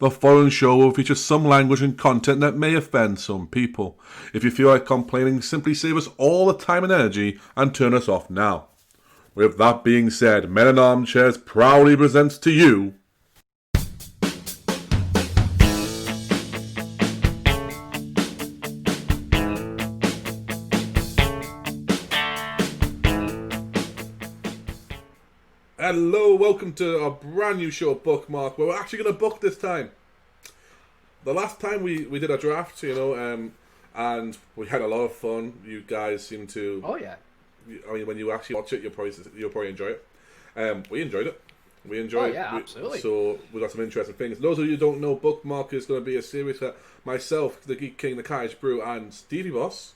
The following show will feature some language and content that may offend some people. If you feel like complaining, simply save us all the time and energy and turn us off now. With that being said, Men in Armchairs proudly presents to you... Hello, welcome to a brand new show, Bookmark, where we're actually going to book this time. The last time we did a draft, and we had a lot of fun. You guys seem to... Oh, yeah. I mean, when you actually watch it, you'll probably enjoy it. We enjoyed it. We enjoyed it. Yeah, absolutely. So we got some interesting things. Those of you who don't know, Bookmark is going to be a series that myself, the Geek King, the Kaijbrew and Stevie Boss,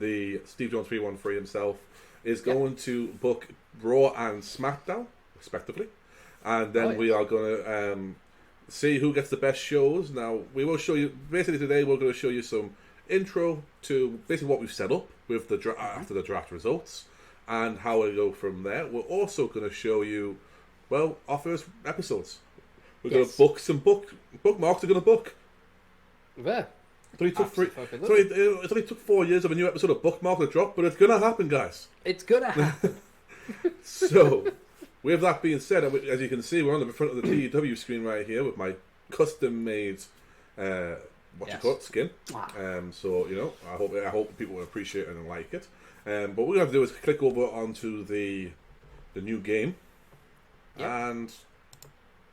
the Steve Jones 313 himself, is going to book Raw and Smackdown, respectively. And then we are going to see who gets the best shows. Now, we will show you, basically today we're going to show you some intro to basically what we've set up with the after the draft results and how we go from there. We're also going to show you, well, our first episodes. We're going to book some bookmarks are going to book. Yeah. It only took 4 years of a new episode of Bookmark to drop, but it's going to happen, guys. It's going to happen. So, with that being said, as you can see, we're on the front of the TEW screen right here with my custom-made, skin. So, I hope people will appreciate it and like it. But what we're going to do is click over onto the new game. Yep. And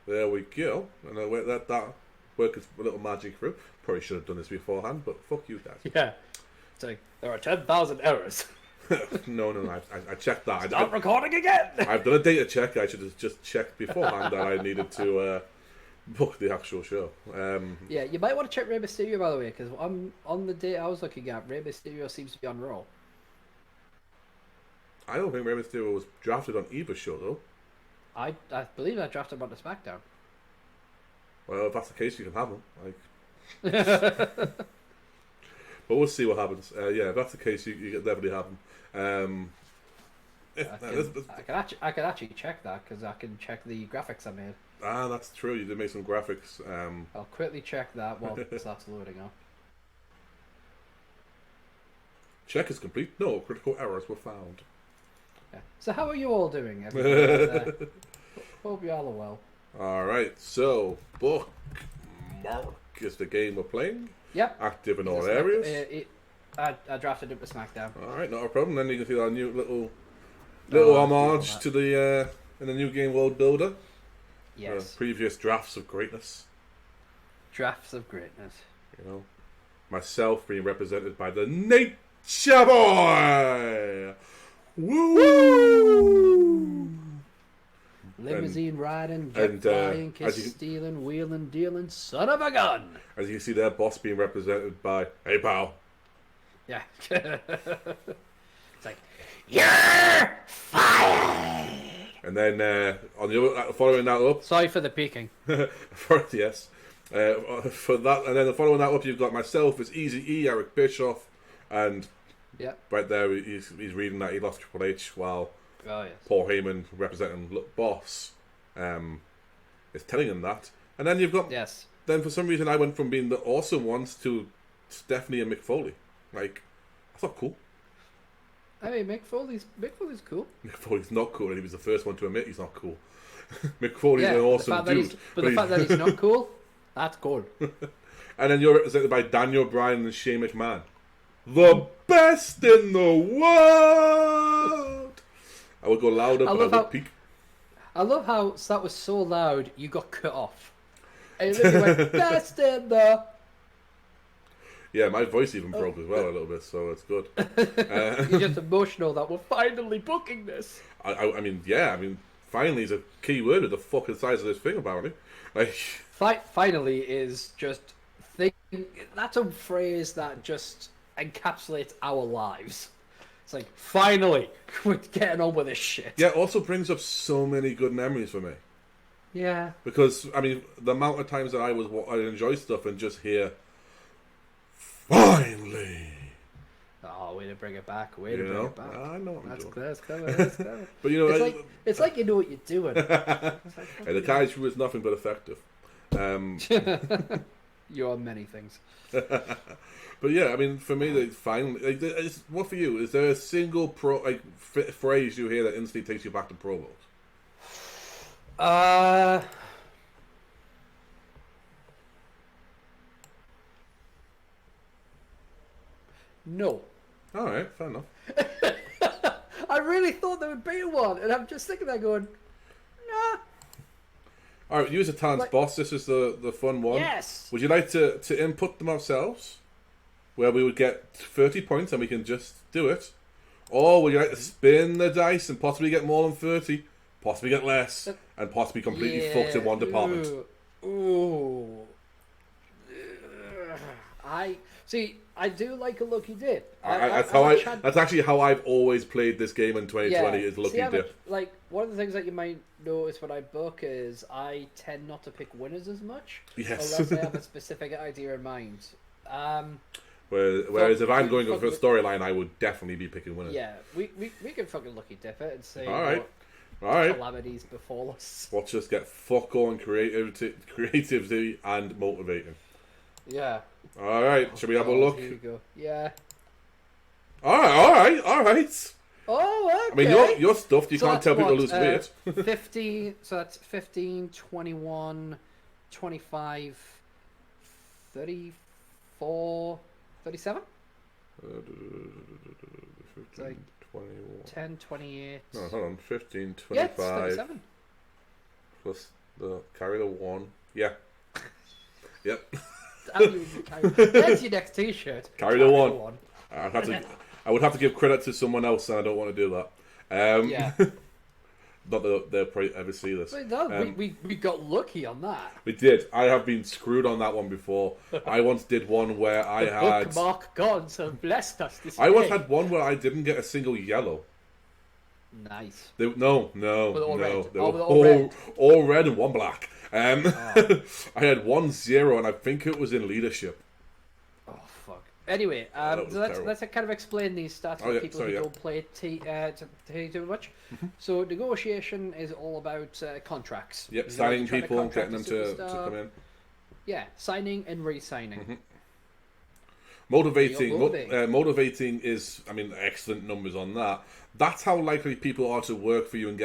there we go. And that work is a little magic through. Probably should have done this beforehand, but fuck you guys. Yeah. It's like, there are 10,000 errors. No, I checked that. Stop recording again! I've done a data check. I should have just checked beforehand that I needed to book the actual show. Yeah, you might want to check Rey Mysterio, by the way, because on the date I was looking at, Rey Mysterio seems to be on Raw. I don't think Rey Mysterio was drafted on either show, though. I believe I drafted him on the SmackDown. Well, if that's the case, you can have him. But we'll see what happens. If that's the case, you can definitely have him. I can actually check that because I can check the graphics I made. Ah, that's true. You did make some graphics. I'll quickly check that while that's loading up. Check is complete. No critical errors were found. Yeah. So how are you all doing? Hope you all are well. All right. So Bookmark is the game we're playing. Yep. Active in all areas. I drafted it to SmackDown. All right, not a problem. Then you can see our new little homage to the in the new game world builder. Yes. Previous drafts of greatness. Drafts of greatness. Myself being represented by the Nature Boy. Woo! Limousine riding, jet flying, kiss stealing, wheeling, dealing, son of a gun. As you can see, their boss being represented by, hey pal. Yeah. It's like, you're fired. And then on the other, following that up. Sorry for the peeking. Yes. For that, and then following that up, you've got myself as Easy E, Eric Bischoff, and right there, he's reading that he lost Triple H while. Oh, yes. Paul Heyman representing Boss is telling him that. And then you've got... Yes. Then for some reason I went from being the awesome ones to Stephanie and Mick Foley. Like, that's not cool. I mean, Mick Foley's cool. Mick Foley's not cool, and he was the first one to admit he's not cool. Mick Foley's an awesome dude. But the fact that he's not cool, that's good. And then you're represented by Daniel Bryan and Shane McMahon. The best in the world! I would go louder, but I would peak. I love how that was so loud, you got cut off. And then you went, best in the... Yeah, my voice even broke as well a little bit, so it's good. You're just emotional that we're finally booking this. I mean, finally is a key word with the fucking size of this thing, apparently. Like, finally is just... That's a phrase that just encapsulates our lives. It's like, finally, we're getting on with this shit. Yeah, it also brings up so many good memories for me. Yeah. Because, I mean, the amount of times that I enjoy stuff and just hear, finally. Oh, way to bring it back. Way to bring it back. I know what I'm doing. That's clever. But, it's like you know what you're doing. Hey, the Kaijbrew is nothing but effective. You are many things. But yeah, I mean, for me, what for you? Is there a single phrase you hear that instantly takes you back to Pro Bowls? No. All right, fair enough. I really thought there would be one, and I'm just thinking there going, nah. All right, you as a talent's boss, this is the fun one. Yes. Would you like to input them ourselves, where we would get 30 points and we can just do it? Or would you like to spin the dice and possibly get more than 30, possibly get less, and possibly completely fucked in one department? Ooh. I do like a lucky dip. That's actually how I've always played this game in 2020. Is lucky dip. Like one of the things that you might notice when I book is I tend not to pick winners as much, yes, unless I have a specific idea in mind. Whereas if I'm going for a storyline, I would definitely be picking winners. Yeah, we can fucking lucky dip it and see all right. calamities befall us. Watch us get fuck all creativity and motivating. Yeah. All right, should we have a look? Here we go. Yeah. All right. Oh, okay. I mean, you're stuffed. You can't tell people to lose weight. 15, so that's 15, 21, 25, 34, 37? It's like 21. 10, 28. No, hold on. 15, 25. Yeah, it's 37. Plus carry the 1. Yeah. Yep. There's your next t-shirt. Carry the 1. I would have to give credit to someone else, and I don't want to do that. Yeah. Not that they'll probably ever see this. We got lucky on that. We did. I have been screwed on that one before. I once did one where I had... bookmark gods have blessed us this I once had one where I didn't get a single yellow. Nice. No. Red. They were all red and one black. I had 1 0, and I think it was in leadership. Oh fuck. Anyway, so let's kind of explain these stats for people who don't play too much. Mm-hmm. So negotiation is all about contracts. Yep, signing people, getting them to come in. Yeah, signing and re-signing. Mm-hmm. Motivating is, I mean, excellent numbers on that. That's how likely people are to work for you and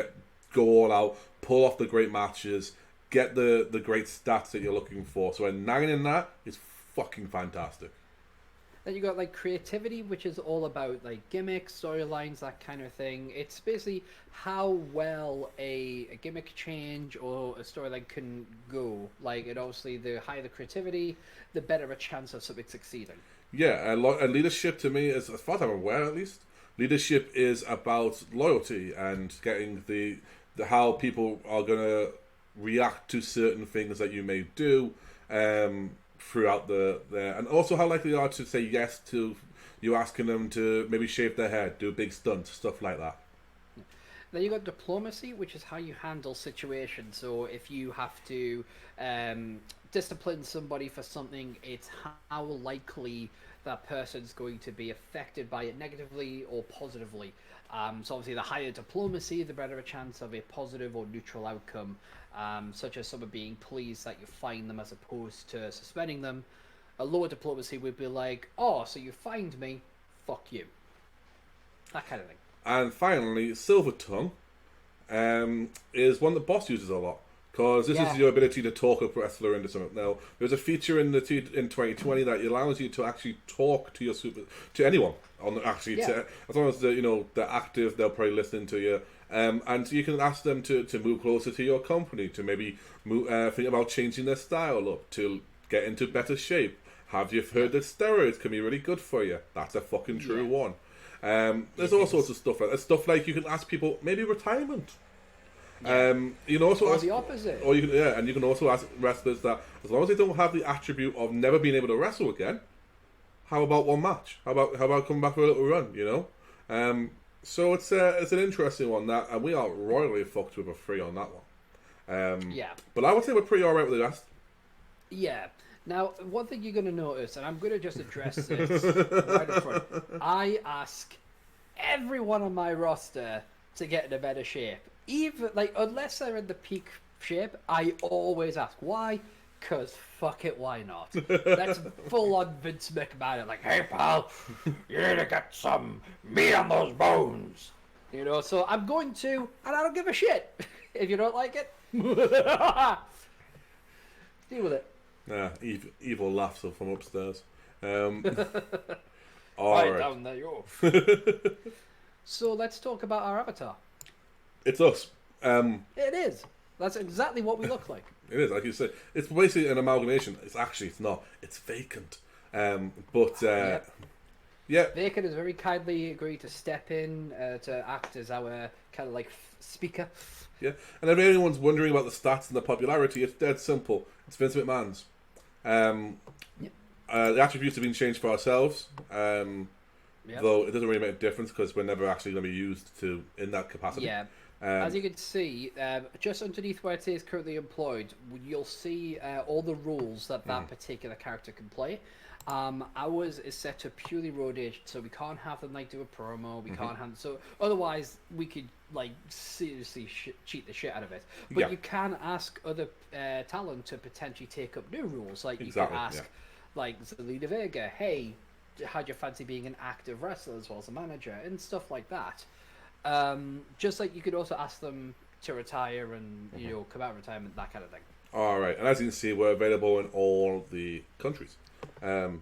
go all out, pull off the great matches, get the great stats that you're looking for. So a 9 in that is fucking fantastic. Then you got like creativity, which is all about like gimmicks, storylines, that kind of thing. It's basically how well a gimmick change or a storyline can go. Like, it obviously, the higher the creativity, the better a chance of something succeeding. Yeah, and leadership to me is, as far as I'm aware at least, leadership is about loyalty and getting the how people are gonna react to certain things that you may do throughout and also how likely they are to say yes to you asking them to maybe shave their hair, do a big stunt, stuff like that. Then you got diplomacy, which is how you handle situations. So if you have to discipline somebody for something, it's how likely that person's going to be affected by it negatively or positively. So obviously the higher diplomacy, the better a chance of a positive or neutral outcome, such as someone being pleased that you fine them as opposed to suspending them. A lower diplomacy would be like, oh, so you fined me, fuck you. That kind of thing. And finally, Silver Tongue is one that Boss uses a lot. Because this is your ability to talk a wrestler into something. Now, there's a feature in 2020 that allows you to actually talk to to anyone. As long as they're active, they'll probably listen to you. And you can ask them to move closer to your company, to maybe think about changing their style up, to get into better shape. Have you heard that steroids can be really good for you? That's a fucking true one. There's all sorts of stuff like that. Stuff like you can ask people, maybe retirement. You can also ask the opposite. Or you can also ask wrestlers that as long as they don't have the attribute of never being able to wrestle again, how about one match? How about coming back for a little run? So it's an interesting one that, and we are royally fucked with a 3 on that one. But I would say we're pretty alright with the rest. Yeah. Now, one thing you're going to notice, and I'm going to just address this right up front. I ask everyone on my roster to get in a better shape. Even unless they're in the peak shape, I always ask why. Because fuck it, why not? That's full on Vince McMahon. Like, hey pal, you need to get some meat on those bones. You know, so I'm going to, and I don't give a shit if you don't like it. Deal with it. Yeah, evil laughs from upstairs. All Right right. down there, you. So let's talk about our avatar. It's us. It is. That's exactly what we look like. It is, like you said. It's basically an amalgamation. It's not. It's vacant. Yeah. Vacant has very kindly agreed to step in to act as our kind of like speaker. Yeah. And if anyone's wondering about the stats and the popularity, it's dead simple. It's Vince McMahon's. The attributes have been changed for ourselves. Though it doesn't really make a difference because we're never actually going to be used in that capacity. Yeah. As you can see, just underneath where it says currently employed, you'll see all the rules that particular character can play. Ours is set to purely road aged, so we can't have them like do a promo. We can't have so otherwise we could like seriously cheat the shit out of it. But you can ask other talent to potentially take up new rules. Like you can ask, like Zelina Vega, hey, how'd you fancy being an active wrestler as well as a manager and stuff like that. Just like you could also ask them to retire and come out of retirement, that kind of thing. All right, and as you can see, we're available in all the countries,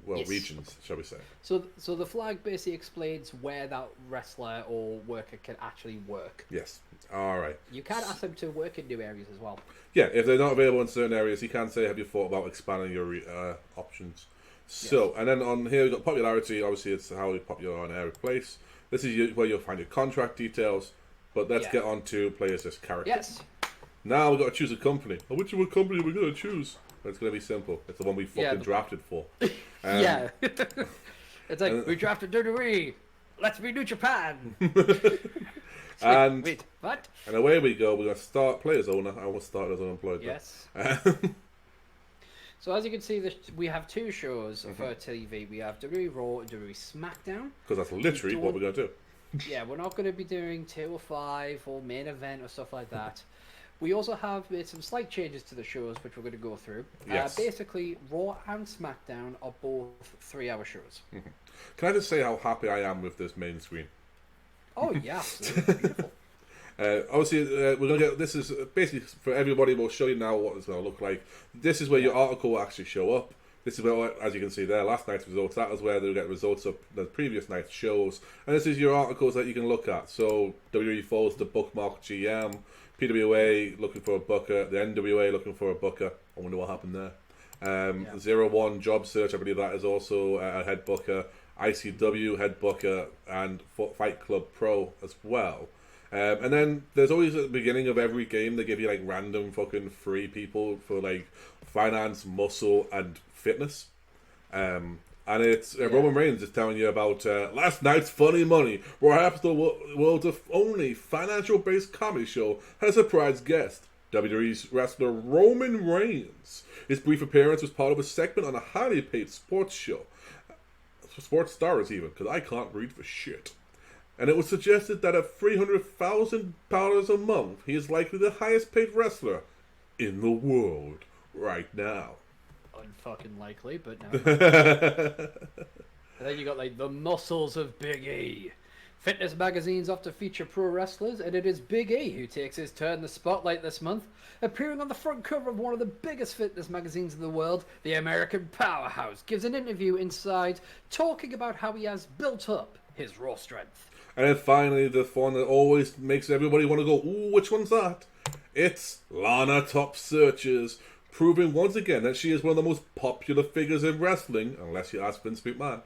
regions, shall we say? So the flag basically explains where that wrestler or worker can actually work. Yes. All right. You can ask them to work in new areas as well. Yeah, if they're not available in certain areas, you can say, "Have you thought about expanding your options?" So, and then on here we've got popularity. Obviously, it's how popular on every place. This is where you'll find your contract details. But let's get on to play as this character. Yes. Now we've got to choose a company. Which company are we going to choose? But it's going to be simple. It's the one we fucking drafted for. Yeah. It's like, we drafted WWE. Let's be New Japan. Wait, what? And away we go. We're going to start play as owner. I will start as unemployed. Yes. So as you can see, we have two shows for TV. We have WWE Raw and WWE Smackdown. Because that's literally what we're going to do. Yeah, we're not going to be doing 205 or main event or stuff like that. We also have made some slight changes to the shows, which we're going to go through. Yes. Basically, Raw and Smackdown are both 3-hour shows. Can I just say how happy I am with this main screen? Oh, yeah. Beautiful. Obviously, we're going to get... This is basically for everybody. We'll show you now what it's going to look like. This is where your article will actually show up. This is where, as you can see there, last night's results. That was where they'll get results of the previous night's shows. And this is your articles that you can look at. So, WWE follows the bookmark GM. PWA looking for a booker. The NWA looking for a booker. I wonder what happened there. 01 Job Search, I believe that is also a head booker. ICW head booker. And Fight Club Pro as well. And then there's always at the beginning of every game, they give you like random fucking free people for like finance, muscle, and fitness. And it's Roman Reigns is telling you about last night's Funny Money, perhaps the world's only financial-based comedy show, had a surprise guest, WWE's wrestler Roman Reigns. His brief appearance was part of a segment on a highly paid sports show. Sports stars even, because I can't read for shit. And it was suggested that at $300,000 a month, he is likely the highest paid wrestler in the world right now. Unfucking likely, but no. And then you got like the muscles of Big E. Fitness magazines often feature pro wrestlers, and it is Big E who takes his turn in the spotlight this month, appearing on the front cover of one of the biggest fitness magazines in the world. The American Powerhouse gives an interview inside, talking about how he has built up his raw strength. And then finally, the one that always makes everybody want to go, ooh, which one's that? It's Lana Top Searches, proving once again that she is one of the most popular figures in wrestling, unless you ask Vince McMahon.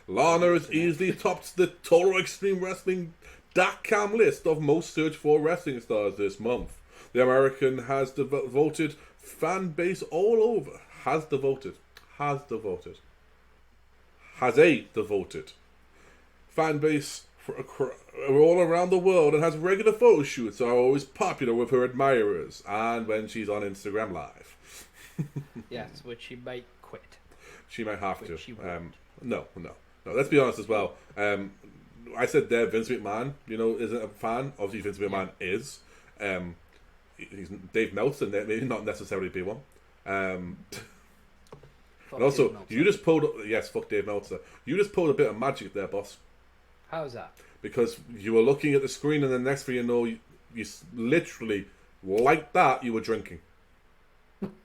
Lana is easily tops the Total Extreme Wrestling.com list of most searched for wrestling stars this month. The American has devoted fan base all over. Has a devoted fan base all around the world and has regular photo shoots, are always popular with her admirers and when she's on Instagram Live. Yes, which she might quit. She might have to. She won't. No. Let's be honest as well. I said there, Vince McMahon, isn't a fan. Obviously, Vince McMahon is. He's Dave Meltzer, maybe not necessarily be one. And Fuck also, Dave Meltzer. you just pulled... Yes, fuck Dave Meltzer. You just pulled a bit of magic there, boss. How's that? Because you were looking at the screen and the next thing you know, you literally, like that, you were drinking.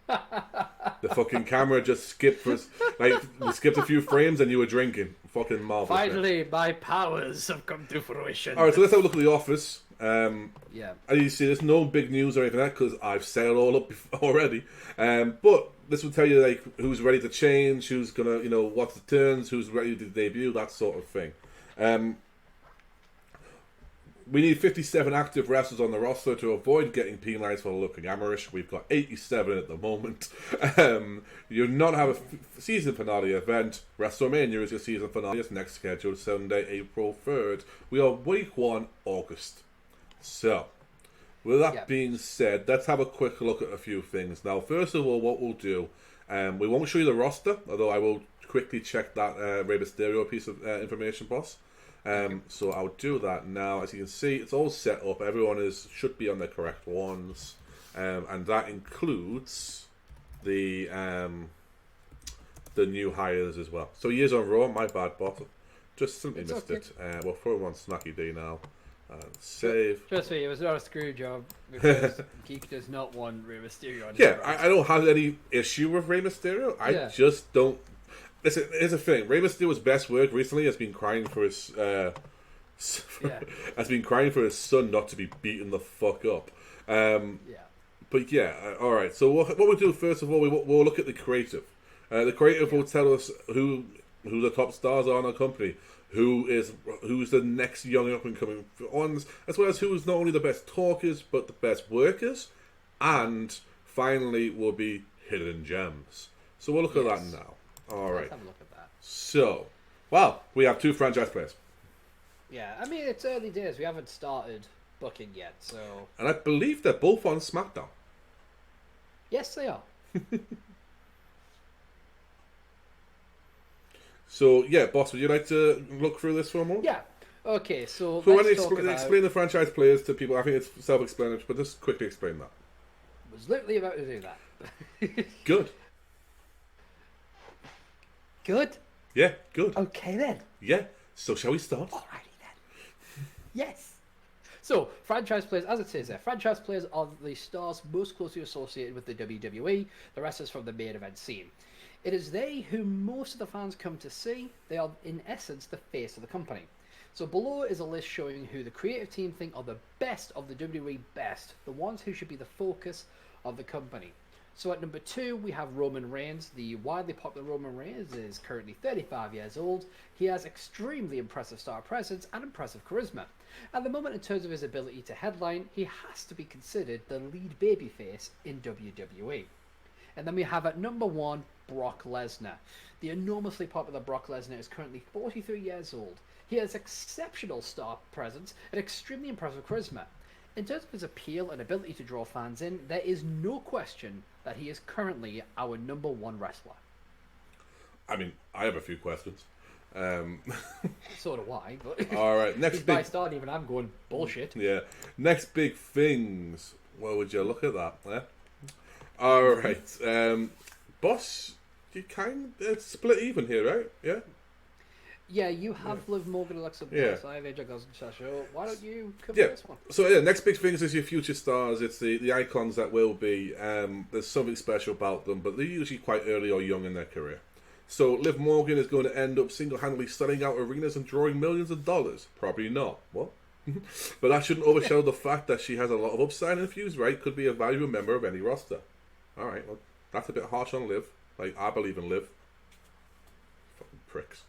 The fucking camera just skipped for... we skipped a few frames and you were drinking. Fucking marvelous. Finally, my powers have come to fruition. Alright, so let's have a look at The Office. Yeah. As you see, there's no big news or anything like that because I've set it all up already. But this will tell you like who's ready to change, who's gonna, what's the turns, who's ready to debut, that sort of thing. We need 57 active wrestlers on the roster to avoid getting penalised for looking amateurish. We've got 87 at the moment. You not have a season finale event. WrestleMania is your season finale. It's next scheduled Sunday, April 3rd. We are week 1, August. So, with that being said, let's have a quick look at a few things. Now, first of all, what we'll do, we won't show you the roster, although I will quickly check that Rey Mysterio piece of information, boss. So I'll do that now. As you can see, it's all set up. Everyone should be on the correct ones, and that includes the new hires as well. So he is on Raw. My bad, boss. Just simply missed it. We'll throw him on Snacky D now. Save. Trust me, it was not a screw job because Geek does not want Rey Mysterio on his Yeah, roster. I don't have any issue with Rey Mysterio. I just don't. Listen, here's the thing. Rey Mysterio's best work recently has been crying for his has been crying for his son not to be beaten the fuck up. But yeah, all right. So what we'll do first of all, we'll look at the creative. The creative will tell us who the top stars are in our company, who's the next young up and coming ones, as well as who's not only the best talkers but the best workers, and finally will be hidden gems. So we'll look at that now. All right. Let's have a look at that. So, well, we have 2 franchise players. Yeah, I mean, it's early days. We haven't started booking yet, so... And I believe they're both on SmackDown. Yes, they are. So, yeah, boss, would you like to look through this for a moment? Yeah. Okay, so let's explain the franchise players to people. I think it's self-explanatory, but just quickly explain that. I was literally about to do that. Good. Good? Yeah, good. Okay, then. Yeah. So, shall we start? Alrighty, then. Yes. So, franchise players, as it says there, franchise players are the stars most closely associated with the WWE, the wrestlers from the main event scene. It is they who most of the fans come to see. They are, in essence, the face of the company. So below is a list showing who the creative team think are the best of the WWE best, the ones who should be the focus of the company. So at number 2, we have Roman Reigns. The widely popular Roman Reigns is currently 35 years old. He has extremely impressive star presence and impressive charisma. At the moment, in terms of his ability to headline, he has to be considered the lead babyface in WWE. And then we have at number 1, Brock Lesnar. The enormously popular Brock Lesnar is currently 43 years old. He has exceptional star presence and extremely impressive charisma. In terms of his appeal and ability to draw fans in, there is no question that he is currently our number 1 wrestler. I mean, I have a few questions. So do I, but... Alright, next by starting even I'm going, bullshit. Yeah. Next big things. Well, would you look at that, eh? Alright, boss, you kind of split even here, right? Yeah? Yeah, you have Liv Morgan, Alexa Bliss, I have AJ Styles and Sasha. Why don't you cover this one? So yeah, next big things is your future stars. It's the icons that will be. There's something special about them, but they're usually quite early or young in their career. So Liv Morgan is going to end up single-handedly selling out arenas and drawing millions of dollars. Probably not. What? But that shouldn't overshadow the fact that she has a lot of upside and fuse, right? Could be a valuable member of any roster. Alright, well, that's a bit harsh on Liv. Like, I believe in Liv. Fucking pricks.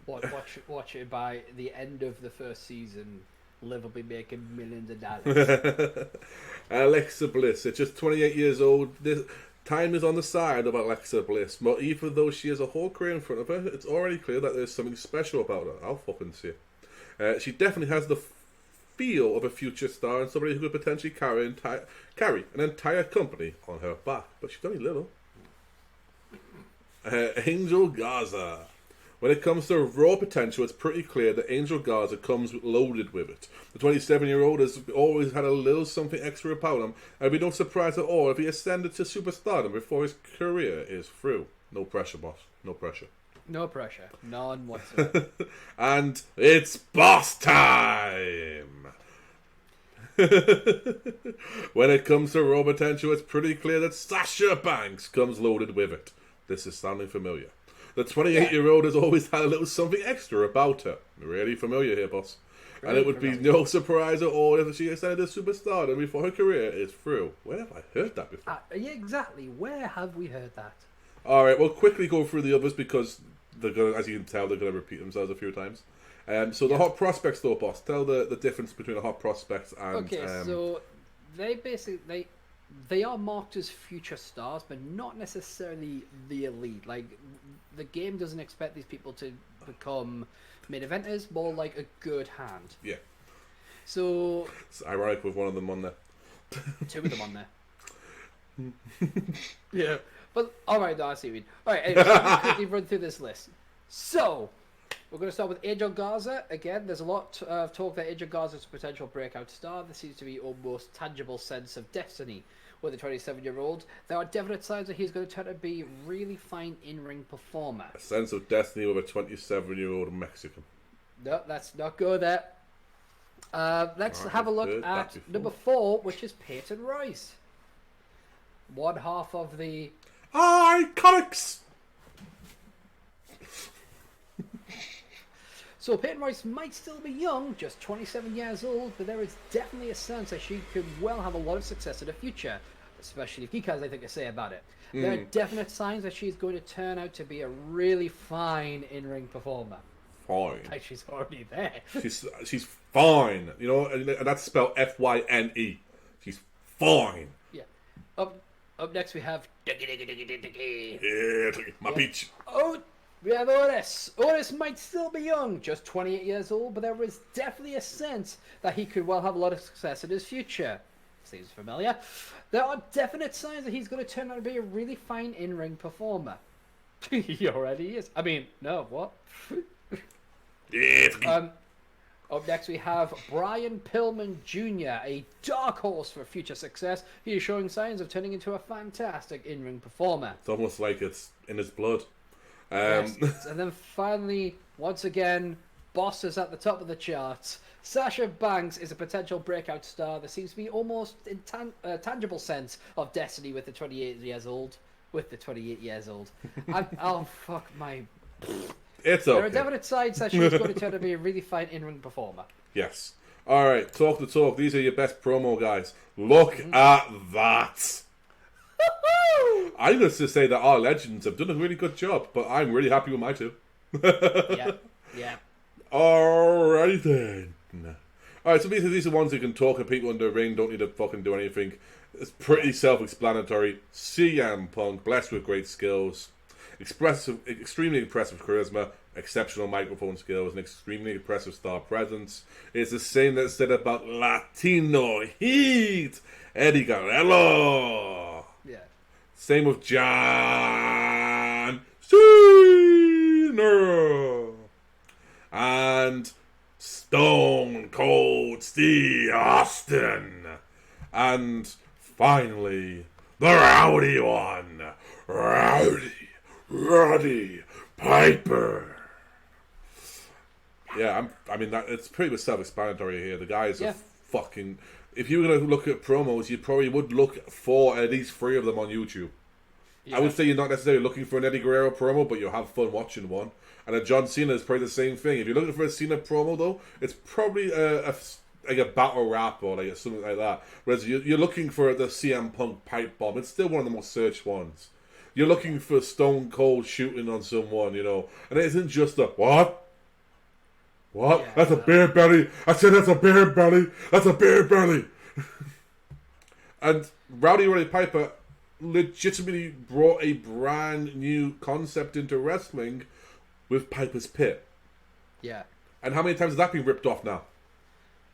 Watch it by the end of the first season. Liv will be making millions of dollars. Alexa Bliss, at just 28 years old, time is on the side of Alexa Bliss. But even though she has a whole career in front of her, it's already clear that there's something special about her. I'll fucking see. She definitely has the feel of a future star and somebody who could potentially carry an entire company on her back. But she's only little. Angel Gaza. When it comes to raw potential, it's pretty clear that Angel Garza comes loaded with it. The 27-year-old has always had a little something extra about him, and it'd be no surprise at all if he ascended to superstardom before his career is through. No pressure, boss. No pressure. No pressure. None whatsoever. And it's boss time! When it comes to raw potential, it's pretty clear that Sasha Banks comes loaded with it. This is sounding familiar. The 28-year-old has always had a little something extra about her. Really familiar here, boss. Really and it would familiar. Be no surprise at all if she ascended to superstardom before her career is through. Where have I heard that before? Yeah, exactly. Where have we heard that? Alright, we'll quickly go through the others because, they're gonna, as you can tell, they're going to repeat themselves a few times. So the hot prospects, though, boss. Tell the difference between a hot prospect and... Okay, so they basically... They are marked as future stars, but not necessarily the elite. Like, the game doesn't expect these people to become main eventers, more like a good hand. Yeah. So... It's ironic with one of them on there. Two of them on there. Yeah. But, alright, no, I see what you mean. Alright, anyway, so let me quickly run through this list. So... We're going to start with Angel Garza. Again, there's a lot of talk that Angel Garza is a potential breakout star. There seems to be almost tangible sense of destiny with the 27-year-old. There are definite signs that he's going to turn out to be a really fine in-ring performer. A sense of destiny with a 27-year-old Mexican. No, let's not go there. Let's have a look at number 4, which is Peyton Royce. One half of the... Iconics! So Peyton Royce might still be young, just 27 years old, but there is definitely a sense that she could well have a lot of success in the future, especially if Geek has anything to say about it. There are definite signs that she's going to turn out to be a really fine in-ring performer. Fine. Like she's already there. She's fine. You know, and that's spelled F-Y-N-E. She's fine. Yeah. Up next we have... Yeah, my peach. Oh... We have Otis. Otis might still be young, just 28 years old, but there is definitely a sense that he could well have a lot of success in his future. Seems familiar. There are definite signs that he's going to turn out to be a really fine in-ring performer. He already is. I mean, no, what? Up next we have Brian Pillman Jr., a dark horse for future success. He is showing signs of turning into a fantastic in-ring performer. It's almost like it's in his blood. Yes. And then finally, once again, Boss is at the top of the charts. Sasha Banks is a potential breakout star. There seems to be almost a tangible sense of destiny with the 28 years old. Oh, fuck my... It's okay. There are definite signs that she's going to turn out to be a really fine in-ring performer. Yes. Alright, talk the talk. These are your best promo guys. Look at that! I'm going to say that our legends have done a really good job, but I'm really happy with my two. Yeah. Alright then. Alright, so these are ones who can talk and people in the ring don't need to fucking do anything. It's pretty self-explanatory. CM Punk, blessed with great skills, extremely impressive charisma, exceptional microphone skills, and extremely impressive star presence. It's the same that's said about Latino Heat, Eddie Guerrero. Yeah. Same with John Cena and Stone Cold Steve Austin, and finally the rowdy one, Roddy Piper. Yeah, it's pretty much self-explanatory here. The guys are fucking... If you were going to look at promos, you probably would look for at least 3 of them on YouTube. Yeah. I would say you're not necessarily looking for an Eddie Guerrero promo, but you'll have fun watching one. And a John Cena is probably the same thing. If you're looking for a Cena promo, though, it's probably like a battle rap or like something like that. Whereas you're looking for the CM Punk pipe bomb. It's still one of the most searched ones. You're looking for Stone Cold shooting on someone, you know. And it isn't just a, what? What? Yeah, that's a beer belly. I said that's a beer belly. That's a beer belly. And Roddy Piper legitimately brought a brand new concept into wrestling with Piper's Pit. Yeah. And how many times has that been ripped off now?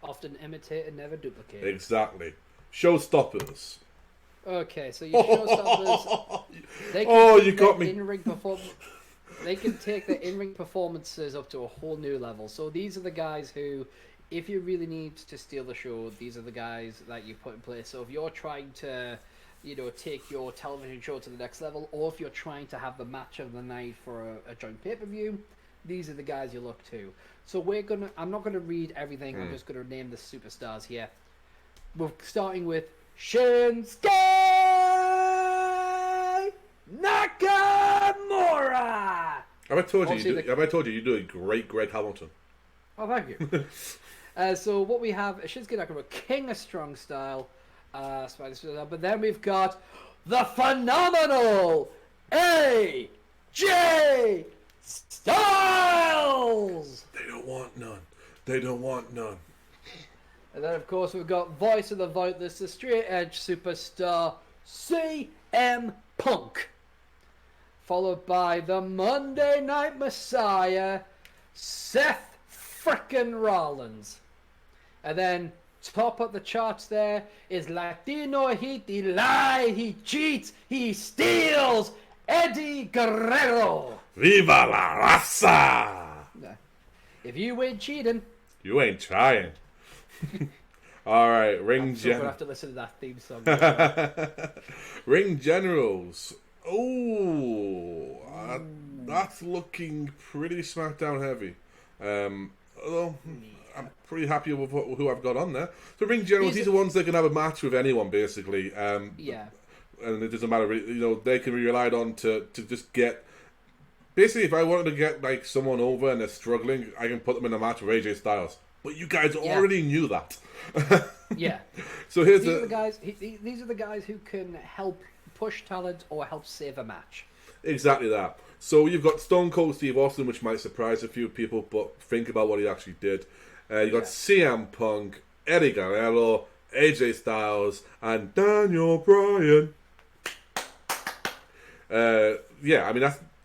Often imitated, never duplicated. Exactly. Showstoppers. Okay, so your showstoppers... Oh, you got me. In-ring performance. They can take their in-ring performances up to a whole new level. So these are the guys who, if you really need to steal the show, these are the guys that you put in place. So if you're trying to, take your television show to the next level, or if you're trying to have the match of the night for a joint pay-per-view, these are the guys you look to. So I'm not gonna read everything. I'm just gonna name the superstars here. We're starting with Shinsuke Nakamura. Have I told you do a great Greg Hamilton? Oh, thank you. So what we have is Shinsuke Nakamura, King of Strong Style. But then we've got the phenomenal AJ Styles. They don't want none. And then, of course, we've got voice of the voiceless, the straight edge superstar, CM Punk. Followed by the Monday Night Messiah, Seth frickin' Rollins. And then, top of the charts there is Latino Heat, he lies, he cheats, he steals, Eddie Guerrero. Viva la raza! If you ain't cheating, you ain't trying. All right, I'm still gonna have to listen to that theme song. Ring generals. Oh, that's looking pretty SmackDown heavy. Although I'm pretty happy with who I've got on there. So ring generals, these are ones that can have a match with anyone, basically. Yeah. And it doesn't matter, they can be relied on to just get. Basically, if I wanted to get like someone over and they're struggling, I can put them in a match with AJ Styles. But you guys already knew that. Yeah. So here's these are the guys. These are the guys who can help push talent or help save a match. Exactly that. So you've got Stone Cold Steve Austin, which might surprise a few people, but think about what he actually did. You got CM Punk, Eddie Guerrero, AJ Styles, and Daniel Bryan.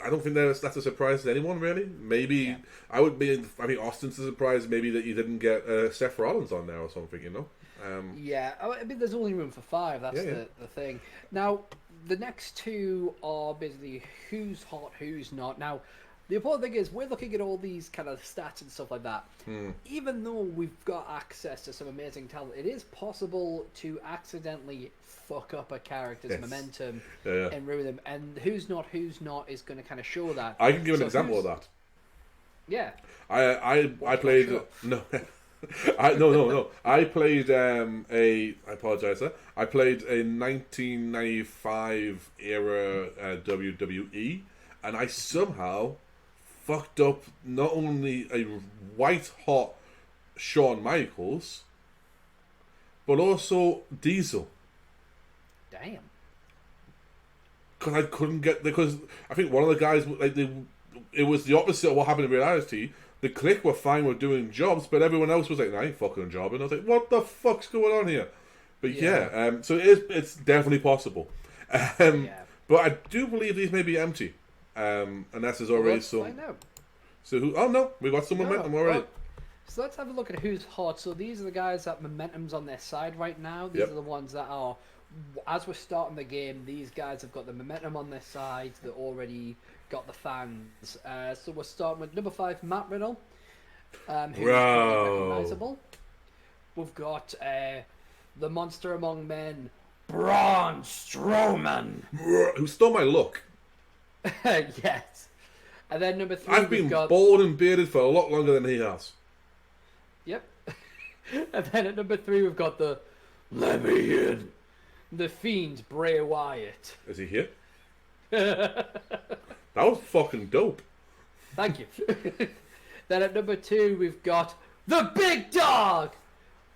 I don't think that's a surprise to anyone, really. Maybe I think Austin's a surprise. Maybe that you didn't get Seth Rollins on there or something. I mean, there's only room for 5. That's the thing. Now, the next two are basically who's hot, who's not. Now, the important thing is we're looking at all these kind of stats and stuff like that. Even though we've got access to some amazing talent, it is possible to accidentally fuck up a character's momentum and ruin them. And who's not is going to kind of show that. I can give an example of that. Yeah. I played no. No. I played I apologize, sir. I played a 1995 era WWE, and I somehow fucked up not only a white hot Shawn Michaels, but also Diesel. Damn. Because I couldn't get because I think one of the guys it was the opposite of what happened in reality. The Clique were fine with doing jobs, but everyone else was like, "Nah, I ain't fucking jobbing." And I was like, "What the fuck's going on here?" But so it's definitely possible. But I do believe these may be empty, unless there's already some. So who? Oh no, we got some momentum already. So let's have a look at who's hot. So these are the guys that momentum's on their side right now. These are the ones that are, as we're starting the game, these guys have got the momentum on their side. They're already got the fans. So we're starting with number 5, Matt Riddle, who's recognizable. We've got the monster among men, Braun Strowman, who stole my look. Yes. And then number 3, I've been bald and bearded for a lot longer than he has. Yep. And then at number 3, we've got the Let Me In, the Fiend, Bray Wyatt. Is he here? That was fucking dope. Thank you. Then at number 2, we've got the Big Dog,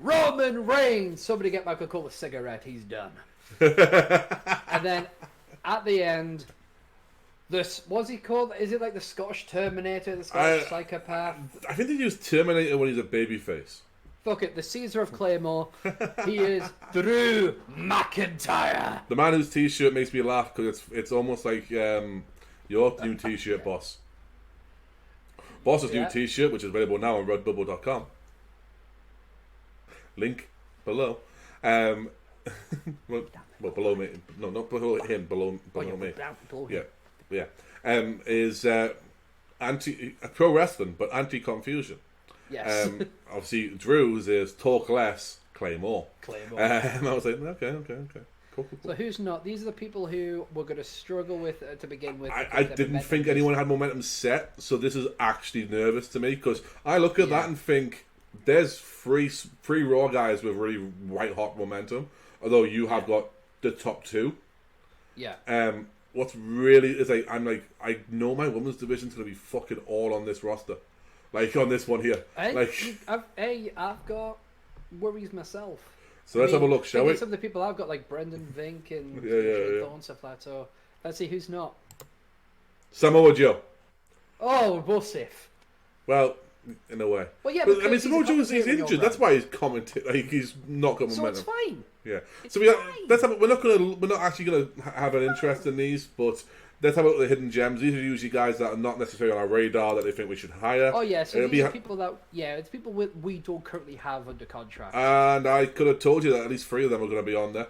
Roman Reigns. Somebody get Michael Cole a cigarette. He's done. And then at the end, this, what's he called? Is it like the Scottish Terminator, the Scottish Psychopath? I think they use Terminator when he's a babyface. Fuck it, the Caesar of Claymore. He is Drew McIntyre. The man whose t-shirt makes me laugh because it's almost like your new t-shirt, Boss. Boss's new t-shirt, which is available now on redbubble.com. Link below. Well, below me. No, not below him. Below me. Below Yeah. him. Yeah. Is pro wrestling, but anti-confusion. Yes. Obviously, Drew's is talk less, claim more. I was like, okay. Cool. So who's not? These are the people who we're going to struggle with to begin with. I didn't think anyone had momentum set, so this is actually nervous to me, because I look at that and think there's three Raw guys with really white hot momentum, although you have got the top two. Yeah. What's really is like, I know my women's division's going to be fucking all on this roster, like on this one here. I've got worries myself. So let's have a look, shall we? Some of the people I've got, like Brendan Vink and Thorne stuff like that. So let's see who's not. Samoa Joe. Oh, we're safe. Well, in a way. Well, yeah, but I mean, Samoa Joe is injured. That's why he's commenting. Like, he's not got momentum. So it's fine. Yeah. It's so fine. We're not actually gonna have an interest in these, but let's have a look at the hidden gems. These are usually guys that are not necessarily on our radar that they think we should hire. Oh yeah, so these are people that it's people we don't currently have under contract. And I could have told you that at least 3 of them are going to be on there.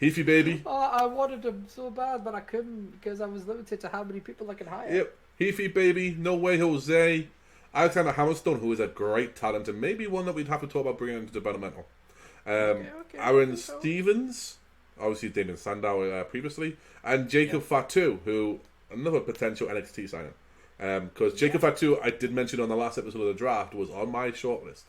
Heafy Baby. Oh, I wanted them so bad, but I couldn't because I was limited to how many people I could hire. Yep. Heafy Baby, No Way Jose, Alexander Hammerstone, who is a great talent and maybe one that we'd have to talk about bringing into developmental. Aaron Stevens, obviously Damien Sandow previously, and Jacob Fatu, who another potential NXT signing. Because Jacob Fatu, I did mention on the last episode of the draft, was on my shortlist.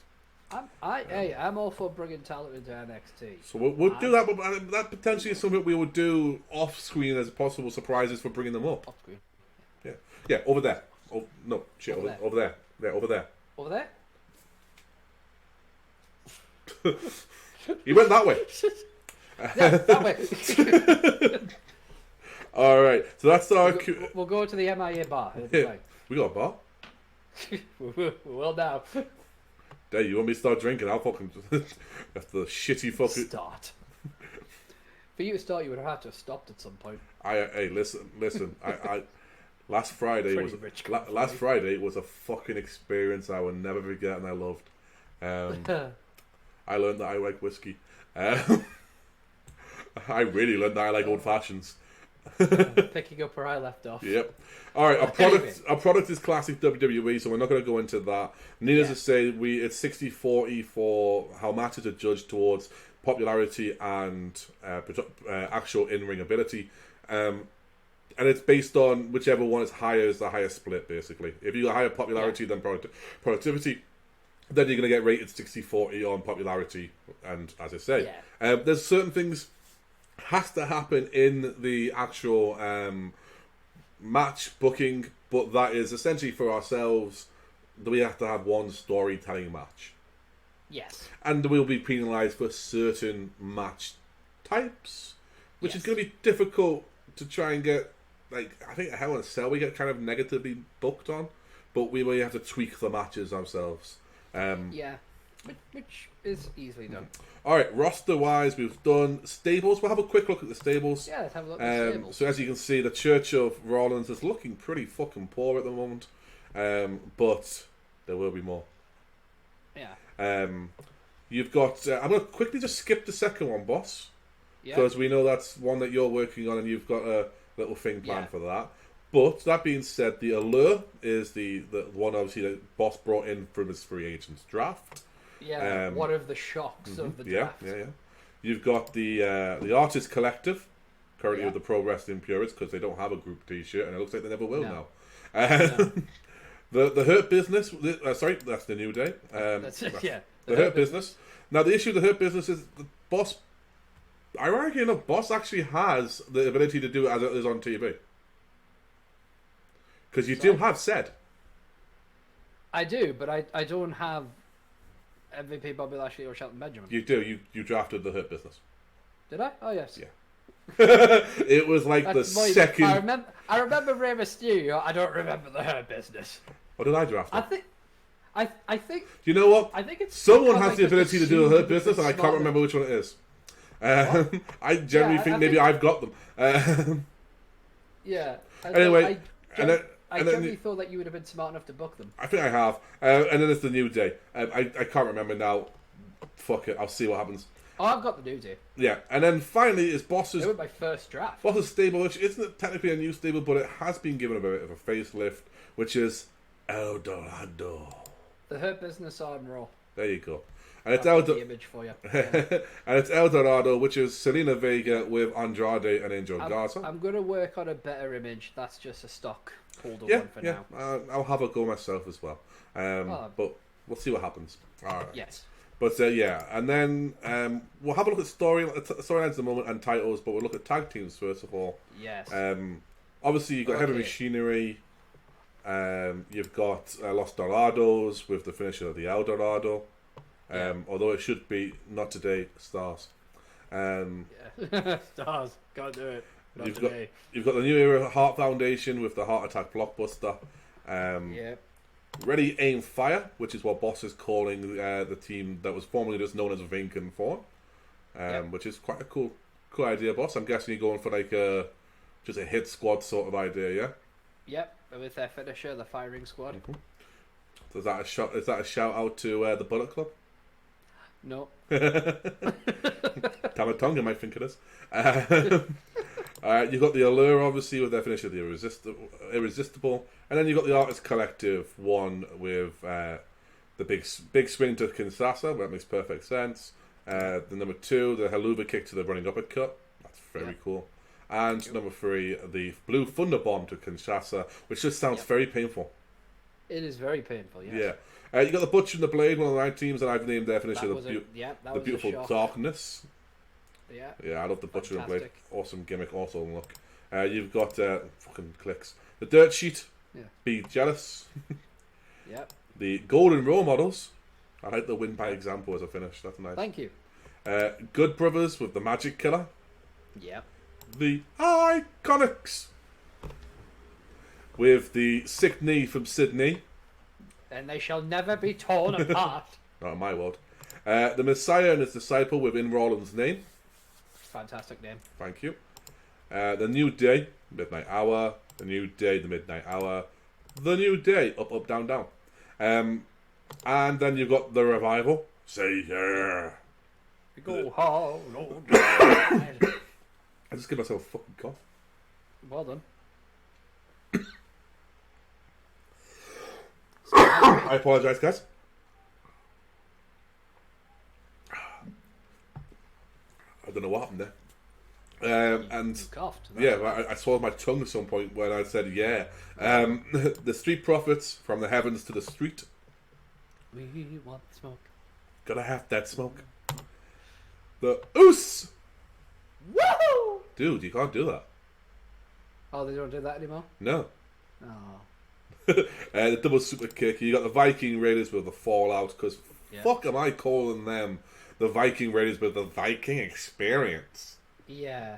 I'm all for bringing talent into NXT. So we'll do that, but that potentially is something we would do off screen as possible surprises for bringing them up. Off screen. Yeah, over there. Oh no, shit, over there. Yeah, over there. Over there. He went that way. Yeah, that way. All right, so that's our. We'll go to the MIA bar. Yeah. We got a bar. Well, now. There, you want me to start drinking? I'll fucking that's the shitty fucking start. For you to start, you would have to have stopped at some point. Hey, listen. I last Friday was a fucking experience I will never forget, and I loved. I learned that I like whiskey. I really learned that I like old fashions. Picking up where I left off. Yep. All right. Our product is classic WWE, so we're not going to go into that. Needless to say, it's 60-40 for how matches are judged towards popularity and actual in-ring ability. And it's based on whichever one is higher is the higher split, basically. If you got higher popularity than productivity, then you're going to get rated 60-40 on popularity. And as I say, there's certain things has to happen in the actual match booking, but that is essentially for ourselves that we have to have one storytelling match. Yes. And we'll be penalised for certain match types, which is going to be difficult to try and get. Like, I think Hell in a Cell we get kind of negatively booked on, but we will have to tweak the matches ourselves. Which is easily done. All right, roster-wise, we've done stables. We'll have a quick look at the stables. Yeah, let's have a look at the stables. So as you can see, the Church of Rollins is looking pretty fucking poor at the moment, but there will be more. Yeah. You've got... I'm going to quickly just skip the second one, boss, because we know that's one that you're working on and you've got a little thing planned for that. But that being said, the Allure is the one obviously that Boss brought in from his free agents draft. Yeah, one of the shocks of the draft. Yeah. You've got the Artist Collective, currently with the Pro Wrestling Purists, because they don't have a group T-shirt, and it looks like they never will now. The Hurt Business, sorry, that's the New Day. The Hurt Business. Now, the issue with the Hurt Business is the Boss, ironically enough, Boss actually has the ability to do it as it is on TV. Because you do have said. I do, but I don't have MVP Bobby Lashley or Shelton Benjamin. You do. You drafted the Hurt Business. Did I? Oh, yes. Yeah. It was like second... I remember Rey Mysterio. I don't remember the Hurt Business. What did I draft? I think... Do you know what? I think it's... Someone has the ability to do the Hurt Business, and I can't remember which one it is. I generally think maybe I've got them. Yeah. Anyway... I generally thought that you would have been smart enough to book them. I think I have. And then there's the New Day. I can't remember now. Fuck it. I'll see what happens. Oh, I've got the new day. Yeah, and then finally is Boss's It was my first draft. Boss's stable, which isn't technically a new stable, but it has been given a bit of a facelift, which is El Dorado. The Hurt Business on Raw. There you go. And it's the image for you. Yeah. and it's El Dorado, which is Selena Vega with Andrade and Angel Garza. I'm going to work on a better image. That's just a stock holder one for now. I'll have a go myself as well. But we'll see what happens. All right. Yes. But and then we'll have a look at storylines at the moment and titles, but we'll look at tag teams first of all. Yes. Obviously, you've got Heavy Machinery. You've got Los Dorados with the finisher of the El Dorado. Although it should be not today, Stars. Stars, can't do it. You've got the New Era Heart Foundation with the Heart Attack Blockbuster. Ready, Aim, Fire, which is what Boss is calling the team that was formerly just known as Vink and Fawn, which is quite a cool idea, Boss. I'm guessing you're going for like just a hit squad sort of idea, yeah? Yep, with their finisher, the Firing Squad. Mm-hmm. So is that a shout out to the Bullet Club? No. Tamatonga might think it is. You've got the Allure, obviously, with their finisher, the Irresistible. And then you've got the Artist Collective, one with the big swing to Kinshasa, that makes perfect sense. The number 2, the Haluva kick to the running uppercut. That's very cool. And number 3, the Blue Thunder Bomb to Kinshasa, which just sounds very painful. It is very painful, yes. Yeah. You got the Butcher and the Blade, one of the 9 teams, and I've named their finisher the Beautiful Darkness. Yeah. Yeah, I love the Butcher and Blade. Awesome gimmick, awesome look. You've got fucking clicks. The Dirt Sheet. Yeah. Be Jealous. Yep. The Golden Role Models. I like the win by example as a finish. That's nice. Thank you. Good Brothers with the Magic Killer. Yep. The Iconics with the Sick Knee from Sydney. And they shall never be torn apart. Not in my world. The Messiah and his Disciple within Rollins' name. Fantastic name. Thank you. The New Day, Midnight Hour. The New Day, the Midnight Hour. The New Day, Up, Up, Down, Down. And then you've got the Revival. Say yeah. Go hard. I just give myself a fucking cough. Well done. I apologise, guys. I don't know what happened there. And you coughed. I swallowed my tongue at some point when I said yeah. The Street Profits, From the Heavens to the Street. We want smoke. Gotta have that smoke. The Oos! Woohoo! Dude, you can't do that. Oh, they don't do that anymore? No. Oh. The double super kick. You got the Viking Raiders with the Fallout, because fuck am I calling them the Viking Raiders with the Viking Experience? Yeah.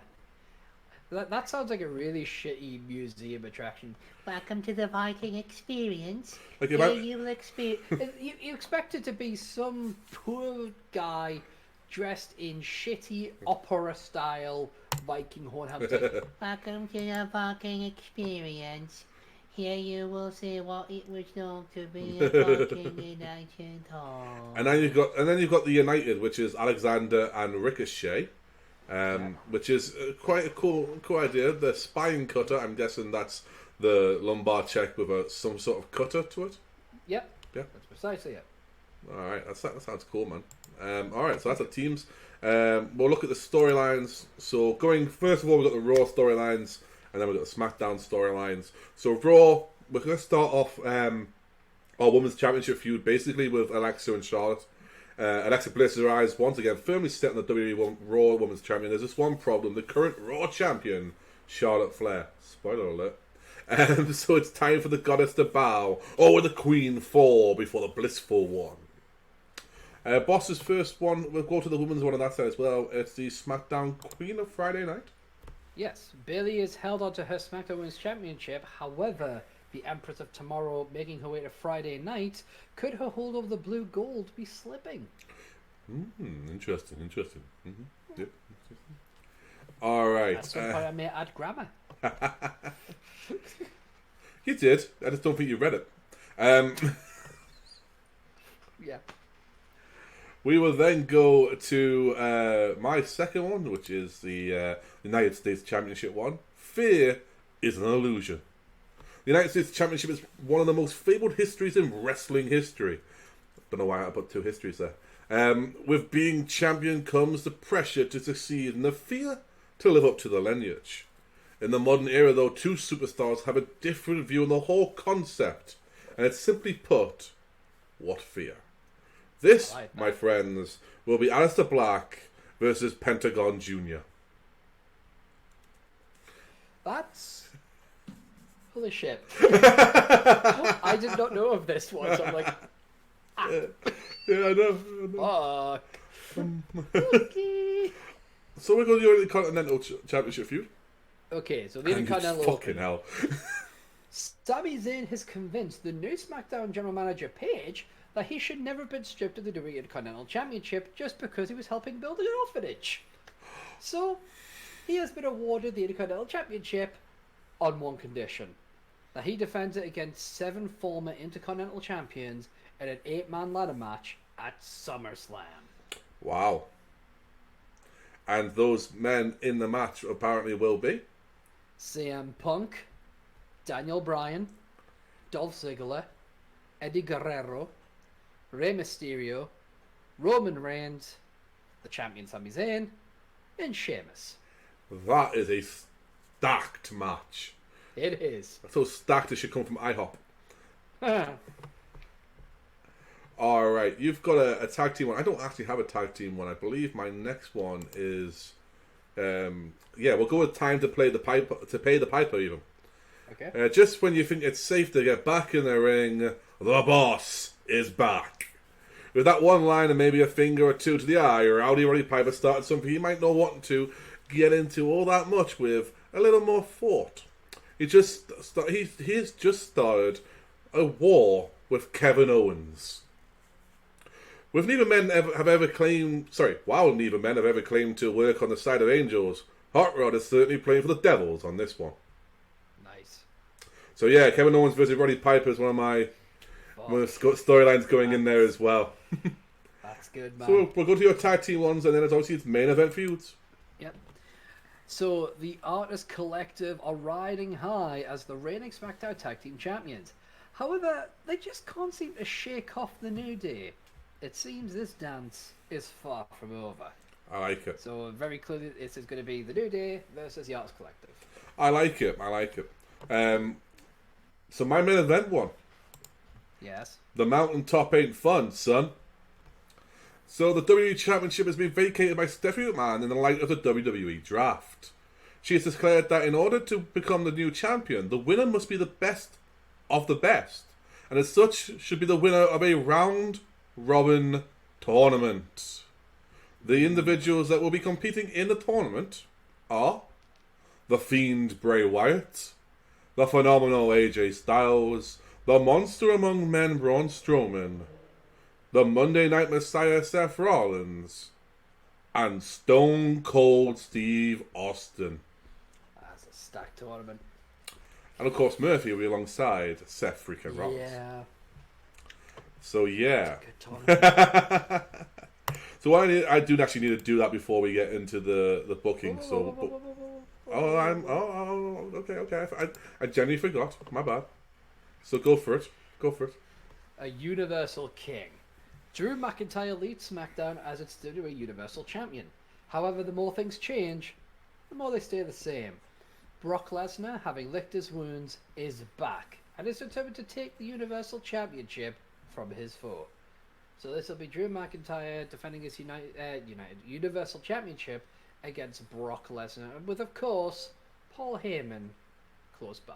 That sounds like a really shitty museum attraction. Welcome to the Viking Experience. Like Here you will experience. You expect it to be some poor guy dressed in shitty opera-style Viking horn helmet. Welcome to the Viking Experience. Here you will see what it was known to be a Viking in ancient times. And then you've got the United, which is Alexander and Ricochet, which is quite a cool idea. The spine cutter, I'm guessing that's the lumbar check with some sort of cutter to it. Yep. Yeah. That's precisely it. All right, that sounds cool, man. All right, so that's the teams. We'll look at the storylines. So first of all, we've got the Raw storylines, and then we've got the SmackDown storylines. So Raw, we're going to start off our Women's Championship feud, basically with Alexa and Charlotte. Alexa Bliss her eyes once again firmly set on the WWE Raw Women's Champion. There's just one problem: the current Raw Champion, Charlotte Flair. Spoiler alert. So it's time for the goddess to bow, or the Queen fall before the blissful one. Boss's first one, we'll go to the women's one on that side as well. It's the SmackDown Queen of Friday Night. Yes, Bayley is held onto her SmackDown Women's Championship. However, the Empress of Tomorrow, making her way to Friday night, could her hold over the blue gold be slipping? Interesting. Mm-hmm. Yep. All right. At some point I may add grammar. You did. I just don't think you read it. Yeah. We will then go to my second one, which is the United States Championship one. Fear is an illusion. The United States Championship is one of the most fabled histories in wrestling history. Don't know why I put two histories there. With being champion comes the pressure to succeed and the fear to live up to the lineage. In the modern era, though, two superstars have a different view on the whole concept. And it's simply put, what fear? This, my friends, will be Aleister Black versus Pentagon Jr. That's... Holy shit. I did not know of this one, so I'm like... Yeah, I know. Fuck. Okay. So we're going to do the Intercontinental Championship feud. Okay, so the Intercontinental... Fucking hell. Sami Zayn has convinced the new SmackDown General Manager Paige that he should never have been stripped of the WWE Intercontinental Championship just because he was helping build an orphanage. So, he has been awarded the Intercontinental Championship on one condition. That he defends it against 7 former Intercontinental Champions in an 8-man ladder match at SummerSlam. Wow. And those men in the match apparently will be? CM Punk, Daniel Bryan, Dolph Ziggler, Eddie Guerrero, Rey Mysterio, Roman Reigns, the champion Sami Zayn, and Sheamus. That is a stacked match. It is. So stacked it should come from IHOP. Alright, you've got a tag team one. I don't actually have a tag team one. I believe my next one is... we'll go with time to pay the piper even. Okay. Just when you think it's safe to get back in the ring, the boss is back. With that one line and maybe a finger or two to the eye, Rowdy Roddy Piper started something he might not want to get into all that much with a little more thought. He's just started a war with Kevin Owens. While neither men have ever claimed to work on the side of angels, Hot Rod is certainly playing for the Devils on this one. Nice. So yeah, Kevin Owens versus Roddy Piper is one of my storylines going in there as well. That's good, man. So we'll go to your tag team ones, and then it's obviously it's main event feuds. Yep. So the Artist Collective are riding high as the reigning SmackDown Tag Team Champions. However, they just can't seem to shake off the New Day. It seems this dance is far from over. I like it. So very clearly this is going to be the New Day versus the Artist Collective. I like it. So my main event one. Yes. The mountaintop ain't fun, son. So the WWE Championship has been vacated by Stephanie McMahon in the light of the WWE draft. She has declared that in order to become the new champion, the winner must be the best of the best, and as such should be the winner of a round-robin tournament. The individuals that will be competing in the tournament are The Fiend Bray Wyatt, the phenomenal AJ Styles, the monster among men Braun Strowman, the Monday Night Messiah Seth Rollins, and Stone Cold Steve Austin. That's a stacked tournament. And of course Murphy will be alongside Seth freaking Rollins. Yeah. So yeah. Good tournament. So I do actually need to do that before we get into the booking. Okay. I genuinely forgot. My bad. So go for it. A Universal King. Drew McIntyre leads SmackDown as its WWE Universal Champion. However, the more things change, the more they stay the same. Brock Lesnar, having licked his wounds, is back and is determined to take the Universal Championship from his foe. So this will be Drew McIntyre defending his Universal Championship against Brock Lesnar, with, of course, Paul Heyman close by.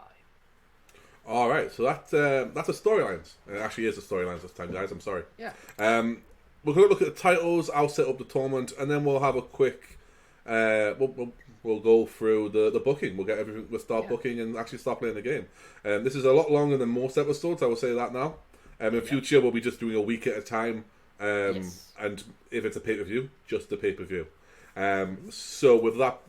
All right, so that's a storylines. It actually is a storylines this time, guys. I'm sorry. Yeah. We're going to look at the titles. I'll set up the tournament, and then we'll have a quick. We'll go through the booking. We'll get everything. We'll start booking and actually start playing the game. This is a lot longer than most episodes. I will say that now. In future, we'll be just doing a week at a time. Yes. And if it's a pay-per-view, just a pay-per-view. So with that,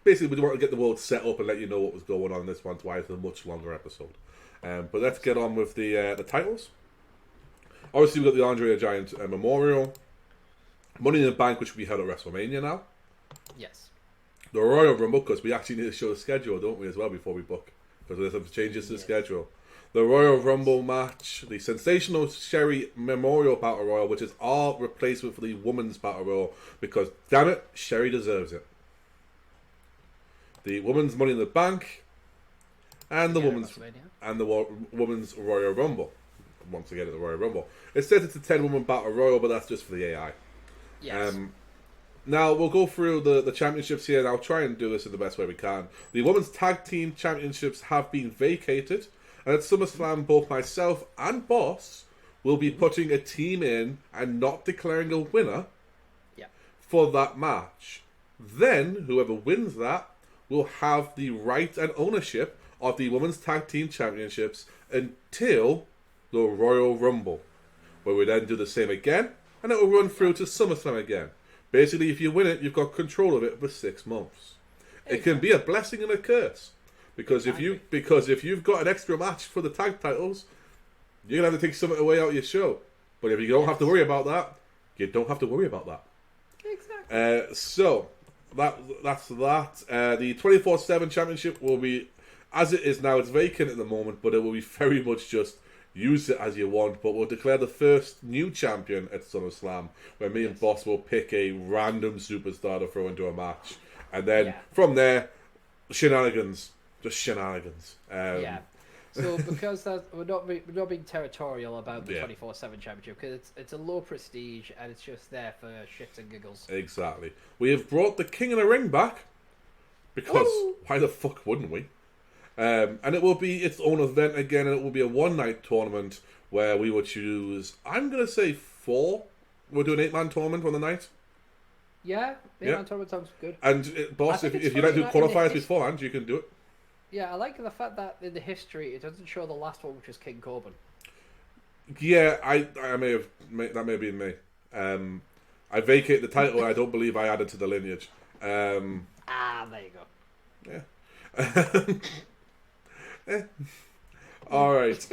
basically we want to get the world set up and let you know what was going on in this one. That's why it's a much longer episode. But let's get on with the titles. Obviously, we've got the Andre the Giant Memorial. Money in the Bank, which will be held at WrestleMania now. Yes. The Royal Rumble, because we actually need to show the schedule, don't we, as well, before we book? Because there's some changes to the schedule. The Royal Rumble match, the Sensational Sherry Memorial Battle Royal, which is our replacement for the Women's Battle Royal, because, damn it, Sherry deserves it. The Women's Money in the Bank, and the Women's Royal Rumble. Once again, at the Royal Rumble. It says it's a 10-woman Battle Royal, but that's just for the AI. Yes. Now, we'll go through the championships here, and I'll try and do this in the best way we can. The Women's Tag Team Championships have been vacated, and at SummerSlam, both myself and Boss will be putting a team in and not declaring a winner for that match. Then, whoever wins that will have the right and ownership of the Women's Tag Team Championships until the Royal Rumble, where we then do the same again, and it will run through to SummerSlam again. Basically, if you win it, you've got control of it for 6 months. It can be a blessing and a curse, because if you've got an extra match for the tag titles, you're gonna have to take something away out of your show. But if you don't have to worry about that, you don't have to worry about that. Exactly. So that's that. The 24/7 Championship will be, as it is now, it's vacant at the moment, but it will be very much just use it as you want. But we'll declare the first new champion at SummerSlam, where me and Boss will pick a random superstar to throw into a match, and then from there, shenanigans, just shenanigans. So because we're not being territorial about the 24/7 Championship, because it's a low prestige and it's just there for shits and giggles. Exactly. We have brought the King of the Ring back, because why the fuck wouldn't we? And it will be its own event again, and it will be a one-night tournament where we will choose, I'm going to say 4. We'll do an 8-man tournament on the night. Yeah, 8-man tournament sounds good. And, Boss, if you like to do qualifiers beforehand, you can do it. Yeah, I like the fact that in the history, it doesn't show the last one, which is King Corbin. Yeah, I may have, that may have been me. I vacated the title, and I don't believe I added to the lineage. There you go. Yeah. Alright.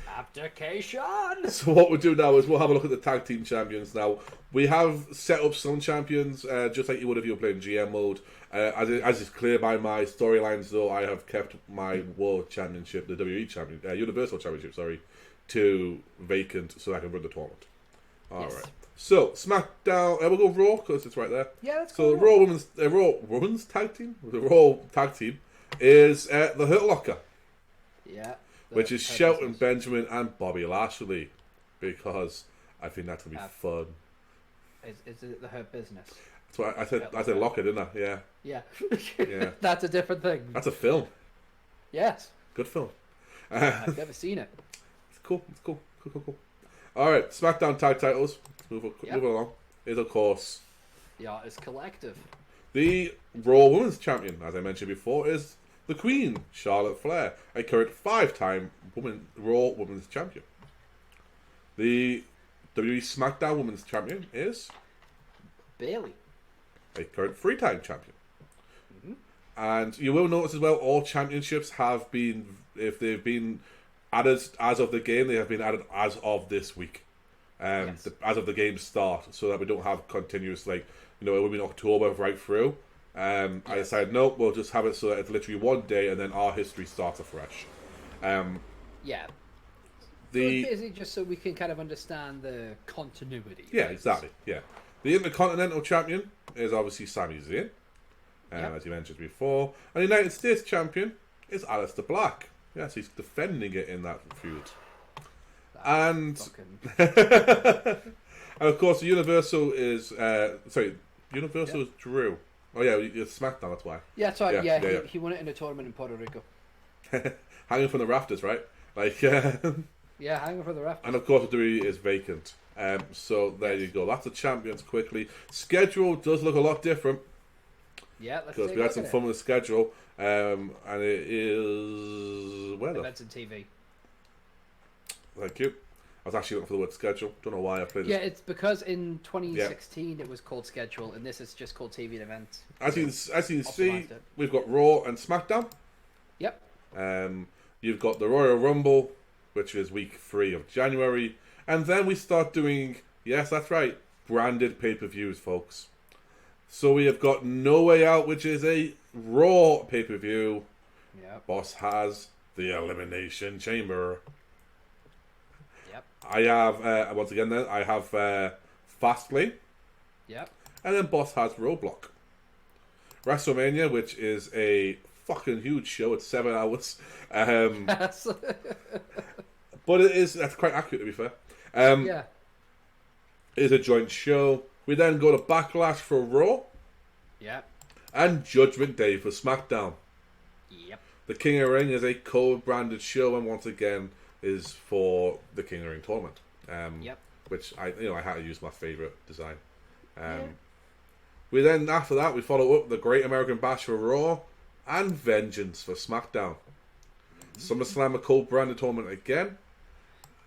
Abdication! So what we'll do now is we'll have a look at the tag team champions now. We have set up some champions, just like you would if you were playing GM mode. As is clear by my storylines, though, I have kept my World Championship, the Universal Championship, to vacant so I can run the tournament. Alright. So, SmackDown, we'll go Raw, because it's right there. Yeah, let's go. So, the Raw Women's Tag Team? The Raw Tag Team is the Hurt Locker. Yeah. Which is Shelton Benjamin and Bobby Lashley. Because I think that's going to be fun. Is it the Hurt Business? That's what I said Locker, didn't I? Yeah. Yeah. Yeah. That's a different thing. That's a film. Yes. Good film. I've never seen it. It's cool. Cool. Alright, SmackDown tag titles. Move along. Is, of course... Yeah, it's collective. The Raw Women's Champion, as I mentioned before, is the Queen, Charlotte Flair, a current 5-time Raw Women's Champion. The WWE SmackDown Women's Champion is... Bayley, a current 3-time champion. Mm-hmm. And you will notice as well, all championships have been, if they've been added as of the game, they have been added as of this week. As of the game start, so that we don't have continuous, it will be in October right through. I decided, no, we'll just have it so that it's literally one day and then our history starts afresh. Basically just so we can kind of understand the continuity. Yeah, exactly, yeah. The Intercontinental Champion is obviously Sami Zayn, as you mentioned before. And the United States Champion is Aleister Black. Yes, he's defending it in that feud. And of course, the Universal is Universal is Drew. Oh yeah, it's SmackDown. That's why. Yeah, that's right. Yeah, he won it in a tournament in Puerto Rico. Hanging from the rafters, right? Yeah, hanging from the rafters. And of course, the WWE is vacant. So there you go. That's the champions quickly. Schedule does look a lot different. Yeah, because we had some fun with the schedule, and it is events and TV. Thank you. I was actually looking for the word schedule. Don't know why I played it. Yeah, it's because in 2016 it was called schedule, and this is just called TV and events. As you can see, we've got Raw and SmackDown. Yep. You've got the Royal Rumble, which is week 3 of January, and then we start doing, yes, that's right, branded pay-per-views, folks. So we have got No Way Out, which is a Raw pay-per-view. Yep. Boss has the Elimination Chamber. Yep. I have, once again then, I have Fastlane. Yep. And then Boss has Roadblock. WrestleMania, which is a fucking huge show. It's 7 hours. Yes. But that's quite accurate, to be fair. Yeah. It is a joint show. We then go to Backlash for Raw. Yep. And Judgment Day for SmackDown. Yep. The King of the Ring is a co-branded show, and once again is for the King of the Ring tournament. Yep. Which I had to use my favourite design. We then, after that, we follow up the Great American Bash for Raw and Vengeance for SmackDown. SummerSlam, a co-branded tournament again.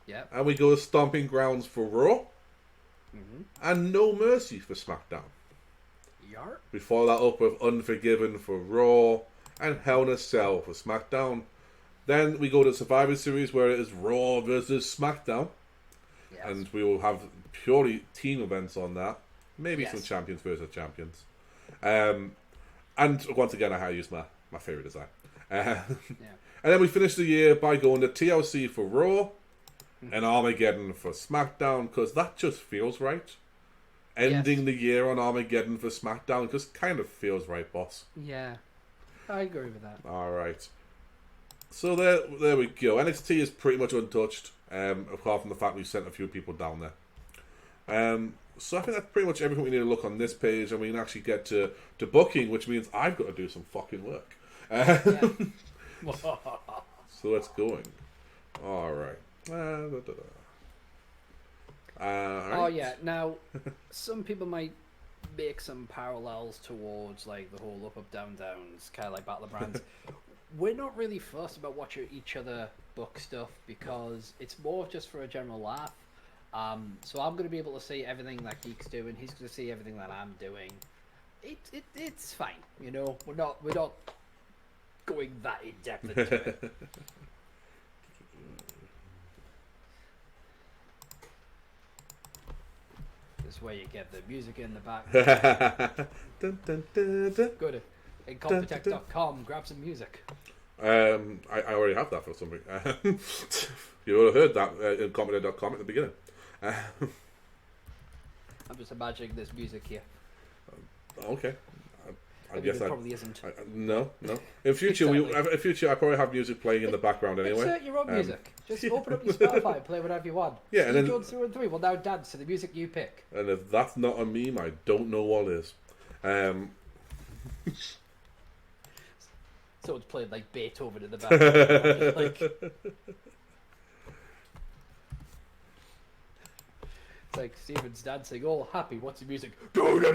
Yep. And we go to Stomping Grounds for Raw and No Mercy for SmackDown. Yarp. We follow that up with Unforgiven for Raw and Hell in a Cell for SmackDown. Then we go to Survivor Series where it is Raw versus SmackDown. Yes. And we will have purely team events on that. Maybe Yes. some champions versus champions. And once again, I had to use my favourite design. Yeah. And then we finish the year by going to TLC for Raw and Armageddon for SmackDown, because that just feels right. Ending the year on Armageddon for SmackDown just kind of feels right, boss. Yeah. I agree with that. Alright. So there we go. NXT is pretty much untouched, apart from the fact we sent a few people down there. So I think that's pretty much everything we need to look on this page, and we can actually get to booking, which means I've got to do some fucking work. So let's going. Alright. Oh yeah. Now, some people might make some parallels towards like the whole up down downs, kind of like Battle of Brands. We're not really fussed about watching each other book stuff because it's more just for a general laugh. So I'm going to be able to see everything that Geek's doing. He's going to see everything that I'm doing. It's fine, you know. We're not going that in depth into it. This is where you get the music in the back. Dun, dun, dun, dun. Go to incompetech.com, grab some music. I already have that for something. You would have heard that in Incompetech.com at the beginning. I'm just imagining this music here. Okay. I mean, guess it that probably isn't. No. In future, Exactly. I probably have music playing in the background anyway. Insert your own music. Just open up your Spotify and play whatever you want. Yeah, and Steve then Jones 2 and 3 will now dance to the music you pick. and if that's not a meme, I don't know what is. Someone's playing like Beethoven in the background. Like, it's like Steven's dancing, all happy. What's the music? And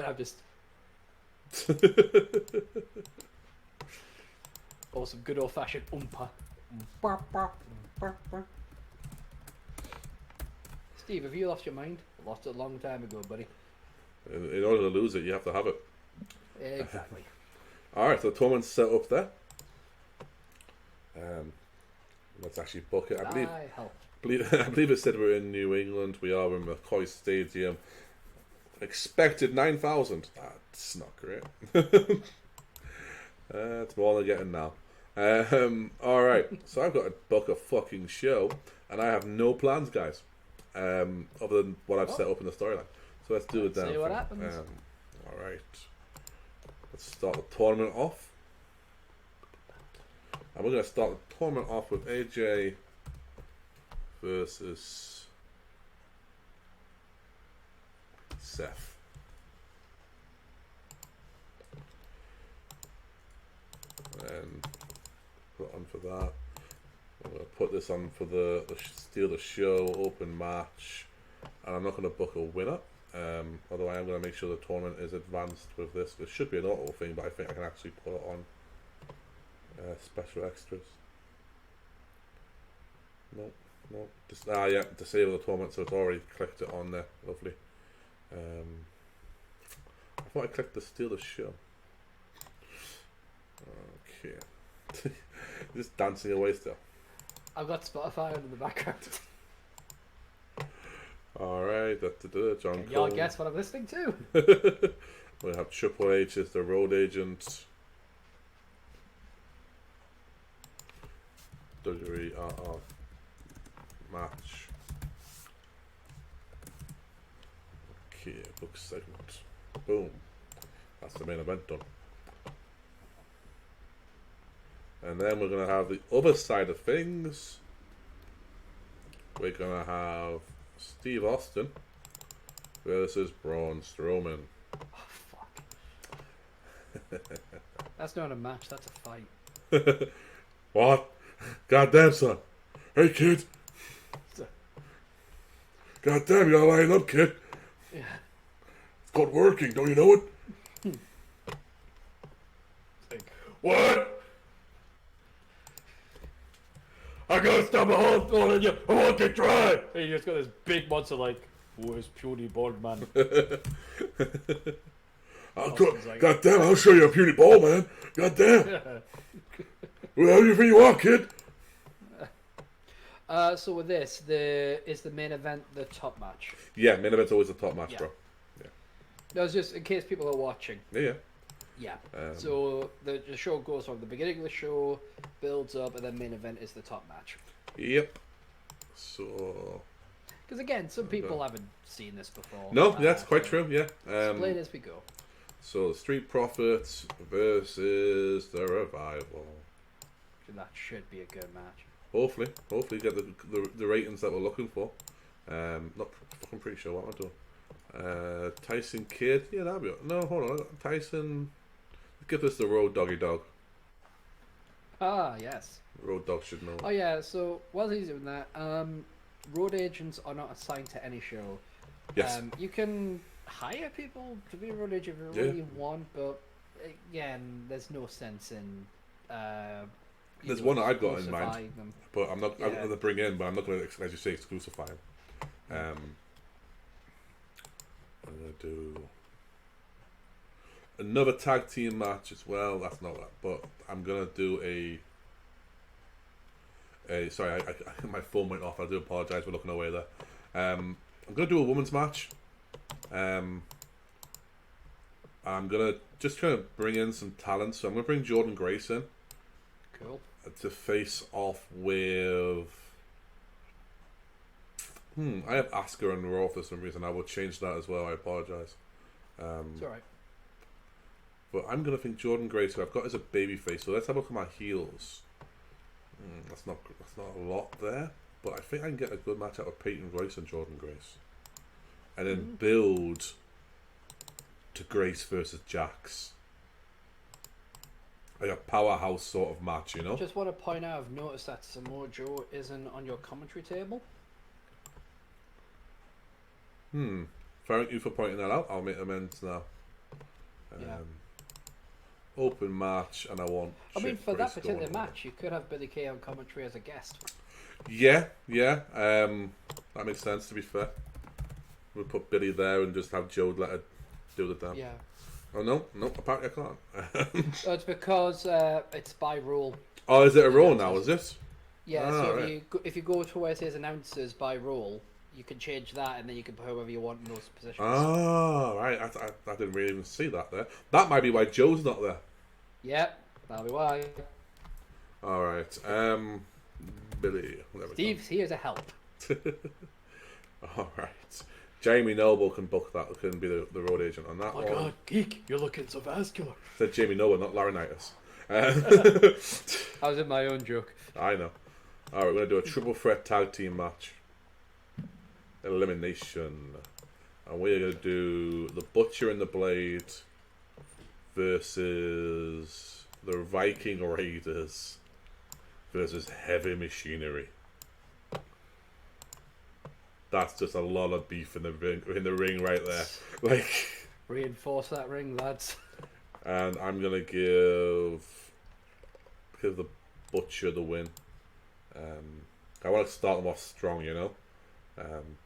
I'm just. Or some good old fashioned oompa. Steve, have you lost your mind? Lost it a long time ago, buddy. In order to lose it, you have to have it. Exactly. Alright, so the tournament's set up there. Let's actually book it. I believe it said we're in New England. We are in McCoy Stadium. Expected 9,000. That's not great. It's more than getting now. Alright, so I've got to book a fucking show, and I have no plans, guys, other than what I've set up in the storyline. So let's do it then. See what happens. Alright. Let's start the tournament off. And we're going to start the tournament off with AJ versus Seth. And put on for that. I'm going to put this on for the Steal the Show open match. And I'm not going to book a winner. Although I am going to make sure the tournament is advanced with this. It should be an auto thing, but I think I can actually put it on special extras. No. Just, yeah, disable the tournament, so it's already clicked it on there. Lovely. I thought I clicked the Steal the Show. Okay. Just dancing away still. I've got Spotify on in the background. Alright, that's John Can y'all Cole. guess what I'm listening to? We have Triple H as the road agent. WWE match. Okay, book segment. Boom. That's the main event done. And then we're going to have the other side of things. We're going to have Steve Austin versus Braun Strowman. Oh, fuck. That's not a match, that's a fight. What? Goddamn, son. Hey, kid. Goddamn, you gotta line up, kid. Yeah. It's called working, don't you know it? Like, What? I gotta stop a hole throwing you. I want to try. he just got this big monster like, where's puny bald man? Goddamn, I'll show you a puny ball, man. Goddamn. Well, how do you think you are, kid? So with this, is the main event the top match? Yeah, main event's always the top match, Yeah. bro. No, it's just in case people are watching. Yeah. Yeah. So the show goes from the beginning of the show, builds up, and then main event is the top match. Yep. So. Because again, some people haven't seen this before. No, that's quite true. Yeah. Explain as we go. So the Street Profits versus the Revival. That should be a good match. Hopefully get the ratings that we're looking for. Not fucking pretty sure what I'm doing. Tyson Kidd, yeah, that'll be. No, hold on, Tyson. Give this the Road Doggy Dog. Ah, yes. Road Dog should know. Oh yeah. So while he's doing that, road agents are not assigned to any show. Yes. You can hire people to be a road agent if you really want, but again, there's no sense in. There's one that I've got in mind, them. but I'm not. I'm going to bring in, but I'm not going to, as you say, exclusify him. I'm going to do another tag team match as well. That's not that, but I'm going to do sorry, my phone went off. I do apologise for looking away there. I'm going to do a women's match. I'm going to just kind of bring in some talent. So I'm going to bring Jordan Grace in. Cool. To face off with. I have Asuka and Raw for some reason. I will change that as well. I apologise. It's alright. But I'm going to think Jordan Grace, who I've got as a babyface. So let's have a look at my heels. That's not a lot there. But I think I can get a good match out of Peyton Royce and Jordan Grace. And then build to Grace versus Jax. Like a powerhouse sort of match, you know? Just want to point out, I've noticed that Samoa Joe isn't on your commentary table. Thank you for pointing that out. I'll make amends now. Open match, and I want. I mean, for that particular match, you could have Billy Kay on commentary as a guest. Yeah. That makes sense. To be fair, we'll put Billy there and just have Joe let her do the damn. Yeah. Oh no, apparently I can't. It's because it's by rule. Oh, is it a rule now? Is it? Yeah. So if you go to where it says announcers by rule, you can change that, and then you can put whoever you want in those positions. Oh, right. I didn't really even see that there. That might be why Joe's not there. Yep, that'll be why. All right. Billy. Steve's here to help. All right. Jamie Noble can book that. Can be the road agent on that one. Oh my God, Geek, you're looking so vascular. Said Jamie Noble, not laryngitis. I was in my own joke. I know. All right, we're going to do a triple threat tag team match. Elimination. And we're going to do the Butcher and the Blade versus the Viking Raiders versus Heavy Machinery. That's just a lot of beef in the ring right there. Like, reinforce that ring, lads. And I'm gonna give the Butcher the win. I want to start them off strong, you know. I'm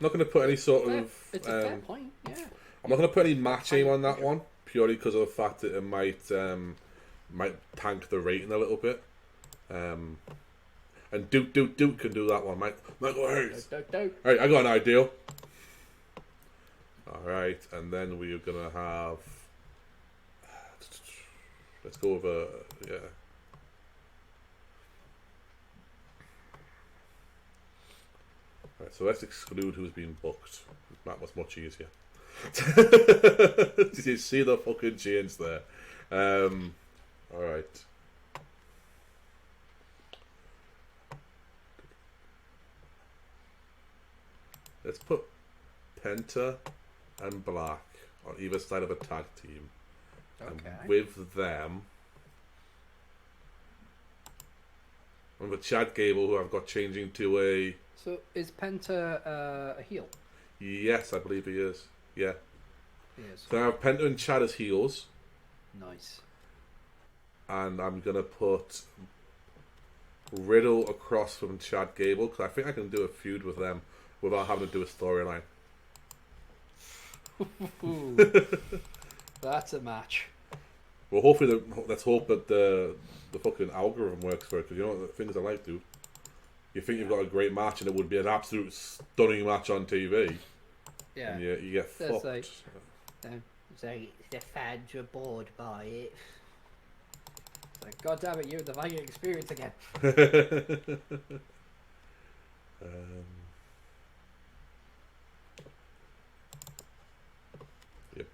not gonna put any sort of. It's a fair point, yeah. I'm not gonna put any match aim on that one purely because of the fact that it might tank the rating a little bit. And Duke can do that one. Michael Hayes. Don't. All right, I got an idea. All right, and then we're gonna have. Let's go over. Yeah. All right, so let's exclude who's been booked. That was much easier. Did you see the fucking change there? All right. Let's put Penta and Black on either side of a tag team. Okay. And with them, and with Chad Gable, who I've got changing to a. So is Penta a heel? Yes, I believe he is. Yeah. He is. So I have Penta and Chad as heels. Nice. And I'm going to put Riddle across from Chad Gable, because I think I can do a feud with them without having to do a storyline. That's a match. Well, hopefully, let's hope that the fucking algorithm works for it, because you know what the things I like, dude? You think you've got a great match and it would be an absolute stunning match on TV. Yeah. And you get fucked. The fans are bored by it. It's like, God damn it, you're the Viking experience again. Yep.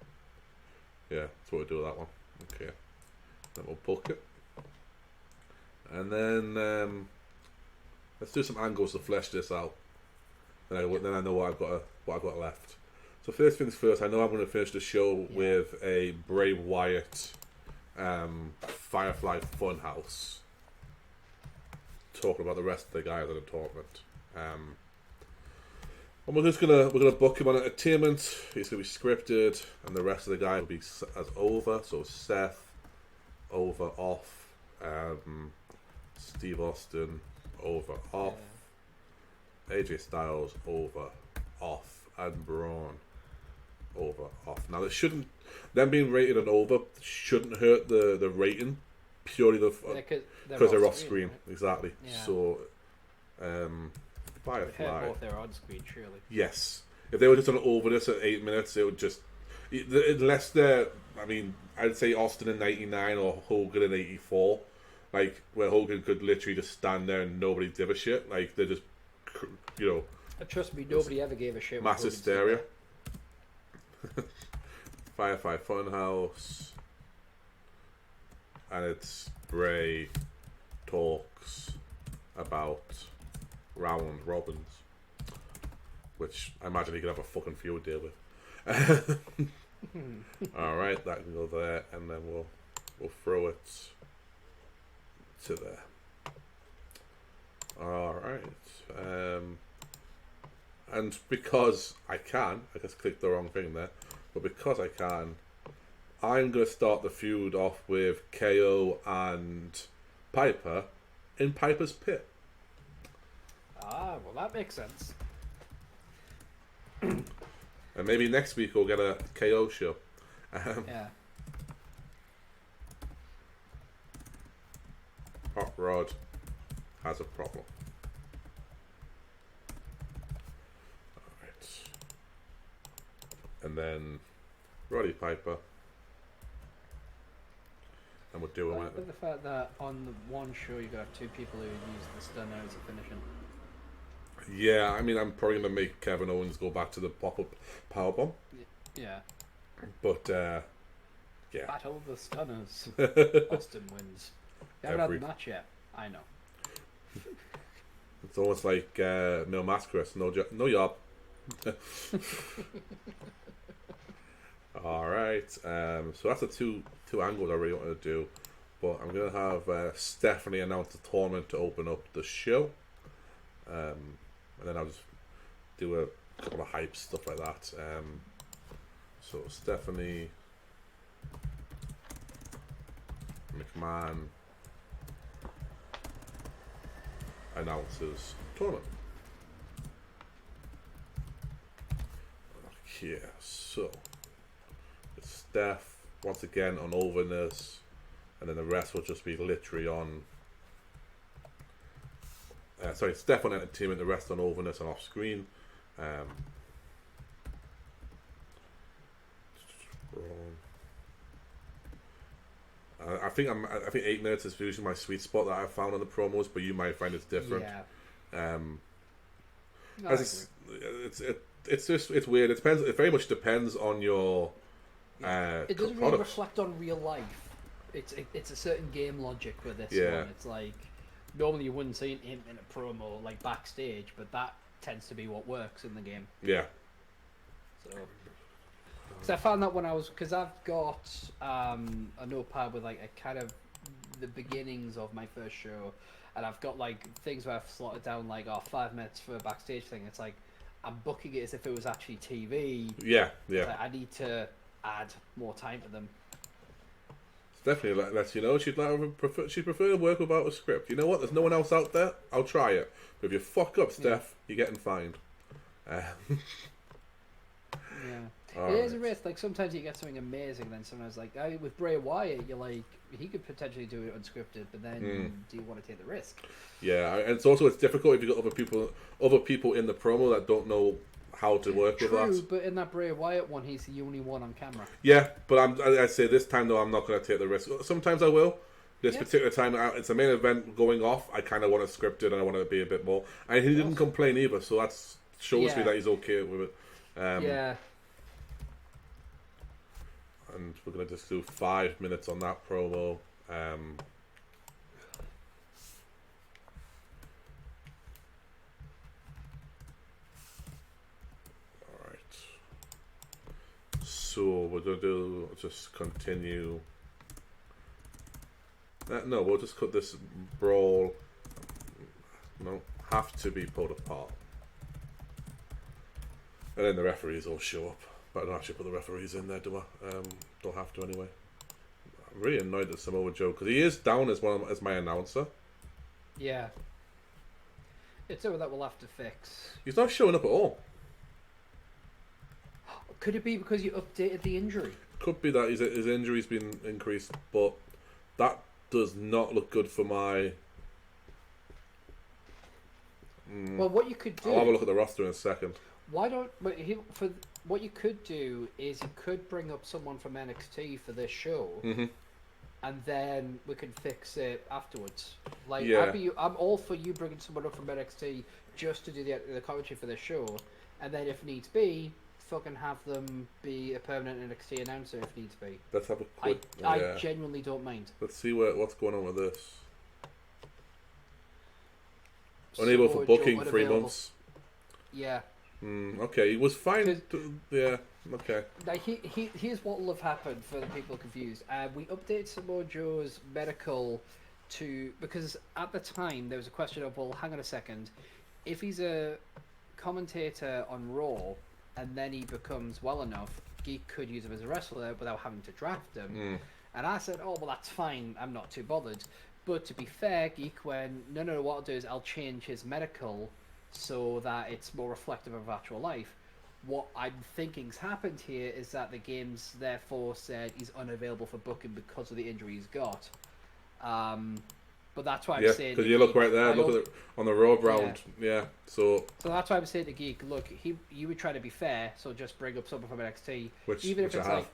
Yeah, that's what we'll do with that one. Okay. Then we'll book it. And then let's do some angles to flesh this out. Then I know what I've got left. So first things first, I know I'm going to finish the show with a Bray Wyatt Firefly Funhouse. Talking about the rest of the guys in the tournament. And we're gonna book him on entertainment. He's gonna be scripted, and the rest of the guys will be as over. So Seth, over, off. Steve Austin, over, off. AJ Styles, over, off, and Braun, over, off. Now them being rated and over shouldn't hurt the rating, purely because they're off screen, right? Exactly. Yeah. So, Firefly. Both they're on screen, surely. Yes, if they were just on overness at 8 minutes, it would just unless they're. I mean, I'd say Austin in '99 or Hogan in '84, like where Hogan could literally just stand there and nobody give a shit. Like they're just, you know. Trust me, nobody ever gave a shit. Mass hysteria. Firefly Funhouse, and it's Bray talks about round robins, which I imagine he could have a fucking feud deal with. Alright, that can go there, and then we'll throw it to there. Alright. And because I just clicked the wrong thing there, but because I can, I'm going to start the feud off with KO and Piper in Piper's Pit. Ah, well, that makes sense. And maybe next week we'll get a KO show. Yeah. Hot Rod has a problem. Alright. And then Roddy Piper. And we'll do it. But the fact that on the one show you got two people who use the stunner as a finishing. Yeah, I mean, I'm probably going to make Kevin Owens go back to the pop-up powerbomb. Yeah. But, yeah. Battle of the Stunners. Austin wins. You haven't had the match yet. I know. It's almost like Mil Mascaras. No job. Alright. So that's the two angles I really want to do. But I'm going to have Stephanie announce the tournament to open up the show. And then I'll just do a couple of hype stuff like that. So Stephanie McMahon announces tournament. Okay, so it's Steph once again on overness, and then the rest will just be literally on Step on entertainment, the rest on overness and off screen. I think 8 minutes is usually my sweet spot that I've found on the promos, but you might find it's different. Yeah. It's weird. It depends. It very much depends on your. It doesn't really reflect on real life. It's a certain game logic with this one. It's like normally you wouldn't see an 8-minute promo like backstage, but that tends to be what works in the game. Yeah. So I found that when because I've got a notepad with like a kind of the beginnings of my first show, and I've got like things where I've slotted down like 5 minutes for a backstage thing. It's like I'm booking it as if it was actually TV. Yeah. Like, I need to add more time to them. Definitely lets you know she'd prefer to work without a script. You know what? There's no one else out there. I'll try it. But if you fuck up, Steph, you're getting fined. It is a risk. Like sometimes you get something amazing, then sometimes like with Bray Wyatt, you're like he could potentially do it unscripted, but then do you want to take the risk? Yeah, and it's difficult if you got other people in the promo that don't know how to work with that. True, but in that Bray Wyatt one, he's the only one on camera. Yeah, but I say this time though, I'm not going to take the risk. Sometimes I will. This particular time, it's a main event going off. I kind of want it scripted, and I want it to be a bit more. And he didn't complain either, so that shows me that he's okay with it. And we're going to just do 5 minutes on that promo. Alright. So we're going to just continue. No, we'll just cut this brawl. No, have to be pulled apart. And then the referees will show up. But I don't actually put the referees in there, do I? Don't have to anyway. I'm really annoyed at Samoa Joe because he is down as my announcer. Yeah. It's something that we'll have to fix. He's not showing up at all. Could it be because you updated the injury? Could be that his injury's been increased, but that does not look good for my... Well, what you could do... I'll have a look at the roster in a second. Why don't... What you could do is you could bring up someone from NXT for this show, and then we can fix it afterwards. Like, I'm all for you bringing someone up from NXT just to do the commentary for this show, and then if needs be, fucking have them be a permanent NXT announcer if needs be. Let's have a quick... I genuinely don't mind. Let's see what's going on with this. Unable for booking, 3 months. Yeah. Okay, he was fine. Yeah, okay. Now, here's what will have happened for the people confused. We updated Samoa Joe's medical because at the time there was a question of, well, hang on a second, if he's a commentator on Raw and then he becomes well enough, Geek could use him as a wrestler without having to draft him. And I said, oh, well, that's fine. I'm not too bothered. But to be fair, Geek went, no, what I'll do is I'll change his medical so that it's more reflective of actual life. What I'm thinking's happened here is that the game's therefore said he's unavailable for booking because of the injury he's got. But that's why I'm saying... because you look right there, look at on the road round. Yeah, so that's why I'm saying to Geek, look, you would try to be fair, so just bring up someone from NXT. Even if it's like...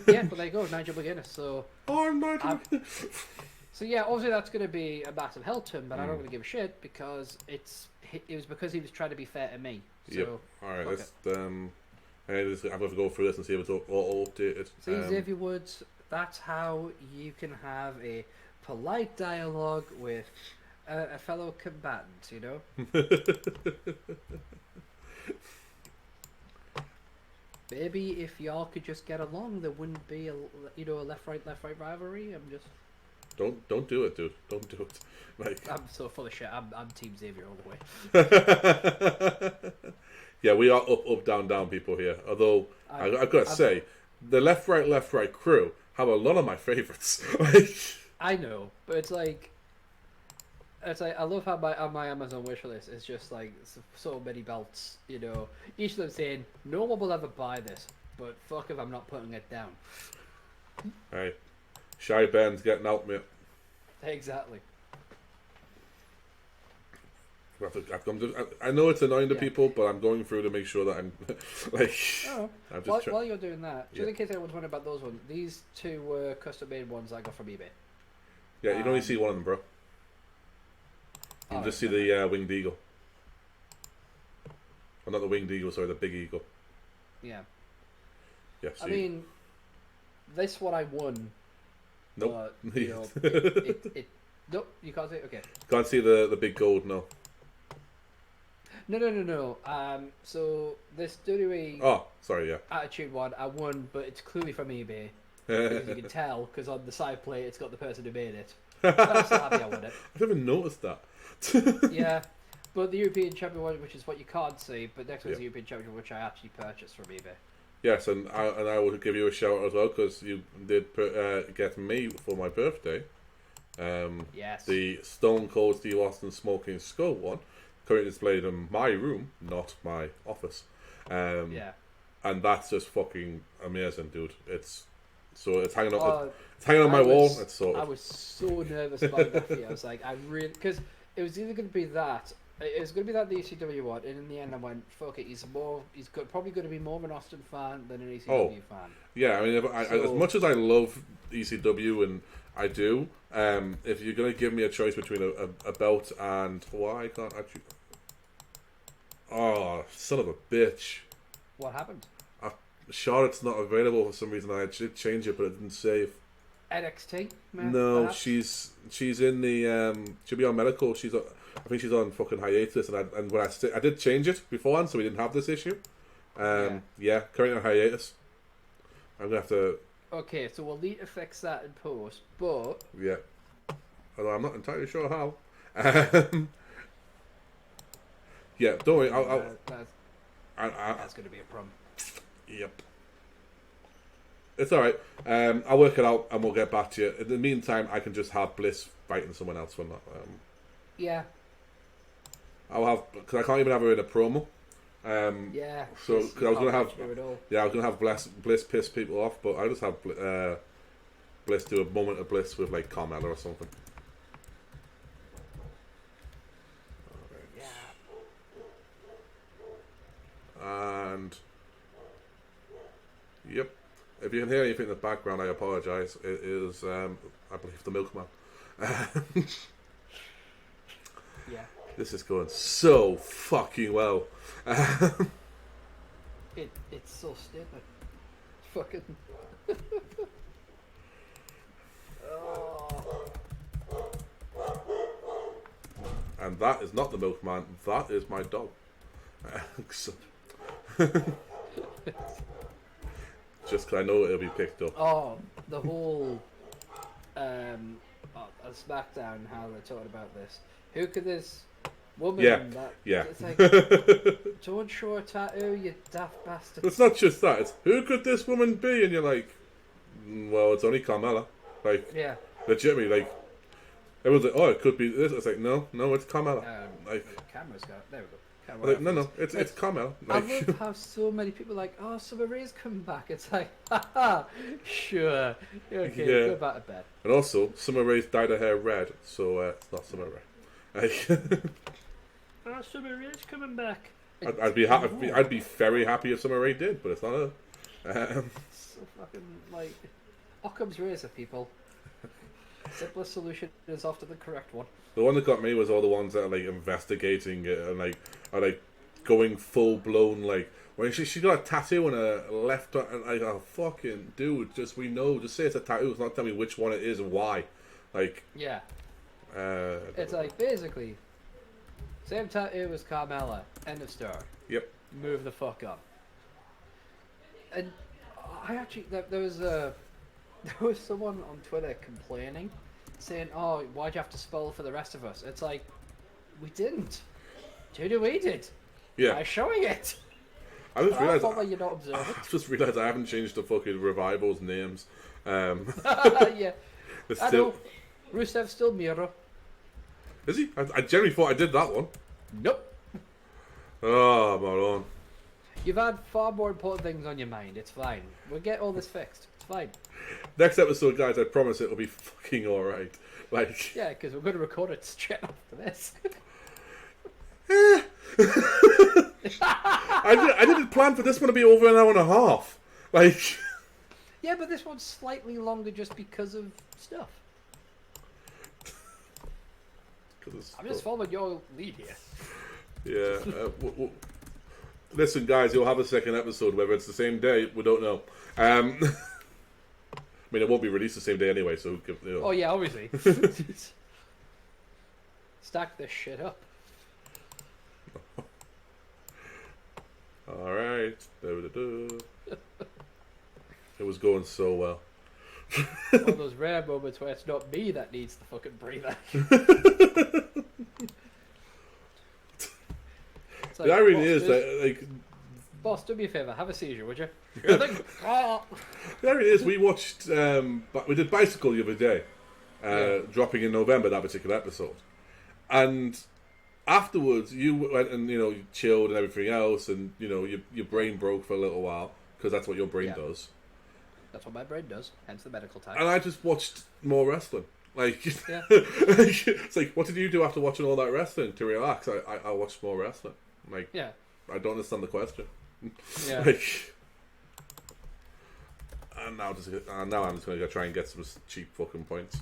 yeah, but there you go, Nigel McGuinness, so... Oh, I'm Nigel McGuinness. So yeah, obviously that's going to be a massive help to him, but I don't really give a shit because it was because he was trying to be fair to me. So, alright, let's I'm going to go through this and see if it's all updated. See, Xavier Woods, that's how you can have a polite dialogue with a fellow combatant, you know? Maybe if y'all could just get along, there wouldn't be a left-right rivalry. I'm just... Don't do it, dude. Don't do it. Like, I'm so full of shit. I'm Team Xavier all the way. Yeah, we are up, down people here. Although I've got to say, the left, right crew have a lot of my favorites. I know, but it's like I love how on my Amazon wish list is just like so many belts. You know, each of them saying no one will ever buy this, but fuck if I'm not putting it down. Hey. Shy Ben's getting out, mate. Exactly. I know it's annoying to Yeah. people, but I'm going through to make sure that I'm like. Oh, I'm while, just while you're doing that, just Yeah. in case anyone's wondering about those ones, these two were custom-made ones I got from eBay. yeah, you can only see one of them, bro. You can Alright, just see never the winged eagle. Well, not the winged eagle, sorry, the big eagle. Yeah. Yeah, I see. mean, this one I won. Nope. But, you know, it nope, you can't see it? Okay. Can't see the big gold, no. No. So this WWE Oh, sorry, yeah. Attitude one, I won, but it's clearly from eBay. As you can tell, because on the side plate it's got the person who made it. But I'm still happy I won it. I didn't even notice that. Yeah, but the European Champion one, which is what you can't see, but next one's Yeah. the European Champion, which I actually purchased from eBay. Yes, and I will give you a shout out as well because you did get me for my birthday. Yes. The Stone Cold Steve Austin Smoking Skull one, currently displayed in my room, not my office. Yeah. And that's just fucking amazing, dude. It's hanging up. Oh, It's hanging on my wall. was- It's sorted. I was so nervous about that for you. I was like, because it was either going to be that. It was going to be that the ECW one, and in the end I went, fuck it, probably going to be more of an Austin fan than an ECW fan. Yeah, I mean, as much as I love ECW and I do, if you're gonna give me a choice between a belt and I can't actually. Oh, son of a bitch! What happened? Charlotte's not available for some reason. I did change it, but it didn't save. NXT? No, perhaps? she's in the she'll be on medical. I think she's on fucking hiatus, and when I did change it beforehand, so we didn't have this issue. Yeah, currently on hiatus. I'm gonna have to. Okay, so we'll need to fix that in post, but Yeah, although I'm not entirely sure how. Yeah, don't worry. that's going to be a problem. Yep. It's all right. I'll work it out, and we'll get back to you. In the meantime, I can just have Bliss fighting someone else for that. Yeah. I'll have because I can't even have her in a promo. Yeah. So yes, cause I was gonna have do it all. I was gonna have Bliss piss people off, but I just have Bliss do a moment of bliss with like Carmella or something. Yeah. And yep, if you can hear anything in the background, I apologise. It is, I believe, the milkman. Yeah. This is going so fucking well. It's so stupid. Fucking. Oh. And that is not the milkman. That is my dog. So- just because I know it'll be picked up. Oh, the whole on SmackDown, how they're talking about this. Who could this woman? Yeah. It's like, don't show a tattoo, you daft bastard. It's not just that. It's who could this woman be? And you're like, well, it's only Carmella. Like, Yeah. legitimately, like, everyone's like, oh, it could be this. It's like, no, it's Carmella. Like, The camera's got. There we go. like, no, it's Carmella. I Like, love how so many people are like, oh, Summer Rae's coming back. It's like, haha, sure. Okay, Yeah. go back to bed. and also, Summer Rae's dyed her hair red, so it's not Summer Rae. Like, Oh, Summer Rae's coming back. I'd be happy. I'd be very happy if Summer Rae did, but it's not her. So fucking, like, Occam's razor, people. Simplest solution is often the correct one. The one that got me was all the ones that are like investigating it and like are like going full blown like when she got a tattoo on her left and like oh fucking dude, just say it's a tattoo, it's not tell me which one it is and why. Like Yeah. It's like, basically, same tattoo as Carmella. End of story. Yep. Move the fuck up. And I actually, there was someone on Twitter complaining, saying, "Oh, why'd you have to spoil for the rest of us?" It's like, we didn't. We did. Yeah. By showing it. I just realised you're not observing. I just realised I haven't changed the fucking revivals names. Yeah. It's I still know. Rusev's still Miro. is he? I generally thought I did that one. Nope. Oh Maron. You've had far more important things on your mind. It's fine. We'll get all this fixed. It's fine. Next episode, guys, I promise it'll be fucking alright. Like Yeah, because we're going to record it straight after this. I didn't plan for this one to be over an hour and a half. Like, Yeah, but this one's slightly longer just because of stuff. I'm just following your lead here. Yeah. Listen, guys, you'll have a second episode. Whether it's the same day, we don't know. I mean, it won't be released the same day anyway, so... Oh, yeah, obviously. Stack this shit up. Alright. It was going so well. One of those rare moments where it's not me that needs the fucking breather. Like, the irony is that, like... Boss, do me a favour, have a seizure, would you? The irony is, we watched... we did Bicycle the other day, dropping in November, that particular episode. And afterwards, you went and, you chilled and everything else, and, your brain broke for a little while, because that's what your brain does. That's what my brain does, hence the medical time. And I just watched more wrestling. Like, yeah. It's like, what did you do after watching all that wrestling to relax? I watched more wrestling. Like, yeah. I don't understand the question. Yeah. Like, and now I'm just going to go try and get some cheap fucking points.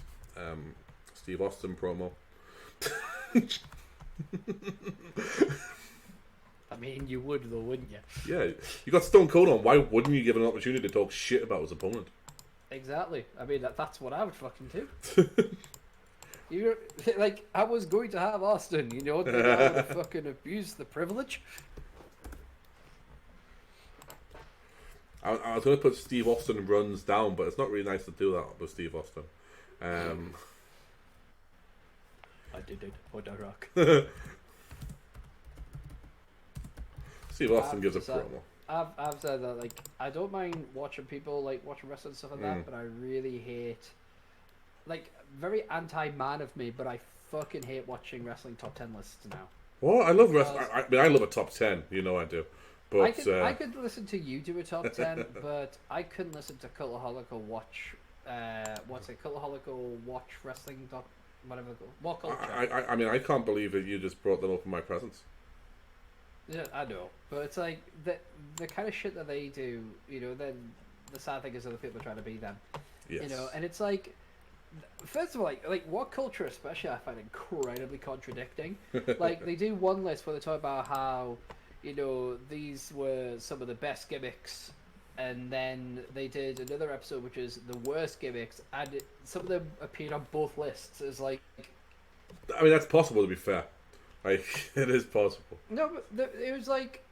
Steve Austin promo. I mean, you would though, wouldn't you? Yeah, you got Stone Cold on. Why wouldn't you give an opportunity to talk shit about his opponent? Exactly. I mean, that's what I would fucking do. I was going to have Austin, think I would fucking abuse the privilege? I was going to put Steve Austin runs down, but it's not really nice to do that with Steve Austin. I did it for the Rock. Steve Austin gives a promo. I've said that, like, I don't mind watching people, like, watching wrestling and stuff like that, but I really hate, like, very anti-man of me, but I fucking hate watching wrestling top 10 lists now. Well, I love wrestling. I mean, I love a top 10, I do. But I could listen to you do a top 10, but I couldn't listen to Cultaholic or watch, Cultaholic or watch wrestling, whatever, what culture. I mean, I can't believe that you just brought them up in my presence. Yeah, I know, but it's like the kind of shit that they do, then the sad thing is other people are trying to be them. Yes. And it's like, first of all, like what culture especially I find incredibly contradicting. Like, they do one list where they talk about how, these were some of the best gimmicks, and then they did another episode which is the worst gimmicks, and some of them appeared on both lists as like... I mean, that's possible, to be fair. Like, it is possible. No, but it was like...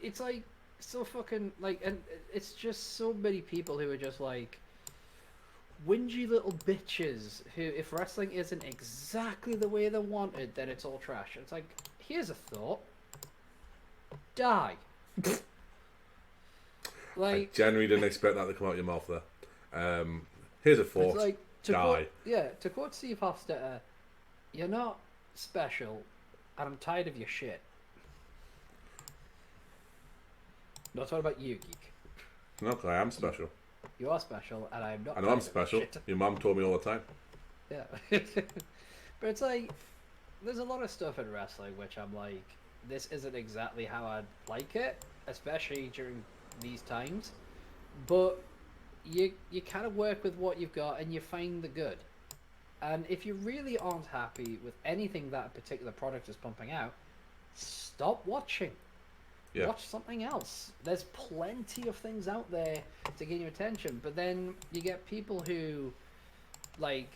It's like so fucking, like, and it's just so many people who are just like whingy little bitches who, if wrestling isn't exactly the way they wanted, then it's all trash. It's like, here's a thought. Die. Like, I genuinely didn't expect that to come out of your mouth there. Here's a thought. Like, die. To quote Steve Hofstetter, you're not special, and I'm tired of your shit. Not talking about you, geek. No, 'cause I am special. You are special, and I'm not. I know I'm special. Your mum told me all the time. Yeah. But it's like, there's a lot of stuff in wrestling which I'm like, this isn't exactly how I'd like it, especially during these times. But you kind of work with what you've got, and you find the good. And if you really aren't happy with anything that a particular product is pumping out, stop watching. Yeah. Watch something else. There's plenty of things out there to gain your attention. But then you get people who, like,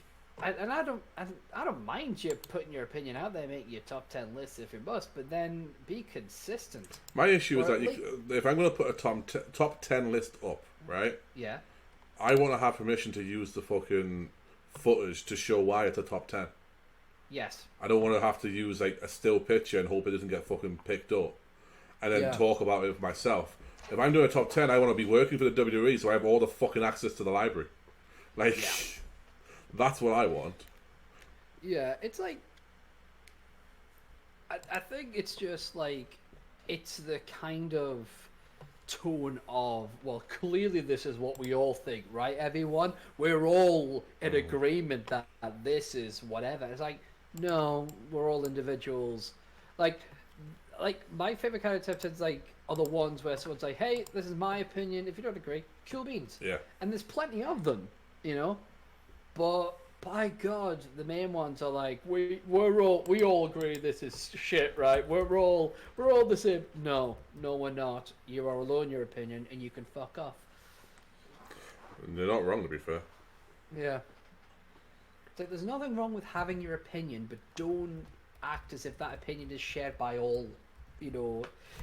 and I don't mind you putting your opinion out there, making your top 10 lists if you must, but then be consistent. My issue is that if I'm going to put a top 10 list up, right? Yeah. I want to have permission to use the fucking footage to show why it's a top 10. Yes. I don't want to have to use like a still picture and hope it doesn't get fucking picked up, and then talk about it myself. If I'm doing a top 10, I want to be working for the WWE, so I have all the fucking access to the library. Like, that's what I want. Yeah, it's like, I think it's just like, it's the kind of tone of, well, clearly this is what we all think, right, everyone? We're all in agreement that this is whatever. It's like, no, we're all individuals. Like, my favorite kind of tips are the ones where someone's like, "Hey, this is my opinion. If you don't agree, cool beans." Yeah. And there's plenty of them, But by God, the main ones are like, we all agree this is shit, right? We're all the same. No, we're not. You are alone in your opinion, and you can fuck off. And they're not wrong, to be fair. Yeah. It's like, there's nothing wrong with having your opinion, but don't act as if that opinion is shared by all.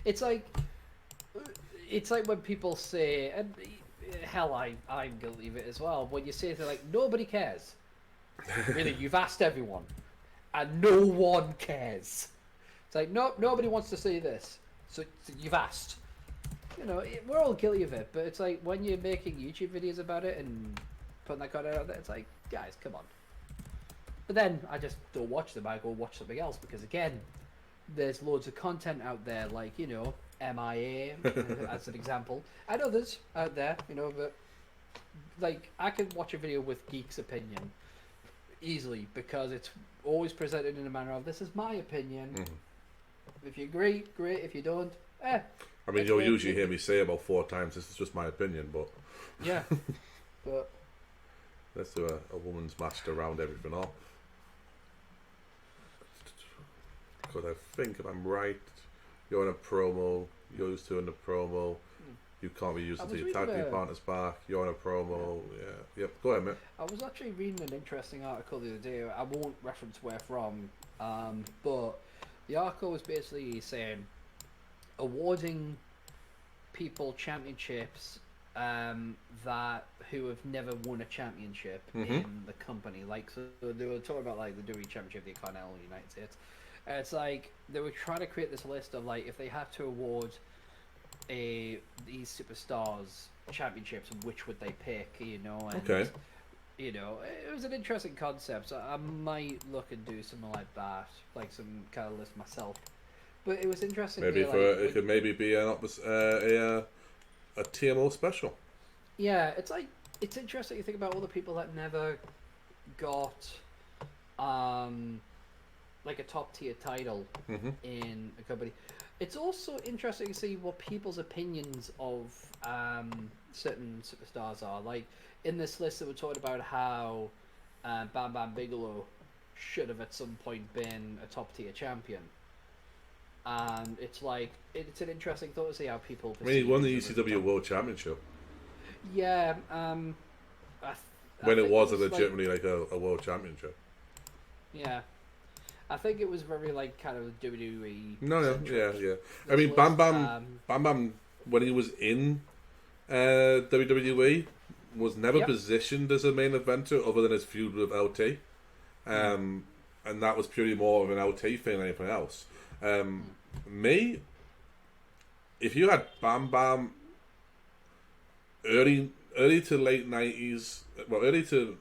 It's like when people say, and hell, I'm guilty of it as well. When you say they're like, nobody cares. Really, you've asked everyone, and no one cares. It's like, nope, nobody wants to see this, so you've asked. We're all guilty of it, but it's like when you're making YouTube videos about it and putting that content out there, it's like, guys, come on. But then I just don't watch them. I go watch something else because, again, there's loads of content out there, like, MIA as an example, and others out there, but like I could watch a video with Geek's opinion easily because it's always presented in a manner of, this is my opinion. Mm-hmm. If you agree, great. If you don't, I mean, you'll usually hear me say about 4 times, this is just my opinion, but... Yeah. But... Let's do a woman's match to round everything off. Because I think, if I'm right, you're in a promo, you're used to in the promo, you can't be used to your tag team partners back, you're in a promo, yeah. Yep, go ahead, mate. I was actually reading an interesting article the other day. I won't reference where from, but the article was basically saying awarding people championships who have never won a championship in the company. Like, so they were talking about like the WWE Championship, the Continental United States. And it's like they were trying to create this list of like, if they had to award these superstars championships, which would they pick? And, okay. It was an interesting concept. So I might look and do something like that, like some kind of list myself. But it was interesting. Maybe it could maybe be a TMO special. Yeah, it's interesting to think about all the people that never got like a top tier title in a company. It's also interesting to see what people's opinions of certain superstars are. Like in this list, they were talking about how Bam Bam Bigelow should have at some point been a top tier champion. And it's like, it's an interesting thought to see how people... I mean, he won the ECW World Championship. Yeah, when it was legitimately like a World Championship. Yeah. I think it was very like kind of WWE. No, yeah. I mean, Bam Bam, when he was in WWE, was never positioned as a main eventer other than his feud with LT. And that was purely more of an LT thing than anything else. Me, if you had Bam Bam early to late 90s, well, early to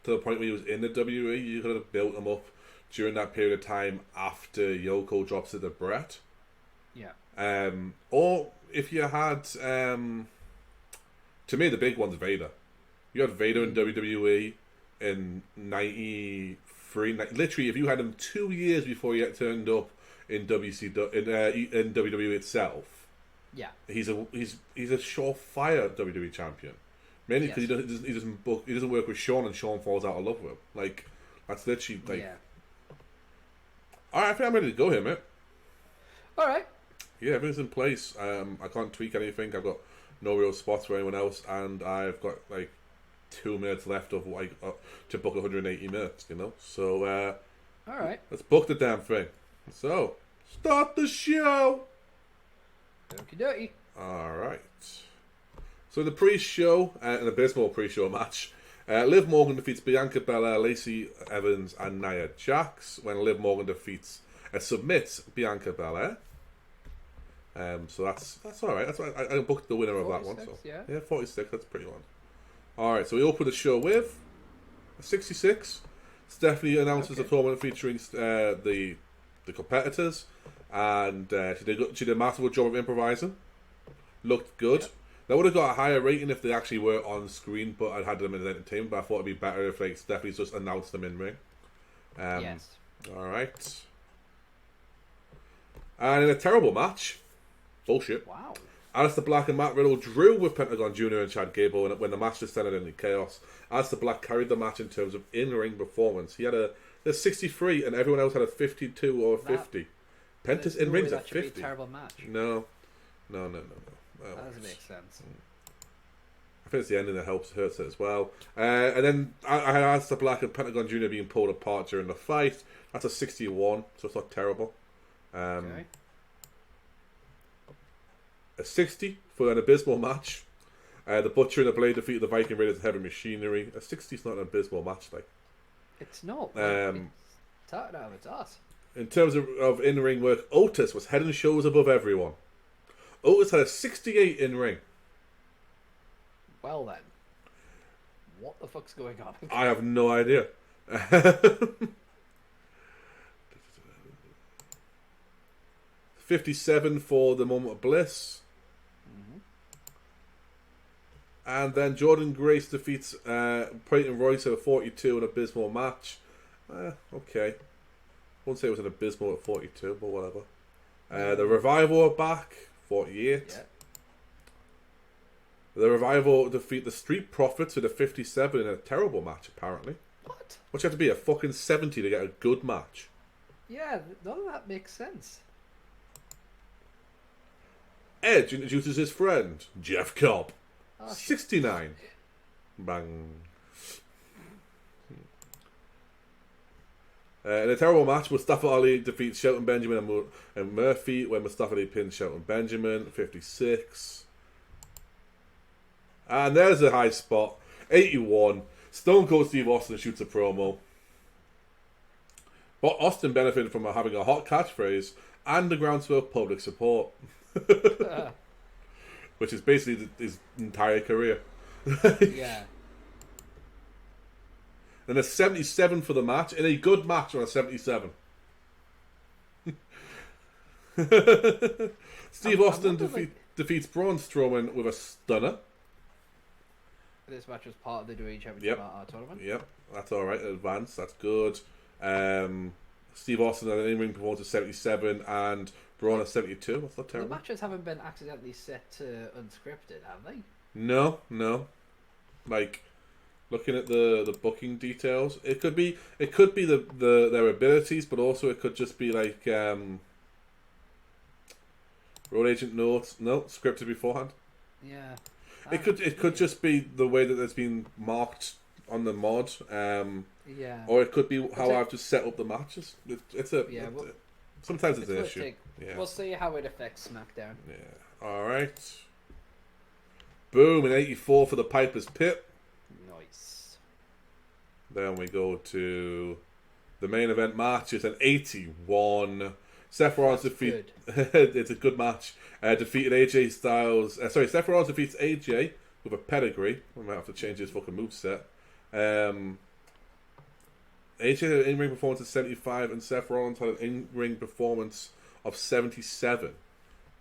the point where he was in the WWE, you could have built him up during that period of time after Yoko drops it to Brett. Yeah. Or if you had, to me, the big one's Vader. You had Vader in WWE in 93. Literally, if you had him 2 years before he turned up in in WWE itself, yeah, he's a surefire WWE champion. Mainly because he doesn't work with Shawn, and Shawn falls out of love with him. Like, that's literally like. Yeah. All right, I think I'm ready to go here, mate. All right. Yeah, everything's in place. I can't tweak anything. I've got no real spots for anyone else, and I've got like 2 minutes left of like to book 180 minutes. So. All right. Let's book the damn thing. So, start the show. Okie dokie. All right. So the pre-show, an abysmal pre-show match. Liv Morgan defeats Bianca Belair, Lacey Evans, and Nia Jax when Liv Morgan submits Bianca Belair. So that's all right. That's why I booked the winner of that one. So yeah, 46. That's a pretty one. All right. So we open the show with 66. Stephanie announces a tournament featuring the competitors, and she did a massive job of improvising. Looked good. Yep. They would have got a higher rating if they actually were on screen, but I'd had them as entertainment. But I thought it'd be better if like Stephanie's just announced them in ring. Yes. All right. And in a terrible match, bullshit. Wow. Aleister Black and Matt Riddle drew with Pentagon Jr. and Chad Gable when the match descended into chaos. Aleister Black carried the match in terms of in-ring performance. He had a 63 and everyone else had a 52 or a 50. Penta's in-ring's at 50. Be a terrible match. No. That doesn't make sense. I think it's the ending that hurts it as well. And then I had Aleister Black and Pentagon Jr. being pulled apart during the fight. That's a 61, so it's not terrible. Okay. A 60 for an abysmal match. The Butcher and the Blade defeated the Viking Raiders and Heavy Machinery. A 60 is not an abysmal match, like. It's not. It's out of its ass. In terms of in-ring work, Otis was head and shoulders above everyone. Otis had a 68 in-ring. Well then, what the fuck's going on? I have no idea. 57 for the Moment of Bliss. And then Jordan Grace defeats Peyton Royce at a 42 in an abysmal match. Okay. I won't say it was an abysmal at 42, but whatever. The Revival are back, 48. Yeah. The Revival defeat the Street Profits at a 57 in a terrible match, apparently. What? Which you have to be a fucking 70 to get a good match. Yeah, none of that makes sense. Edge introduces his friend, Jeff Cobb. Oh, 69. Bang. In a terrible match, Mustafa Ali defeats Shelton Benjamin and Murphy when Mustafa Ali pins Shelton Benjamin, 56. And there's a high spot, 81. Stone Cold Steve Austin shoots a promo. But Austin benefited from having a hot catchphrase and a groundswell of public support. Which is basically his entire career. Yeah. And a 77 for the match, in a good match on a 77. Steve Austin defeats Braun Strowman with a stunner. This match was part of the WWE Championship tournament. Yep, that's alright, advance, that's good. Steve Austin had an in-ring performance of 77 and Braun at 72. That's not terrible. The matches haven't been accidentally set to unscripted, have they? No. Like, looking at the booking details, it could be their abilities, but also it could just be like road agent notes. No, scripted beforehand. Yeah. It could just be the way that it's been marked on the mod. Yeah. Or it could be how I've just set up the matches. Sometimes it's an issue. Yeah. We'll see how it affects SmackDown. Yeah. All right. Boom in '84 for the Piper's Pit. Nice. Then we go to the main event match. It's an 81. Seth Rollins defeat. It's a good match. Defeated AJ Styles. Seth Rollins defeats AJ with a pedigree. We might have to change his fucking moveset. AJ had an in-ring performance of 75 and Seth Rollins had an in-ring performance of 77.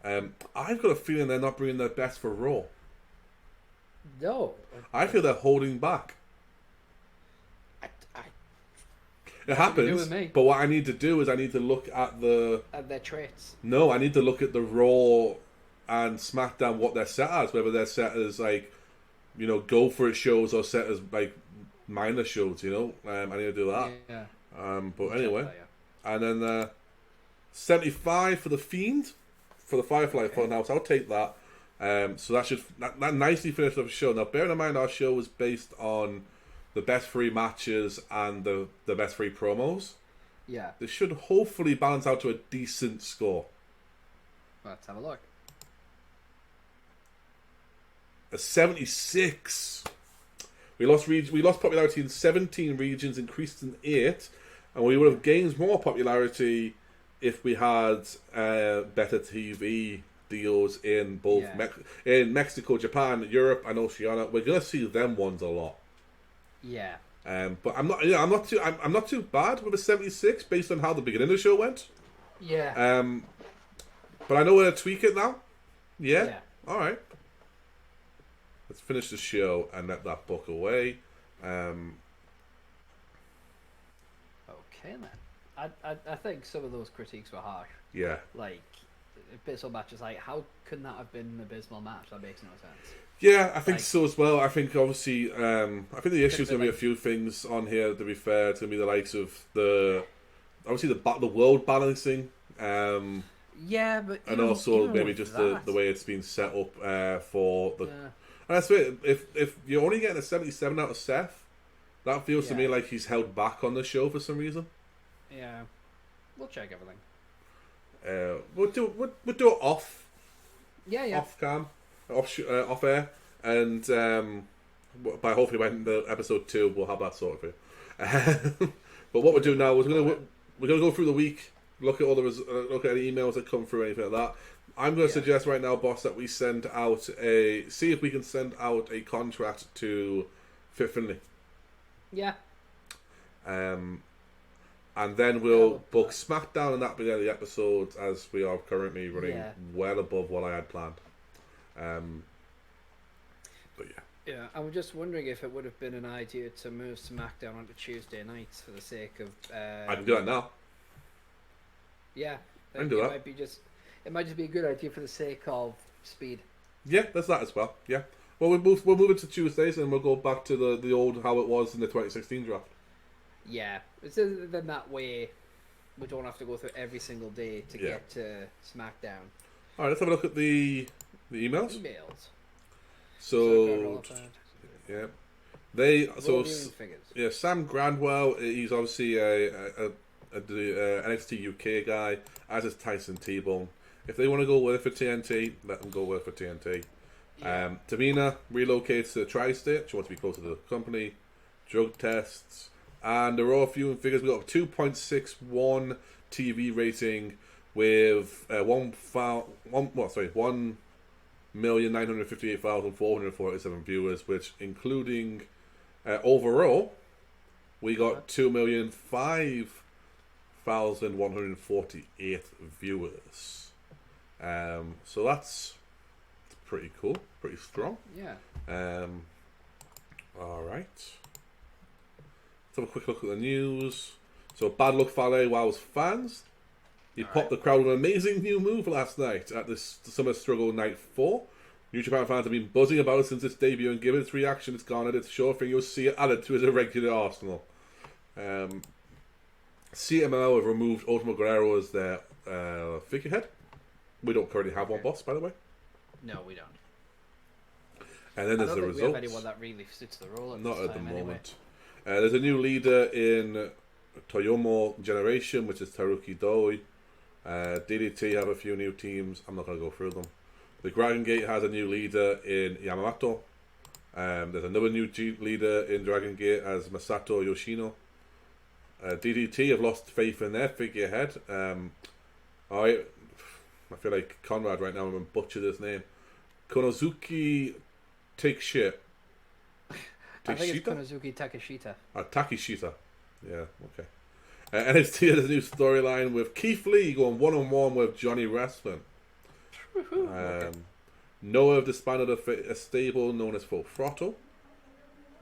I've got a feeling they're not bringing their best for Raw. No. I feel they're holding back. It happens, but what I need to do is I need to look at their traits. No, I need to look at the Raw and SmackDown, what they're set as, whether they're set as like, go for it shows or set as like minor shows, I need to do that. Yeah. But anyway, and then 75 for the Fiend for the Firefly Funhouse. I'll take that. So that nicely finished off the show. Now, bearing in mind our show was based on the best 3 matches and the best 3 promos. Yeah. This should hopefully balance out to a decent score. Let's have a look. A 76. We lost popularity in 17 regions, increased in 8, and we would have gained more popularity if we had better TV deals in both in Mexico, Japan, Europe, and Oceania. We're gonna see them ones a lot. Yeah. But I'm not too bad with a 76 based on how the beginning of the show went. Yeah. But I know where to tweak it now. Yeah. All right. Let's finish the show and let that book away. Okay then. I think some of those critiques were harsh. Yeah. Like, abysmal matches. Like, how couldn't that have been an abysmal match? That makes no sense. Yeah, I think Like, so as well. I think obviously, I think the issue's been going to be a like- few things on here. To be fair, it's going to be the likes of obviously the world balancing, and yeah, but also even maybe with just that, the way it's been set up for the. yeah, And that's it. If you're only getting a 77 out of Seth, that feels to me Yeah. like he's held back on the show for some reason. yeah, we'll check everything. We'll do it off Yeah. cam, off air, and by hopefully by the episode 2 we'll have that sorted for you. But what we're doing now is we're gonna go through the week, look at all the look at any emails that come through, anything like that. I'm going to suggest right now, boss, that we send out see if we can send out a contract to Fit Finley. Yeah. And then we'll book SmackDown and that be the episodes, as we are currently running well above what I had planned. But yeah. Yeah, I was just wondering if it would have been an idea to move SmackDown onto Tuesday nights for the sake of. I can do that now. Yeah, I can do that. It might just be a good idea for the sake of speed. Yeah, there's that as well. Yeah. Well, we'll move it to Tuesdays and we'll go back to the old how it was in the 2016 draft. Yeah, then that way we don't have to go through every single day to get to SmackDown. All right, let's have a look at the emails. So yeah, Sam Grandwell. He's obviously a NXT UK guy, as is Tyson T-Bone. If they want to go with it for TNT, let them go with it for TNT. Yeah. Tamina relocates to the Tri-State. She wants to be closer to the company. Drug tests. And the Raw viewing figures, we got a 2.61 TV rating with 1,958,447 viewers, which including overall, we got 2,005,148 viewers. So that's pretty cool, pretty strong. Yeah. All right. Let's have a quick look at the news. So, Bad Luck Fale wows fans. He popped the crowd with an amazing new move last night at this Summer Struggle Night 4. New Japan fans have been buzzing about it since its debut, and given its reaction it's garnered, it's sure thing you'll see it added to his irregular arsenal. CMLL have removed Ultimo Guerrero as their figurehead. We don't currently have one, boss, by the way. No, we don't. And then there's the results. We have anyone that really suits the role at Not this at the time, moment. Anyway. There's a new leader in Toyomo Generation, which is Taruki Doi. DDT have a few new teams. I'm not going to go through them. The Dragon Gate has a new leader in Yamamoto. There's another new leader in Dragon Gate as Masato Yoshino. DDT have lost faith in their figurehead. I feel like Conrad right now. I'm going to butcher this name. Konosuke Take Shit. I think it's Konosuke Takeshita. Takeshita. Yeah, okay. NXT has a new storyline with Keith Lee going one-on-one with Johnny Wrestling. Noah have disbanded a stable known as Full Throttle.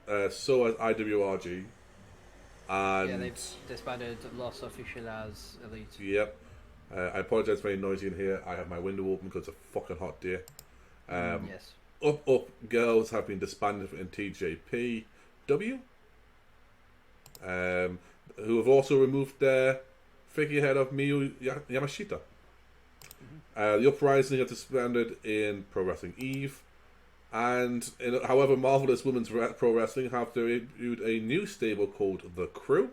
So has IWRG. And they've disbanded Los Oficiales Elite. Yep. I apologise for any noisy in here. I have my window open because it's a fucking hot day. Yes. Up Girls have been disbanded in TJPW, who have also removed their figurehead of Miyu Yamashita. The Uprising have disbanded in Pro Wrestling Eve, and however, Marvelous Women's Pro Wrestling have debuted a new stable called The Crew.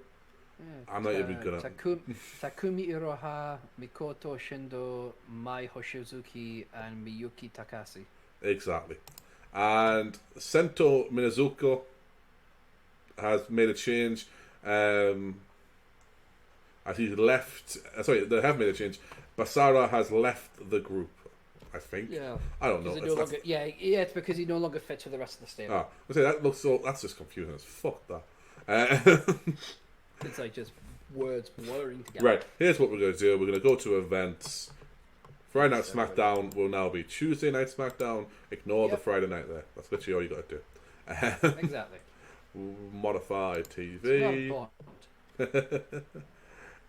I'm not even gonna. Takumi Iroha, Mikoto Shindo, Mai Hoshizuki, and Miyuki Takase. Exactly. And Sento Minazuko has made a change. As he's left. Sorry, they have made a change. Basara has left the group, I think. Yeah. I don't know. It's because he no longer fits with the rest of the stable. I say that looks so. That's just confusing as fuck. That. It's like just words blurring together. Right. Here's what we're going to do. We're going to go to events. Friday Night SmackDown will now be Tuesday Night SmackDown. Ignore the Friday night there. That's literally all you got to do. Exactly. Modify TV.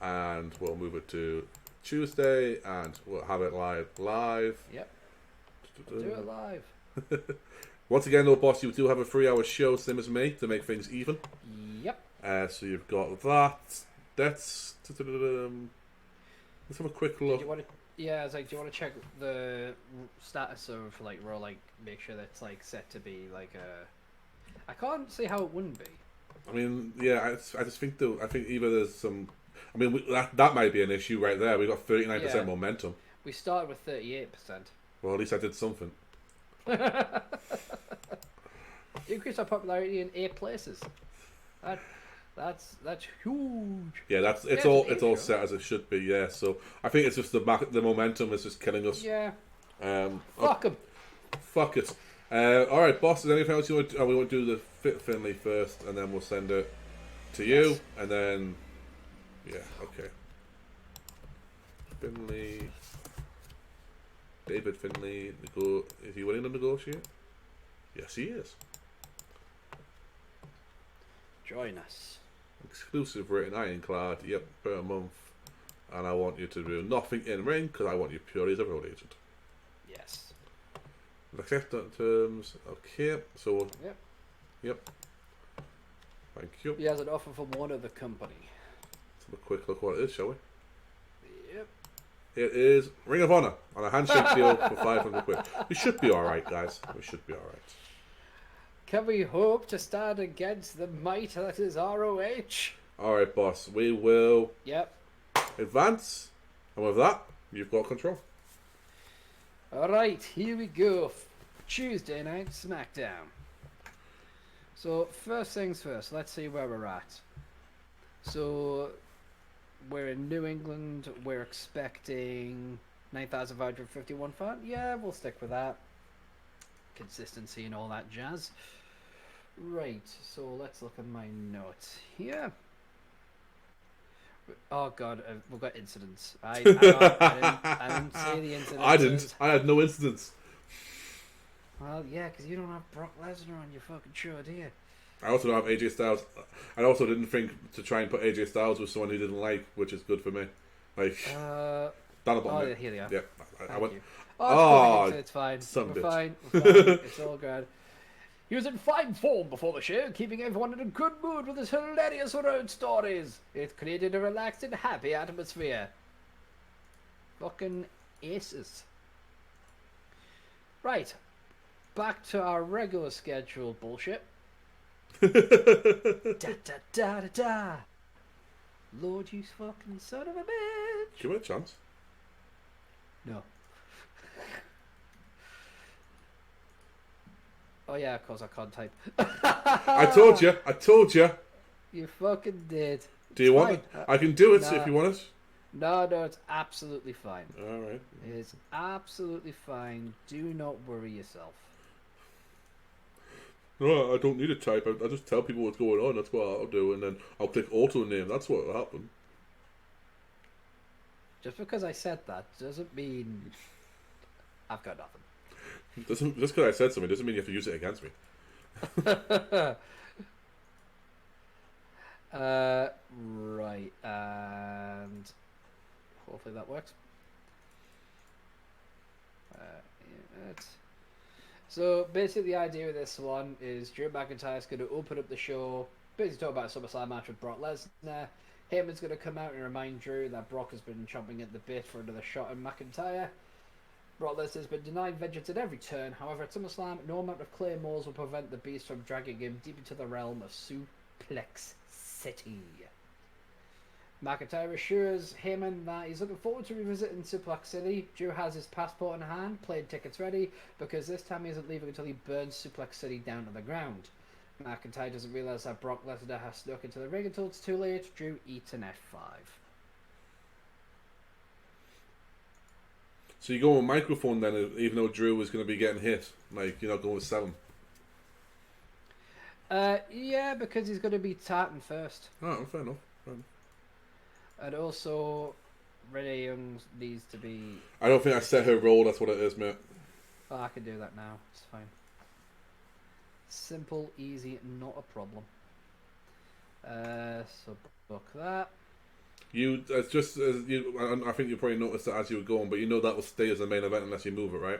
and we'll move it to Tuesday, and we'll have it live. Yep. Do it live. Once again, though, boss, you do have a 3-hour show, same as me, to make things even. Yep. So you've got that. Let's have a quick look. Do you want to? Yeah, it's like, do you want to check the status of like Raw? Like, make sure that's like set to be like a. I can't see how it wouldn't be. I mean, yeah, I just think though. I think either there's some. I mean, that might be an issue right there. We got 39% momentum. We started with 38%. Well, at least I did something. Increased our popularity in 8 places. That's huge. Yeah, it's all set as it should be. Yeah, so I think it's just the momentum is just killing us. Yeah. Fuck him. Fuck it. All right, boss. Is there anything else you want? We want to do the Fit Finley first, and then we'll send it to you, and then okay. Finley, David Finley. Is he willing to negotiate? Yes, he is. Join us. Exclusive rating ironclad, yep, per month. And I want you to do nothing in ring because I want you purely as a road agent. Yes. Accept that terms. Okay, so. Yep. Thank you. He has an offer from one of the company. Let's have a quick look what it is, shall we? Yep. It is Ring of Honor on a handshake deal for 500 quid. We should be alright, guys. We should be alright. Can we hope to stand against the might that is ROH? Alright, boss. We will advance. And with that, you've got control. Alright, here we go. Tuesday night SmackDown. So, first things first, let's see where we're at. So, we're in New England. We're expecting 9,551 fans. Yeah, we'll stick with that. Consistency and all that jazz. Right, so let's look at my notes here. Oh god, we've got incidents. I didn't see the incidents. I didn't. I had no incidents. Well, yeah, because you don't have Brock Lesnar on your fucking show, do you? I also don't have AJ Styles. I also didn't think to try and put AJ Styles with someone who didn't like, which is good for me. Like, down the bottom. Yeah, here they are. Yeah, I went. You. Oh, it's fine. We're fine. It's all good. He was in fine form before the show, keeping everyone in a good mood with his hilarious road stories. It created a relaxed and happy atmosphere. Fucking aces. Right. Back to our regular scheduled bullshit. Da da da da da. Lord, you fucking son of a bitch. Give it a chance. No. Oh yeah, of course I can't type. I told you. You fucking did. Do you want it? I can do it if you want it. No, it's absolutely fine. Alright. It is absolutely fine. Do not worry yourself. No, I don't need to type. I just tell people what's going on. That's what I'll do, and then I'll click auto name. That's what will happen. Just because I said that doesn't mean I've got nothing. Just because I said something doesn't mean you have to use it against me. Right, and hopefully that works. So basically, the idea of this one is Drew McIntyre's going to open up the show, basically talk about a SummerSlam match with Brock Lesnar. Heyman's going to come out and remind Drew that Brock has been chomping at the bit for another shot at McIntyre. Brock Lesnar has been denied vengeance at every turn. However, at SummerSlam, no amount of claymores will prevent the Beast from dragging him deep into the realm of Suplex City. McIntyre assures Heyman that he's looking forward to revisiting Suplex City. Drew has his passport in hand, plane tickets ready, because this time he isn't leaving until he burns Suplex City down to the ground. McIntyre doesn't realise that Brock Lesnar has snuck into the ring until it's too late. Drew eats an F5. So you go with microphone then, even though Drew was going to be getting hit. Like, you're not going with 7. Yeah, because he's going to be tartan first. Oh, fair enough. And also, Renee Young needs to be... I don't think I set her role, that's what it is, mate. Oh, I can do that now. It's fine. Simple, easy, not a problem. So, book that. It's just as you. I think you probably noticed that as you were going, but that will stay as the main event unless you move it, right?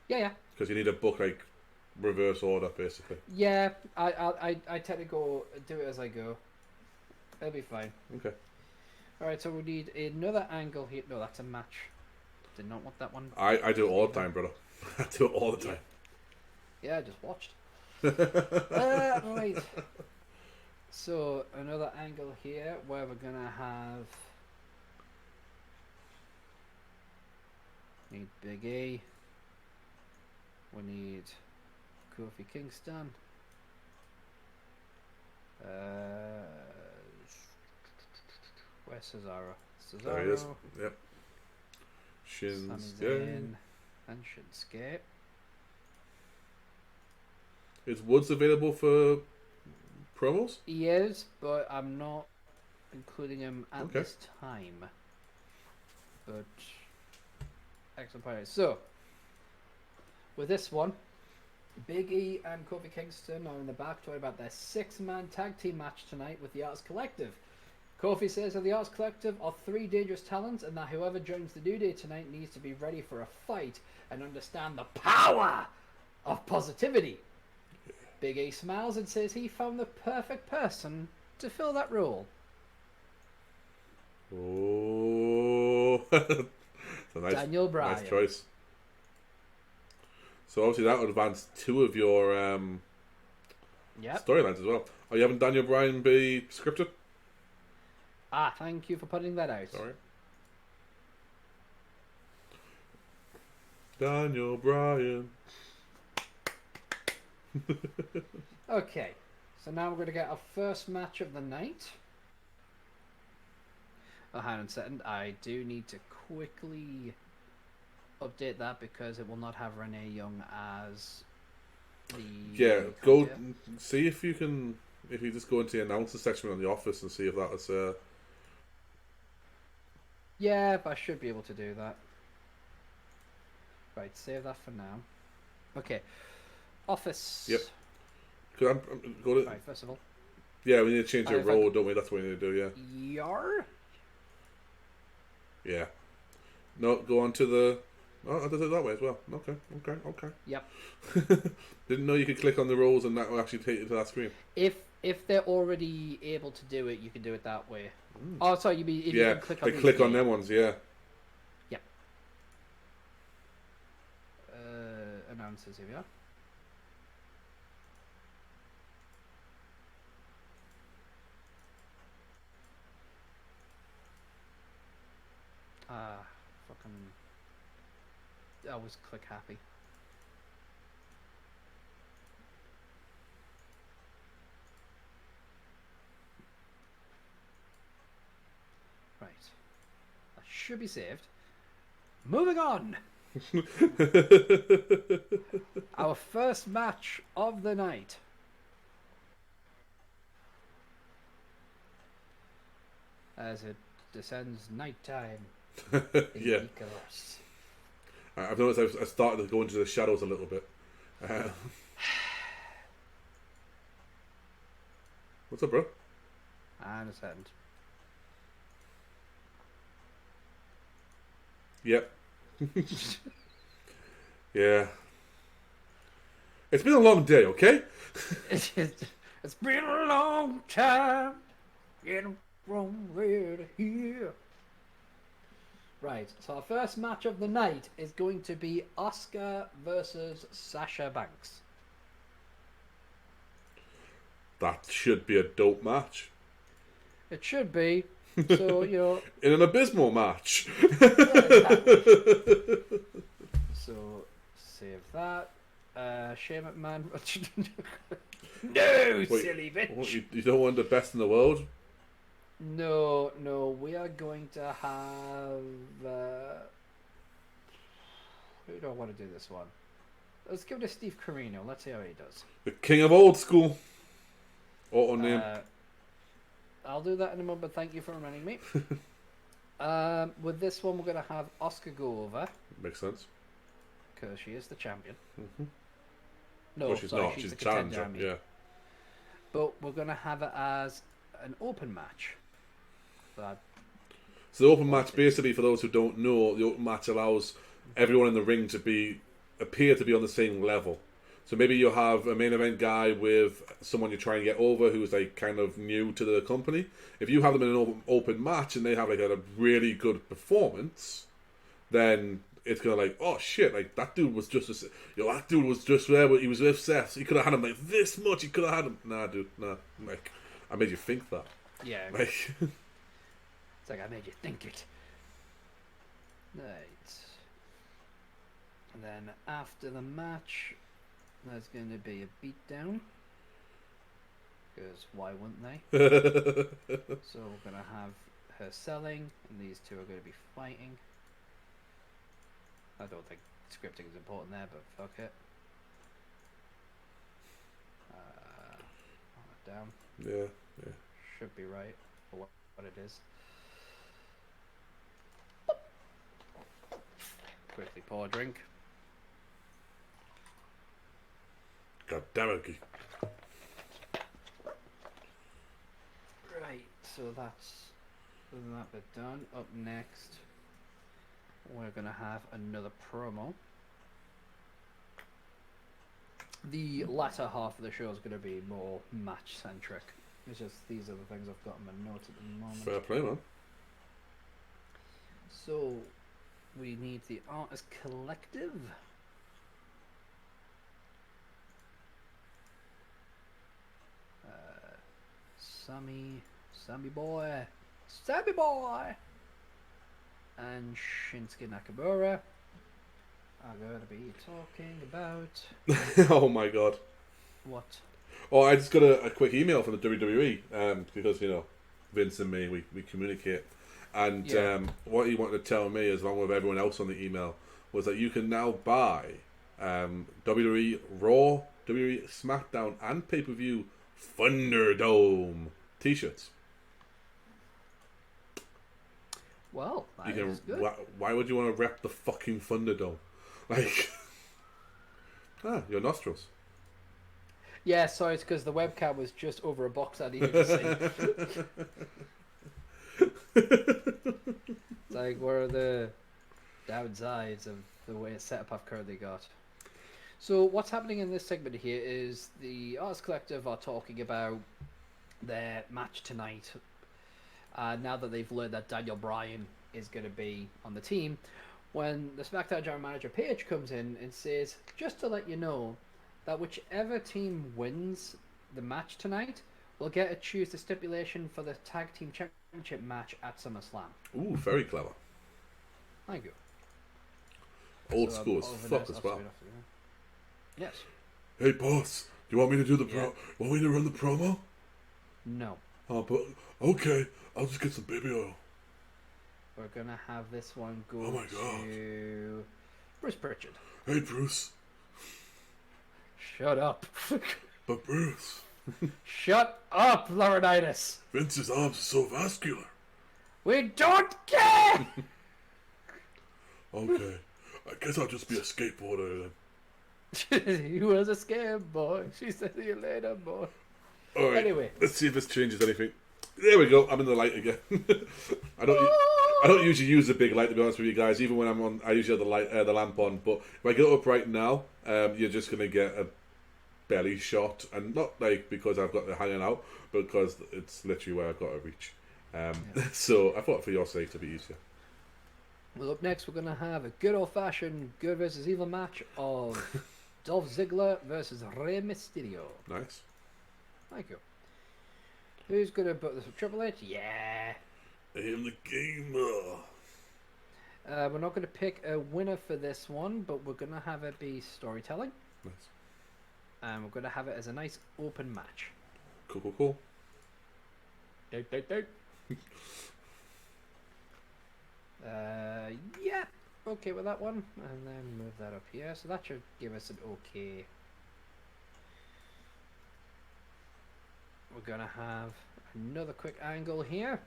Yeah. Because you need a book like reverse order, basically. Yeah, I tend to go do it as I go. It'll be fine. Okay. All right, so we need another angle here. No, that's a match. Did not want that one. I do it all the time, brother. I do it all the time. Yeah, I just watched. Right. So another angle here where we're gonna have need Big E. We need Kofi Kingston. Where's Cesaro? There he is. Yep. Sami Shinsuke. Zayn and Shinsuke. Is Woods available for promos? He is, but I'm not including him at this time. But excellent point. So with this one, Big E and Kofi Kingston are in the back talking about their 6-man tag team match tonight with the Arts Collective. Kofi says that the Arts Collective are 3 dangerous talents and that whoever joins the New Day tonight needs to be ready for a fight and understand the power of positivity. Big E smiles and says he found the perfect person to fill that role. Oh, it's a Daniel Bryan. Nice choice. So obviously that would advance 2 of your storylines as well. Are you having Daniel Bryan be scripted? Thank you for putting that out. Sorry. Daniel Bryan. Okay, so now we're going to get our first match of the night. Oh, hang on a second. I do need to quickly update that because it will not have Renee Young as the... Yeah, go see if you can... If you just go into the announcer section on The Office and see if that was... Yeah, but I should be able to do that. Right, save that for now. Okay. Office. Yep. Right, first of all. Yeah, we need to change your role, don't we? That's what we need to do, yeah. Yar? Yeah. No, go on to the... Oh, I did it that way as well. Okay. Yep. Didn't know you could click on the roles and that will actually take you to that screen. If they're already able to do it, you can do it that way. Oh, sorry, you mean if you can click on click on them ones, yeah. Yep. Announcers, here we are. Fucking... I always click happy. Right. That should be saved. Moving on! Our first match of the night. As it descends nighttime. Yeah. I've noticed I started to go into the shadows a little bit. What's up, bro? And a second. Yep. Yeah. It's been a long day, okay? It's been a long time getting from there to here. Right, so our first match of the night is going to be Asuka versus Sasha Banks. That should be a dope match. It should be. So, in an abysmal match. Yeah, exactly. So, save that. Shane McMahon. No, Wait, silly bitch. What, you don't want the best in the world? No, we are going to have... who do I want to do this one? Let's give it to Steve Corino. Let's see how he does. The king of old school. Auto name. I'll do that in a moment, but thank you for reminding me. With this one, we're going to have Asuka go over. Makes sense. Because she is the champion. Mm-hmm. No, well, she's sorry, not. she's the the challenger. contender, Yeah. But we're going to have it as an open match. that. So the open match, basically, for those who don't know, the open match allows everyone in the ring to appear to be on the same level. So maybe you have a main event guy with someone you're trying to get over who's like kind of new to the company. If you have them in an open match and they have like a really good performance, then it's gonna like, oh shit, like that dude was just that dude was just there, but he was with Seth. He could have had him like this much. He could have had him. Nah, dude, nah. Like I made you think that. Yeah. Like it's like I made you think it. Right. And then after the match, there's going to be a beatdown. Because why wouldn't they? So we're going to have her selling, and these two are going to be fighting. I don't think scripting is important there, but fuck it. Down. yeah. Should be right for what it is. Quickly pour a drink. God damn it. Right, so that's that bit done. Up next, we're going to have another promo. The latter half of the show is going to be more match-centric. It's just these are the things I've got in my notes at the moment. Fair play, man. So, we need the Artist Collective. Sammy Boy, and Shinsuke Nakamura are going to be talking about... Oh my god. What? Oh, I just got a quick email from the WWE, because, you know, Vince and me, we communicate. And what he wanted to tell me, as along with everyone else on the email, was that you can now buy WWE Raw, WWE Smackdown, and pay-per-view Thunderdome t-shirts. Well, that is good. Why would you want to rep the fucking Thunderdome? Like, your nostrils. Yeah, sorry, it's because the webcam was just over a box I needed to see. It's like, what are the downsides of the way it's set up I've currently got? So what's happening in this segment here is the Arts Collective are talking about their match tonight. Now that they've learned that Daniel Bryan is going to be on the team, when the SmackDown General Manager Paige comes in and says, just to let you know that whichever team wins the match tonight will get to choose the stipulation for the Tag Team Championship match at SummerSlam. Ooh, very clever. Thank you. Old school as fuck as well. Yes. Hey boss, do you want me to do the want me to run the promo? No. Oh, but okay, I'll just get some baby oil. We're gonna have this one go to Bruce Pritchard. Hey Bruce. Shut up. But Bruce. Shut up, Laurinaitis. Vince's arms are so vascular. We don't care. Okay, I guess I'll just be a skateboarder then. He was a scam boy. She said, see you later, boy. Alright, anyway. Let's see if this changes anything. There we go, I'm in the light again. I don't usually use the big light, to be honest with you guys. Even when I'm on, I usually have the lamp on. But if I get up right now, you're just going to get a belly shot. And not like because I've got it hanging out, but because it's literally where I've got to reach. So I thought for your sake to be easier. Well, up next we're going to have a good old-fashioned good versus evil match of Dolph Ziggler versus Rey Mysterio. Nice. Thank you. Who's going to put this up? Triple H? Yeah. I am the gamer. We're not going to pick a winner for this one, but we're going to have it be storytelling. Nice. And we're going to have it as a nice open match. Cool. Yeah. Okay with that one. And then move that up here. So that should give us an okay. We're going to have another quick angle here.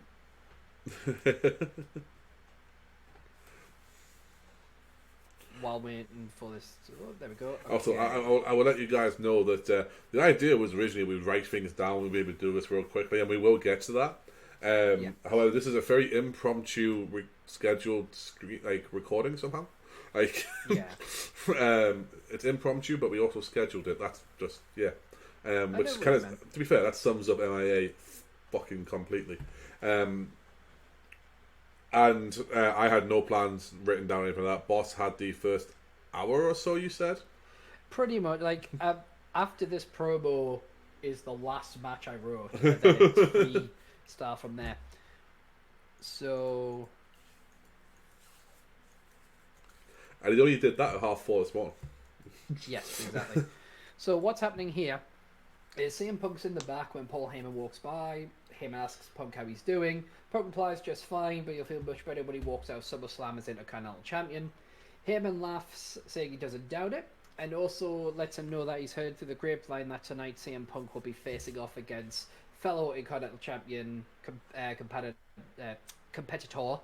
While waiting for this. Oh, there we go. Okay. Also, I will let you guys know that the idea was originally we'd write things down, we'd be able to do this real quickly, and we will get to that. However, this is a very impromptu scheduled recording somehow. Like, Yeah. it's impromptu, but we also scheduled it. That's just which know what kind you of, meant. to be fair, that sums up MIA fucking completely. And I had no plans written down or anything like that. Boss had the first hour or so. You said. Pretty much, like, after this promo is the last match I wrote, and then it's free start from there. So, And he only did that at 4:30 this morning. yes, exactly. So what's happening here is CM Punk's in the back when Paul Heyman walks by. Heyman asks Punk how he's doing. Punk replies just fine, but you'll feel much better when he walks out of SummerSlam as Intercontinental Champion. Heyman laughs, saying he doesn't doubt it, and also lets him know that he's heard through the grapevine that tonight CM Punk will be facing off against fellow Intercontinental Champion competitor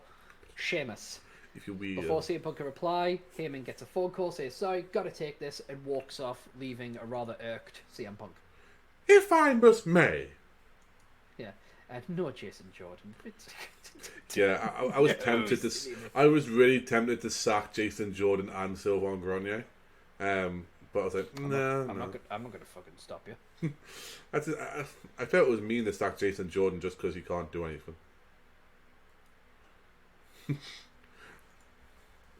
Sheamus. If you will. Before CM Punk can reply, Heyman gets a phone call, says sorry, gotta take this, and walks off, leaving a rather irked CM Punk. If I must may. Yeah, and no Jason Jordan. Yeah, I was tempted to. I was really tempted to sack Jason Jordan and Sylvain Grenier, but I was like, no. I'm not gonna fucking stop you. I felt it was mean to sack Jason Jordan just because he can't do anything.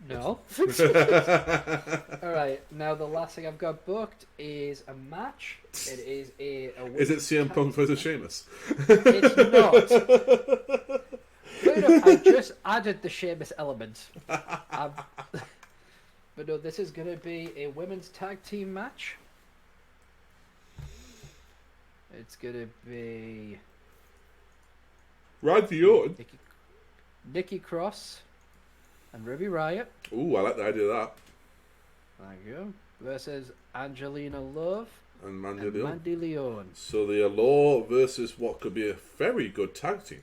No. Alright, now the last thing I've got booked is a match. It is Is it CM Punk versus Sheamus? It's not. Wait up, I just added the Sheamus element. But no, this is going to be a women's tag team match. It's going to be Randy Orton. Nikki Cross and Ruby Riott. Ooh, I like the idea of that. Thank you. Versus Angelina Love And and Mandy Leon. So the Allure versus what could be a very good tag team.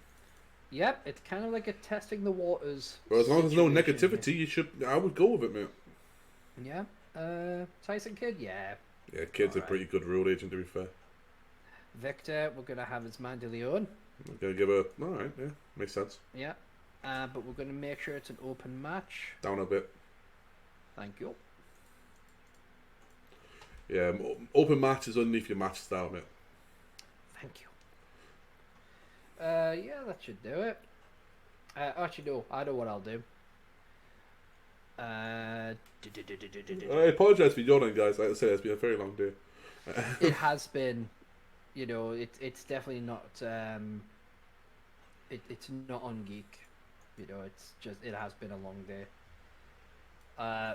Yep, it's kind of like a testing the waters. But as long as there's no situation negativity, I would go with it, mate. here. Yeah. Tyson Kidd, yeah. Yeah, Kid's Alright. a pretty good road agent, to be fair. Victor, we're going to have as Mandy Leon. I'm gonna give a. Alright, yeah, makes sense. Yeah. But we're going to make sure it's an open match. Down a bit. Thank you. Yeah, open match is underneath your match style, mate. Thank you. Yeah, that should do it. Actually, no, I know what I'll do. I apologise for yawning, guys. Like I said, it's been a very long day. It has been, it's definitely not. It's not on Geek. It's just it has been a long day.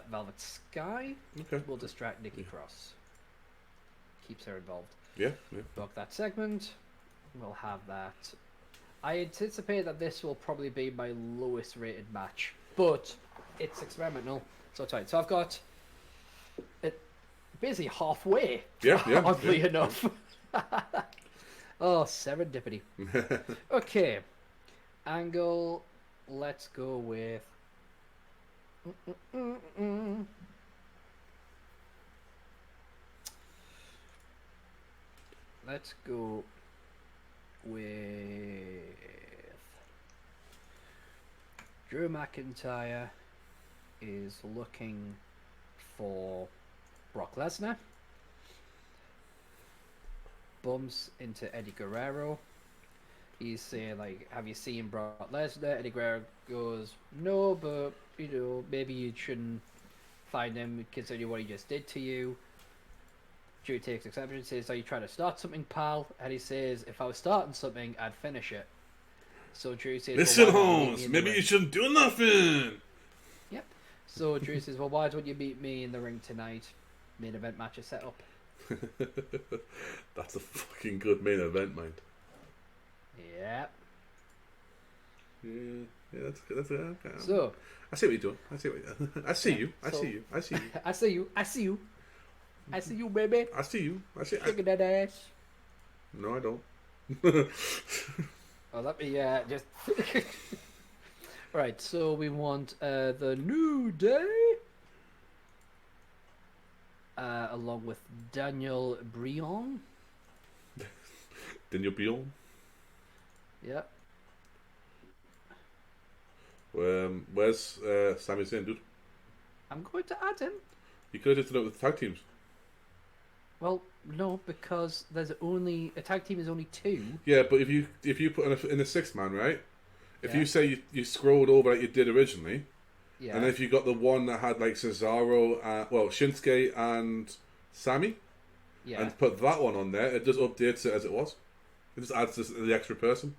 Velvet Sky Okay. will distract Nikki Cross. Keeps her involved. Yeah. Book that segment. We'll have that. I anticipate that this will probably be my lowest rated match, but it's experimental, so tight. So I've got it basically halfway. Yeah. Oddly enough. Oh, serendipity. Okay, angle. Let's go with. Let's go with Drew McIntyre is looking for Brock Lesnar. Bumps into Eddie Guerrero. He's saying, like, have you seen Brock Lesnar? Eddie Guerrero goes, no, but, maybe you shouldn't find him considering what he just did to you. Drew takes exception, says, are you trying to start something, pal? And he says, if I was starting something, I'd finish it. So Drew says, Listen, well, why don't you meet Holmes, me in the maybe ring? you shouldn't do nothing. Yep. So Drew says, well, why don't you meet me in the ring tonight? Main event match is set up. That's a fucking good main event, mind. Yep. Yeah, that's good. That's okay. So, I see what you're doing. I see you. I see you. I see you, baby. I see you. Look at that ass. No, I don't. Oh, let me just. Right, so we want the New Day, along with Daniel Bryan. Daniel Bryan. Yep. Where's Sami Zayn, dude? I'm going to add him. You could have just done it with the tag teams. Well, no, because there's only a tag team is only 2. Yeah, but if you put in a 6-man, right? If Yeah. you say you scrolled over like you did originally, Yeah. and if you got the one that had like Cesaro, Shinsuke and Sammy, Yeah. and put that one on there, it just updates it as it was. It just adds the extra person.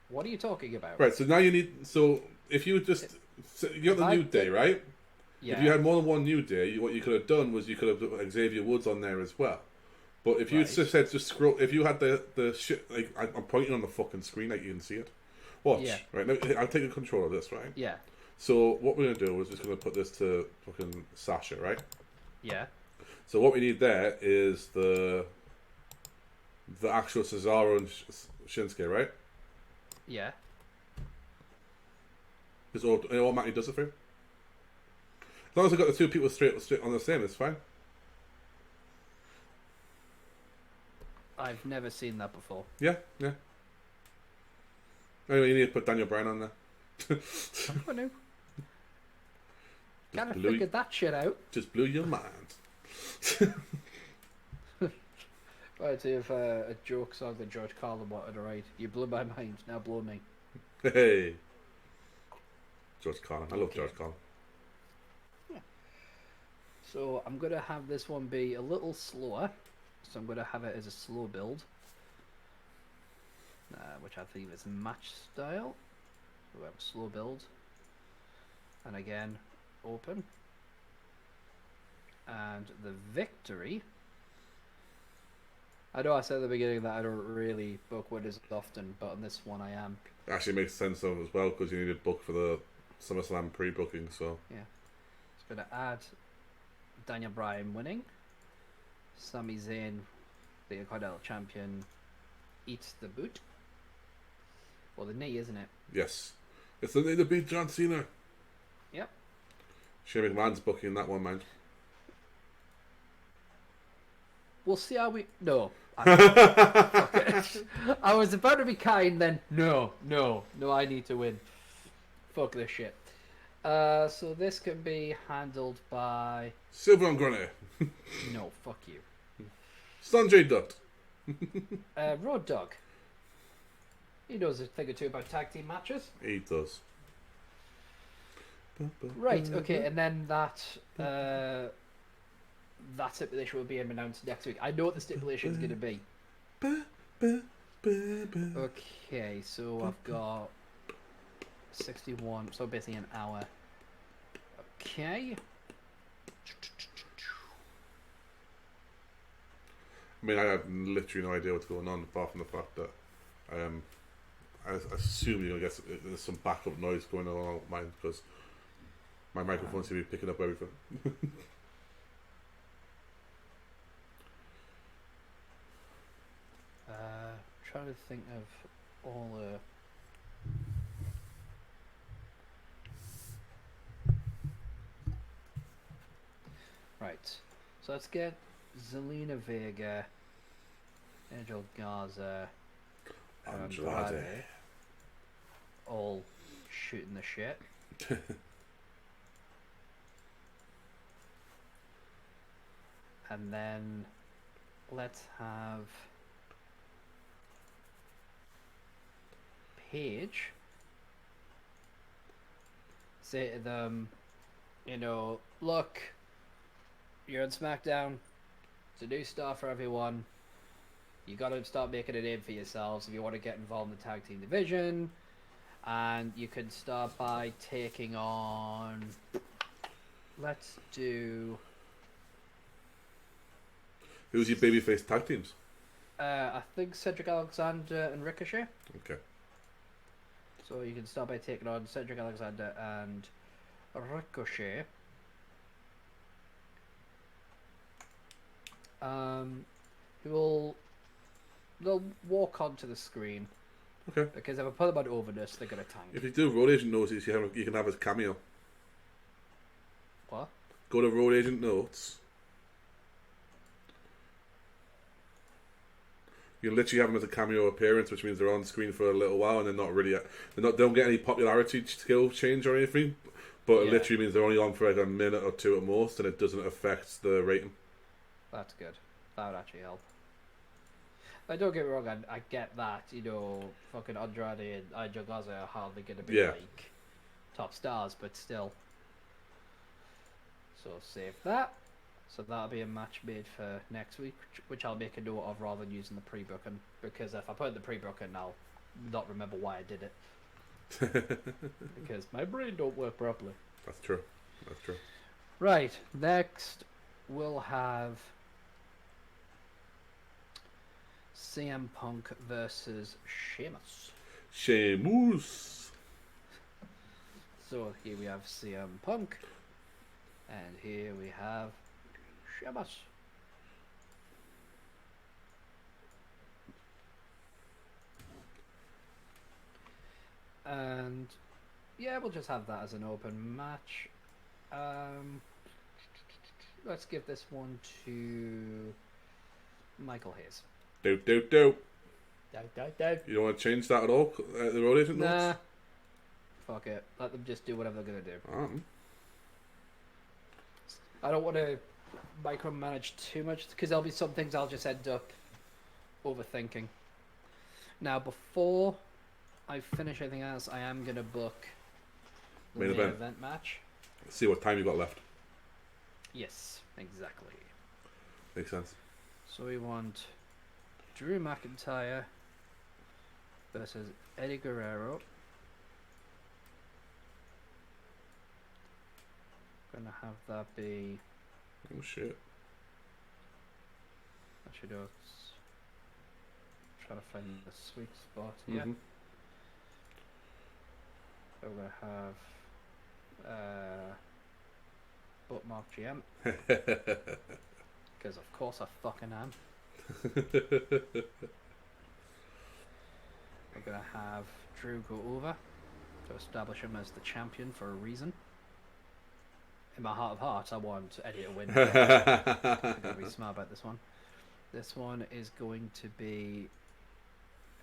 What are you talking about? Right, so now you need... So, if you just... So you got the New Day, right? Yeah. If you had more than one New Day, what you could have done was you could have put Xavier Woods on there as well. But if you Right. just said just scroll... If you had the shit... Like, I'm pointing on the fucking screen like you can see it. Watch. Yeah. Right, I'll take control of this, right? Yeah. So, what we're going to do is just going to put this to fucking Sasha, right? Yeah. So what we need there is the actual Cesaro and Shinsuke, right? Yeah. Because it automatically does it for you. As long as I've got the 2 people straight on the same, it's fine. I've never seen that before. Yeah. Anyway, you need to put Daniel Bryan on there. I'm going to. Gotta blew figure that shit out. Just blew your mind. Right, so if a joke song that George Carlin wanted to write, you blew my mind, now blow me. Hey. George Carlin. I love George Carlin. So I'm going to have this one be a little slower. So I'm going to have it as a slow build. Which I think is match style. So we have a slow build. And again, open. And the victory. I know I said at the beginning that I don't really book winners often, but on this one I am. It actually makes sense though as well because you need a book for the SummerSlam pre-booking, so... Yeah. It's going to add Daniel Bryan winning. Sami Zayn, the Intercontinental Champion, eats the boot. Or the knee, isn't it? Yes. It's the need to beat John Cena. Yep. Shane McMahon's booking that one, man. We'll see how we... No. I was about to be kind, then no, I need to win. Fuck this shit. So this can be handled by... Silver and Grenade. No, fuck you. Sanjay Dutt. Road Dogg. He knows a thing or two about tag team matches. He does. Right, okay, and then that stipulation will be announced next week. I know what the stipulation is going to be. Okay, so I've got 61, so basically an hour. Okay. I mean, I have literally no idea what's going on apart from the fact that I assume you're going to get there's some backup noise going on with mine because my microphone seems to be picking up everything. Trying to think of all the... Right, so let's get Zelina Vega, Angel Garza, Andrade. all shooting the shit. And then let's have Paige say to them, you know, look, you're on SmackDown, it's a new star for everyone, you gotta start making a name for yourselves if you want to get involved in the tag team division, and you can start by taking on, let's do... Who's your babyface tag teams? I think Cedric Alexander and Ricochet. Okay. So you can start by taking on Cedric Alexander and Ricochet. They'll walk onto the screen. Okay. Because if I put them on overness, they're gonna tank. If you do Road Agent Notes, you can have his cameo. What? Go to Road Agent Notes. You literally have them as a cameo appearance, which means they're on screen for a little while and they're not really, they don't get any popularity skill change or anything. But it literally means they're only on for like a minute or two at most, and it doesn't affect the rating. That's good. That would actually help. I don't get me wrong. I get that. You know, fucking Andrade and Angel Gaza are hardly going to be like top stars, but still. So save that. So that'll be a match made for next week, which I'll make a note of rather than using the pre-booking, because if I put in the pre-booking, I'll not remember why I did it. Because my brain don't work properly. That's true. That's true. Right. Next, we'll have CM Punk versus Sheamus. Sheamus. So here we have CM Punk, and here we have Sheamus. And yeah, we'll just have that as an open match. Let's give this one to Michael Hayes. Do. Do. You don't want to change that at all? The road agent notes? Nah. Fuck it. Let them just do whatever they're gonna do. I don't want to micromanage too much, because there'll be some things I'll just end up overthinking. Now, before I finish anything else, I am gonna book the main event match. Let's see what time you got left. Yes, exactly. Makes sense. So we want Drew McIntyre versus Eddie Guerrero. Gonna have that be. Oh shit. Actually, no, it's trying to find the sweet spot here. So we're gonna have Bookmark GM. Because of course I fucking am. We're gonna have Drew go over to establish him as the champion for a reason. In my heart of hearts, I want Eddie to win. I'm gonna be smart about this one. This one is going to be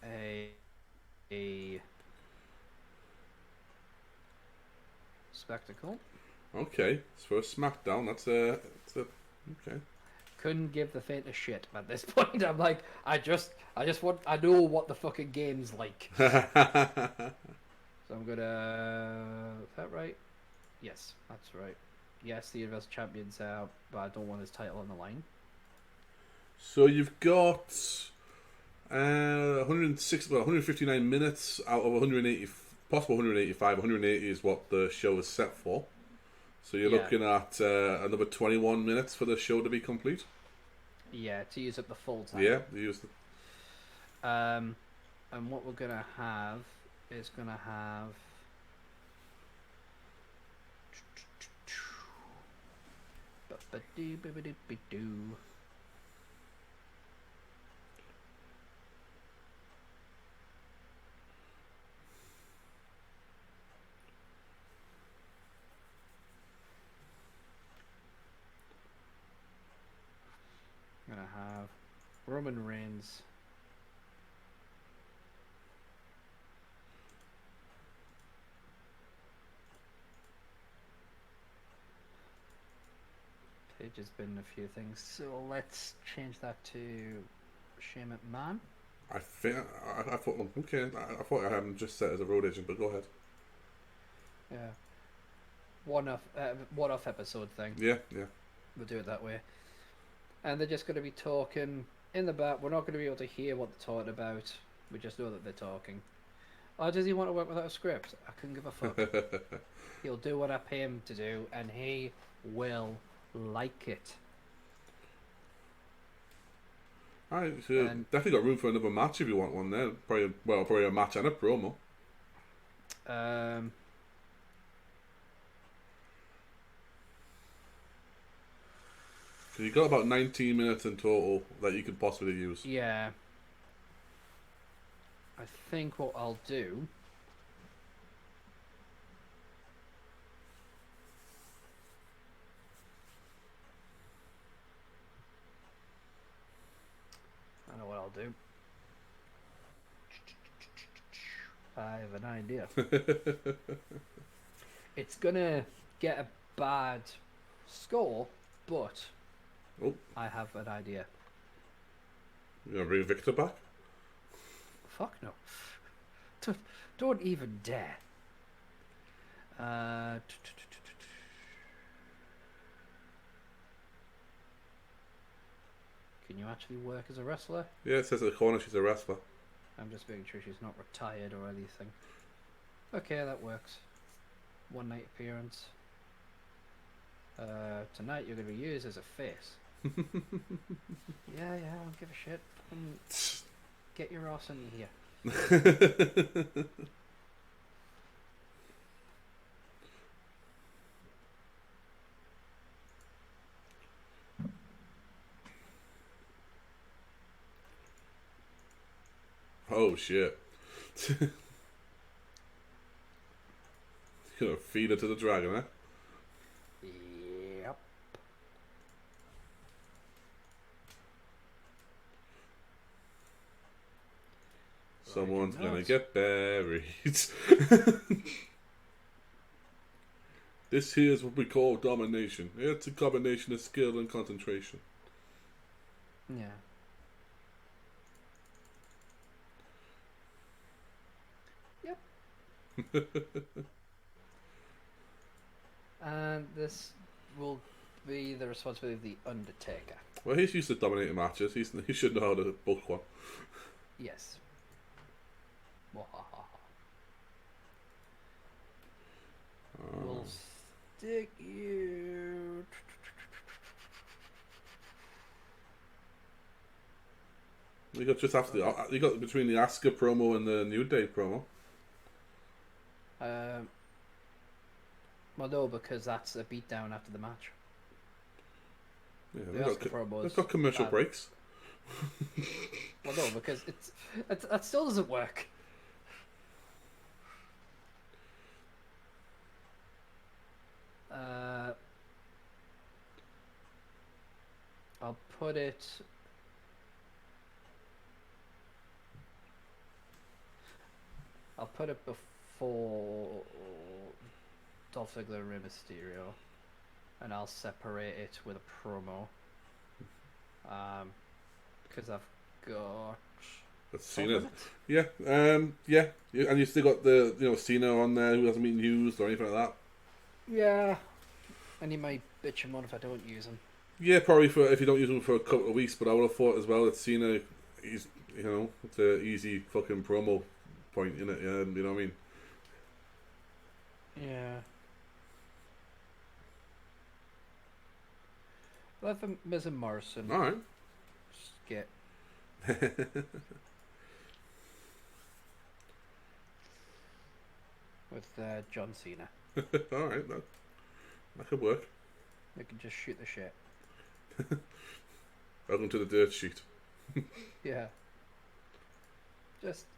a spectacle. Okay, so for a SmackDown, that's a okay. Couldn't give the faintest shit at this point. I'm like, I know what the fucking game's like. So I'm gonna. Is that right? Yes, that's right. Yes, the Universal Champion's out, but I don't want his title on the line. So you've got 159 minutes out of 180, possible 185. 180 is what the show is set for. So you're looking at another 21 minutes for the show to be complete. Yeah, to use up the full time. Yeah, you use the. And what we're gonna have is gonna have. I'm gonna have Roman Reigns page has been a few things, so let's change that to Shane McMahon. I thought okay. I thought I had him just set as a road agent, but go ahead. Yeah, one-off episode thing. Yeah. We'll do it that way. And they're just going to be talking in the back. We're not going to be able to hear what they're talking about. We just know that they're talking. Or does he want to work without a script? I couldn't give a fuck. He'll do what I pay him to do, and he will like it. Alright, so definitely got room for another match if you want one there. Probably a match and a promo. So you've got about 19 minutes in total that you could possibly use. Yeah. I think what I'll do... I know what I'll do. I have an idea. It's gonna get a bad score, but Oh, I have an idea. you gonna bring Victor back? Fuck no. Don't even dare. Can you actually work as a wrestler? Yeah, it says at the corner she's a wrestler. I'm just making sure she's not retired or anything. Okay, that works. One night appearance. Tonight you're going to be used as a face. Yeah, I don't give a shit. Get your ass in here. Oh shit. You're gonna feed her to the dragon, eh? Yep. Someone's Right, gonna nuts. get buried. This here is what we call domination. It's a combination of skill and concentration. Yeah. Yep. And this will be the responsibility of the Undertaker. Well, he's used to dominating matches. He should know how to book one. Yes. We'll stick you. You got just after you got between the Asuka promo and the New Day promo. Well, no, because that's a beatdown after the match. Yeah, The they've Asuka promos. they've got commercial breaks. Well, no, because that still doesn't work. I'll put it. I'll put it before Dolph Ziggler and Rey Mysterio, and I'll separate it with a promo. Because I've got. That's Cena. Yeah, yeah, and you still got the Cena on there who hasn't been used or anything like that. Yeah, I need my bitch him on if I don't use him. Yeah, probably for if you don't use him for a couple of weeks, but I would have thought as well that Cena, it's an easy fucking promo point in it. Yeah, you know what I mean. Yeah. Let them Miz and Morrison. All right. Get. With John Cena. All right, that could work. They can just shoot the shit. Welcome to the dirt sheet. Yeah.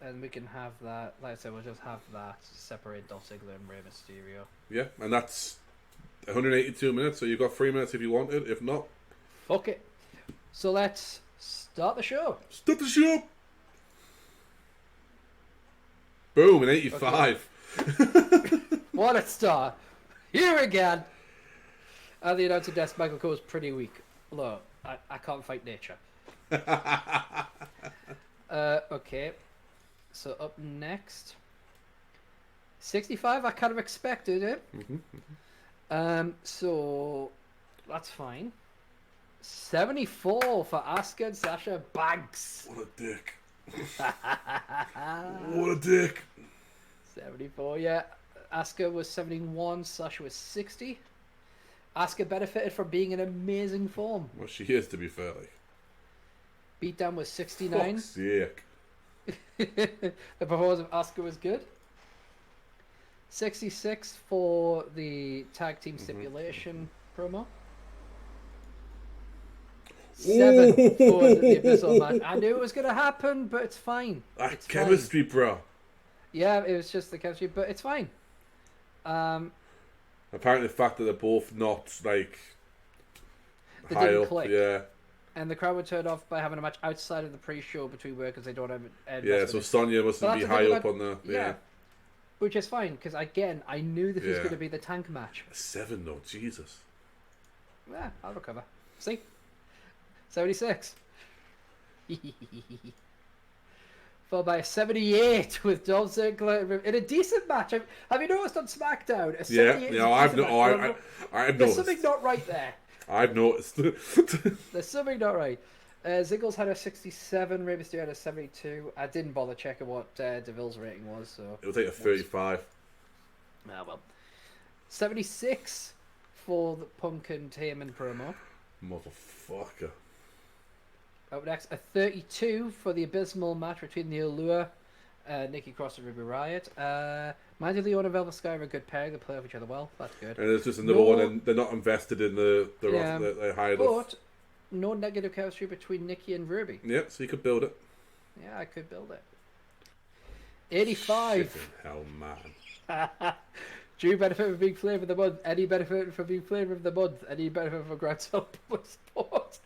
And we can have that. Like I said, we'll just have that separate Dolph Ziggler and Rey Mysterio. Yeah, and that's 182 minutes. So you've got 3 minutes if you want it. If not, fuck it. So let's start the show. Start the show. Boom, in 85. Okay. What a start. Here again. At the announcer desk, Michael Cole's pretty weak. Look, I can't fight nature. Okay. So up next. 65, I kind of expected it. So that's fine. 74 for Asuka and Sasha Banks. What a dick. What a dick. 74, yeah. Asuka was 71, Sasha was 60. Asuka benefited from being in amazing form. Well, she is, to be fair. Like. Beatdown was 69. Fuck's sake. The performance of Asuka was good. 66 for the tag team stipulation promo. 7 for the Abyssal match. I knew it was going to happen, but it's fine. That It's chemistry, fine. bro. Yeah, it was just the chemistry, but it's fine. Apparently, the fact that they're both not like They high didn't up, click. yeah, And the crowd were turned off by having a match outside of the pre-show between workers they don't have. yeah. So Sonya mustn't be high up on the. Yeah, Which is fine, because again, I knew this was Yeah. going to be the tank match. 7 though, Jesus. Yeah, I'll recover. See? 76. Followed by a 78 with Dolph Ziggler in a decent match. Have you noticed on SmackDown? A 78 Yeah, I've I've There's noticed. something not right there. I've noticed. There's something not right. Ziggles had a 67, Rey Mysterio had a 72. I didn't bother checking what DeVille's rating was, so It was like a 35. ah well. 76 for the Punk and Heyman promo. Motherfucker. Up next, a 32 for the abysmal match between the Allure, Nikki Cross and Ruby Riott. Mind you, Leon and Velvet Sky are a good pair. They play off each other well. That's good. And there's just another one, and they're not invested in the roster that they hired off. But no negative chemistry between Nikki and Ruby. Yeah, so you could build it. Yeah, I could build it. 85. Shit in hell, man. Drew benefit from being flavour of the month. Eddie benefit from being flavour of the month. Eddie benefit from Grand Slam Public Sport.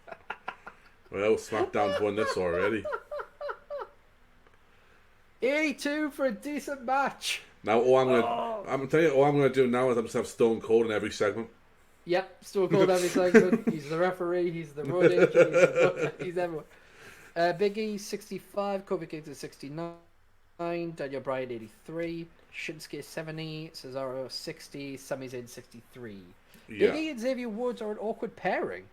Well, SmackDown's won this already. 82 for a decent match. Now, I'm telling you, all I'm gonna do now is I'm just have Stone Cold in every segment. Yep, Stone Cold every segment. He's the referee. He's the road agent. He's everyone. Big E 65. Kofi Kingston 69. Daniel Bryan 83. Shinsuke 70. Cesaro 60. Sami Zayn 63. Yeah. Big E and Xavier Woods are an awkward pairing.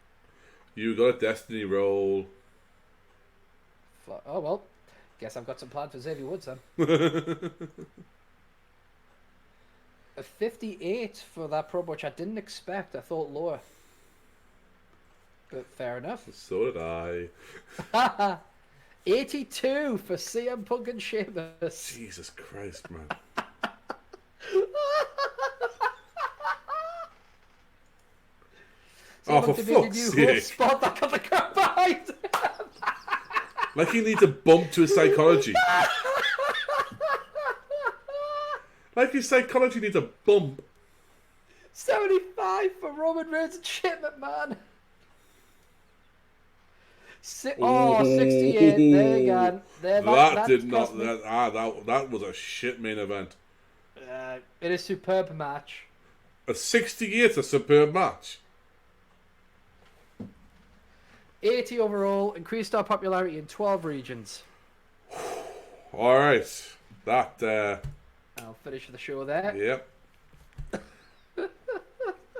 You got a Destiny role. Oh well, guess I've got some plans for Xavier Woods then. A 58 for that promo, which I didn't expect. I thought lower. But fair enough. So did I. 82 for CM Punk and Sheamus. Jesus Christ, man. Oh, for fuck's sake. Spot that got the crap behind. Like he needs a bump to his psychology. Like his psychology needs a bump. 75 for Roman Reigns and Shane McMahon. 68. There you go. That was a shit main event. In a superb match. A 68, a superb match. 80 overall, increased our popularity in 12 regions. Alright. That, I'll finish the show there. Yep.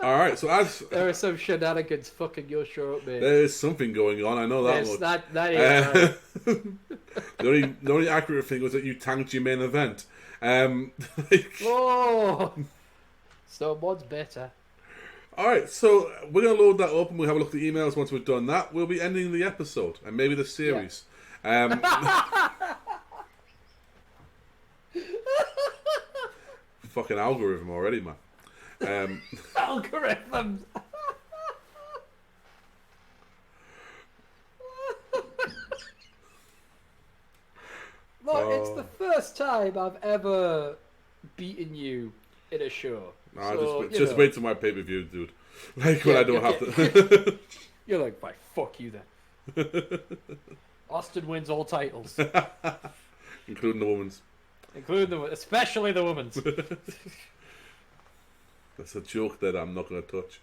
Alright, so as... There are some shenanigans fucking your show up, mate. There is something going on, I know that much. That is right. The only accurate thing was that you tanked your main event. Oh! So one's better. Alright, so we're going to load that up and we'll have a look at the emails. Once we've done that, we'll be ending the episode and maybe the series. Yeah. Fucking algorithm already, man. Algorithms! Look, it's the first time I've ever beaten you in a show. Nah, so, just wait till my pay-per-view, dude. Like, when I don't have to... You're like, why, fuck you then. Austin wins all titles. Including the women's. Especially the women's. That's a joke that I'm not going to touch.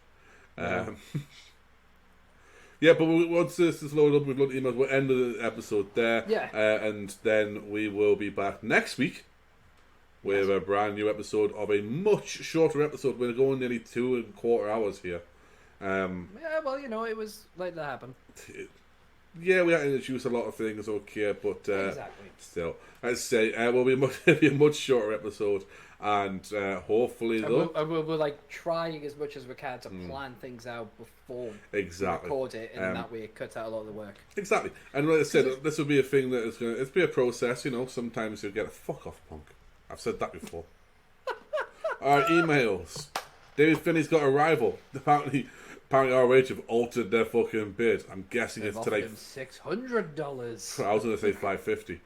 Yeah, but once this is loaded up, we've loaded emails, we'll end the episode there. Yeah. And then we will be back next week with a brand new episode of a much shorter episode. We're going nearly 2.25 hours here. Yeah, well, it was like that happened. Yeah, we had to introduce a lot of things, okay, but exactly. Still, let's say we'll be a much shorter episode, and hopefully we're like trying as much as we can to plan things out before we record it, and that way it cuts out a lot of the work. Exactly, and like I said, this will be a thing that it's be a process. Sometimes you'll get a fuck off, punk. I've said that before. Our emails. David Finney's got a rival. Apparently ROH have altered their fucking bid. I'm guessing it's to like $600. I was going to say $550.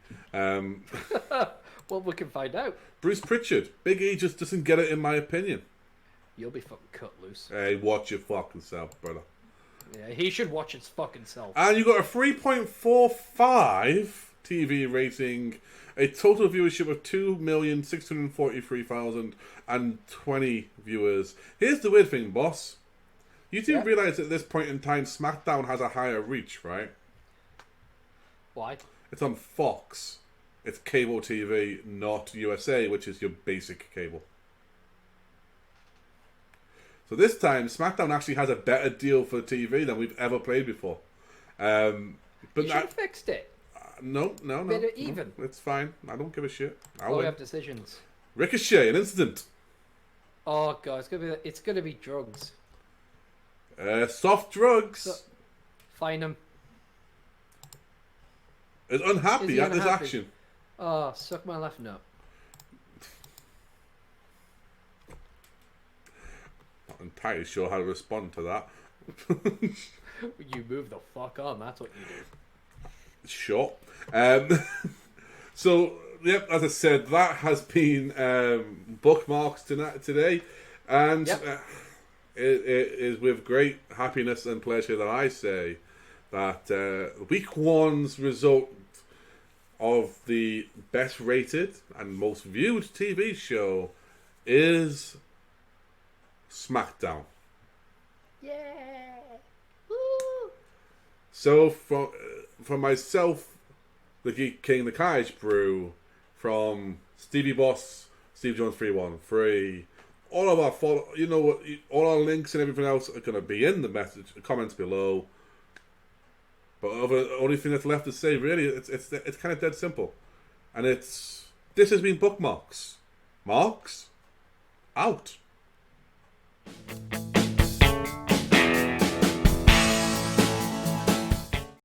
Well, we can find out. Bruce Pritchard. Big E just doesn't get it, in my opinion. You'll be fucking cut loose. Hey, watch your fucking self, brother. Yeah, he should watch his fucking self. And you got a 3.45 TV rating a total viewership of 2,643,020 viewers. Here's the weird thing, boss. You do realize at this point in time, SmackDown has a higher reach, right? Why? It's on Fox. It's cable TV, not USA, which is your basic cable. So this time, SmackDown actually has a better deal for TV than we've ever played before. But you should have fixed it. No. Bit even. No, it's fine. I don't give a shit. We have decisions. Ricochet, an incident. Oh god, it's gonna be drugs. Soft drugs. Fine him. Is unhappy at this action. Oh, suck my left nut. Not entirely sure how to respond to that. You move the fuck on, that's what you do. Sure. So, yep, as I said, that has been bookmarks today. And it is with great happiness and pleasure that I say that week one's result of the best rated and most viewed TV show is SmackDown. Yeah. Woo. So for myself, the Geek King, the Kaijbrew, from Stevie Boss, Steve Jones 313, all of our all our links and everything else are going to be in the comments below. But the only thing that's left to say, really, it's kind of dead simple, and this has been Bookmarks. Marks out.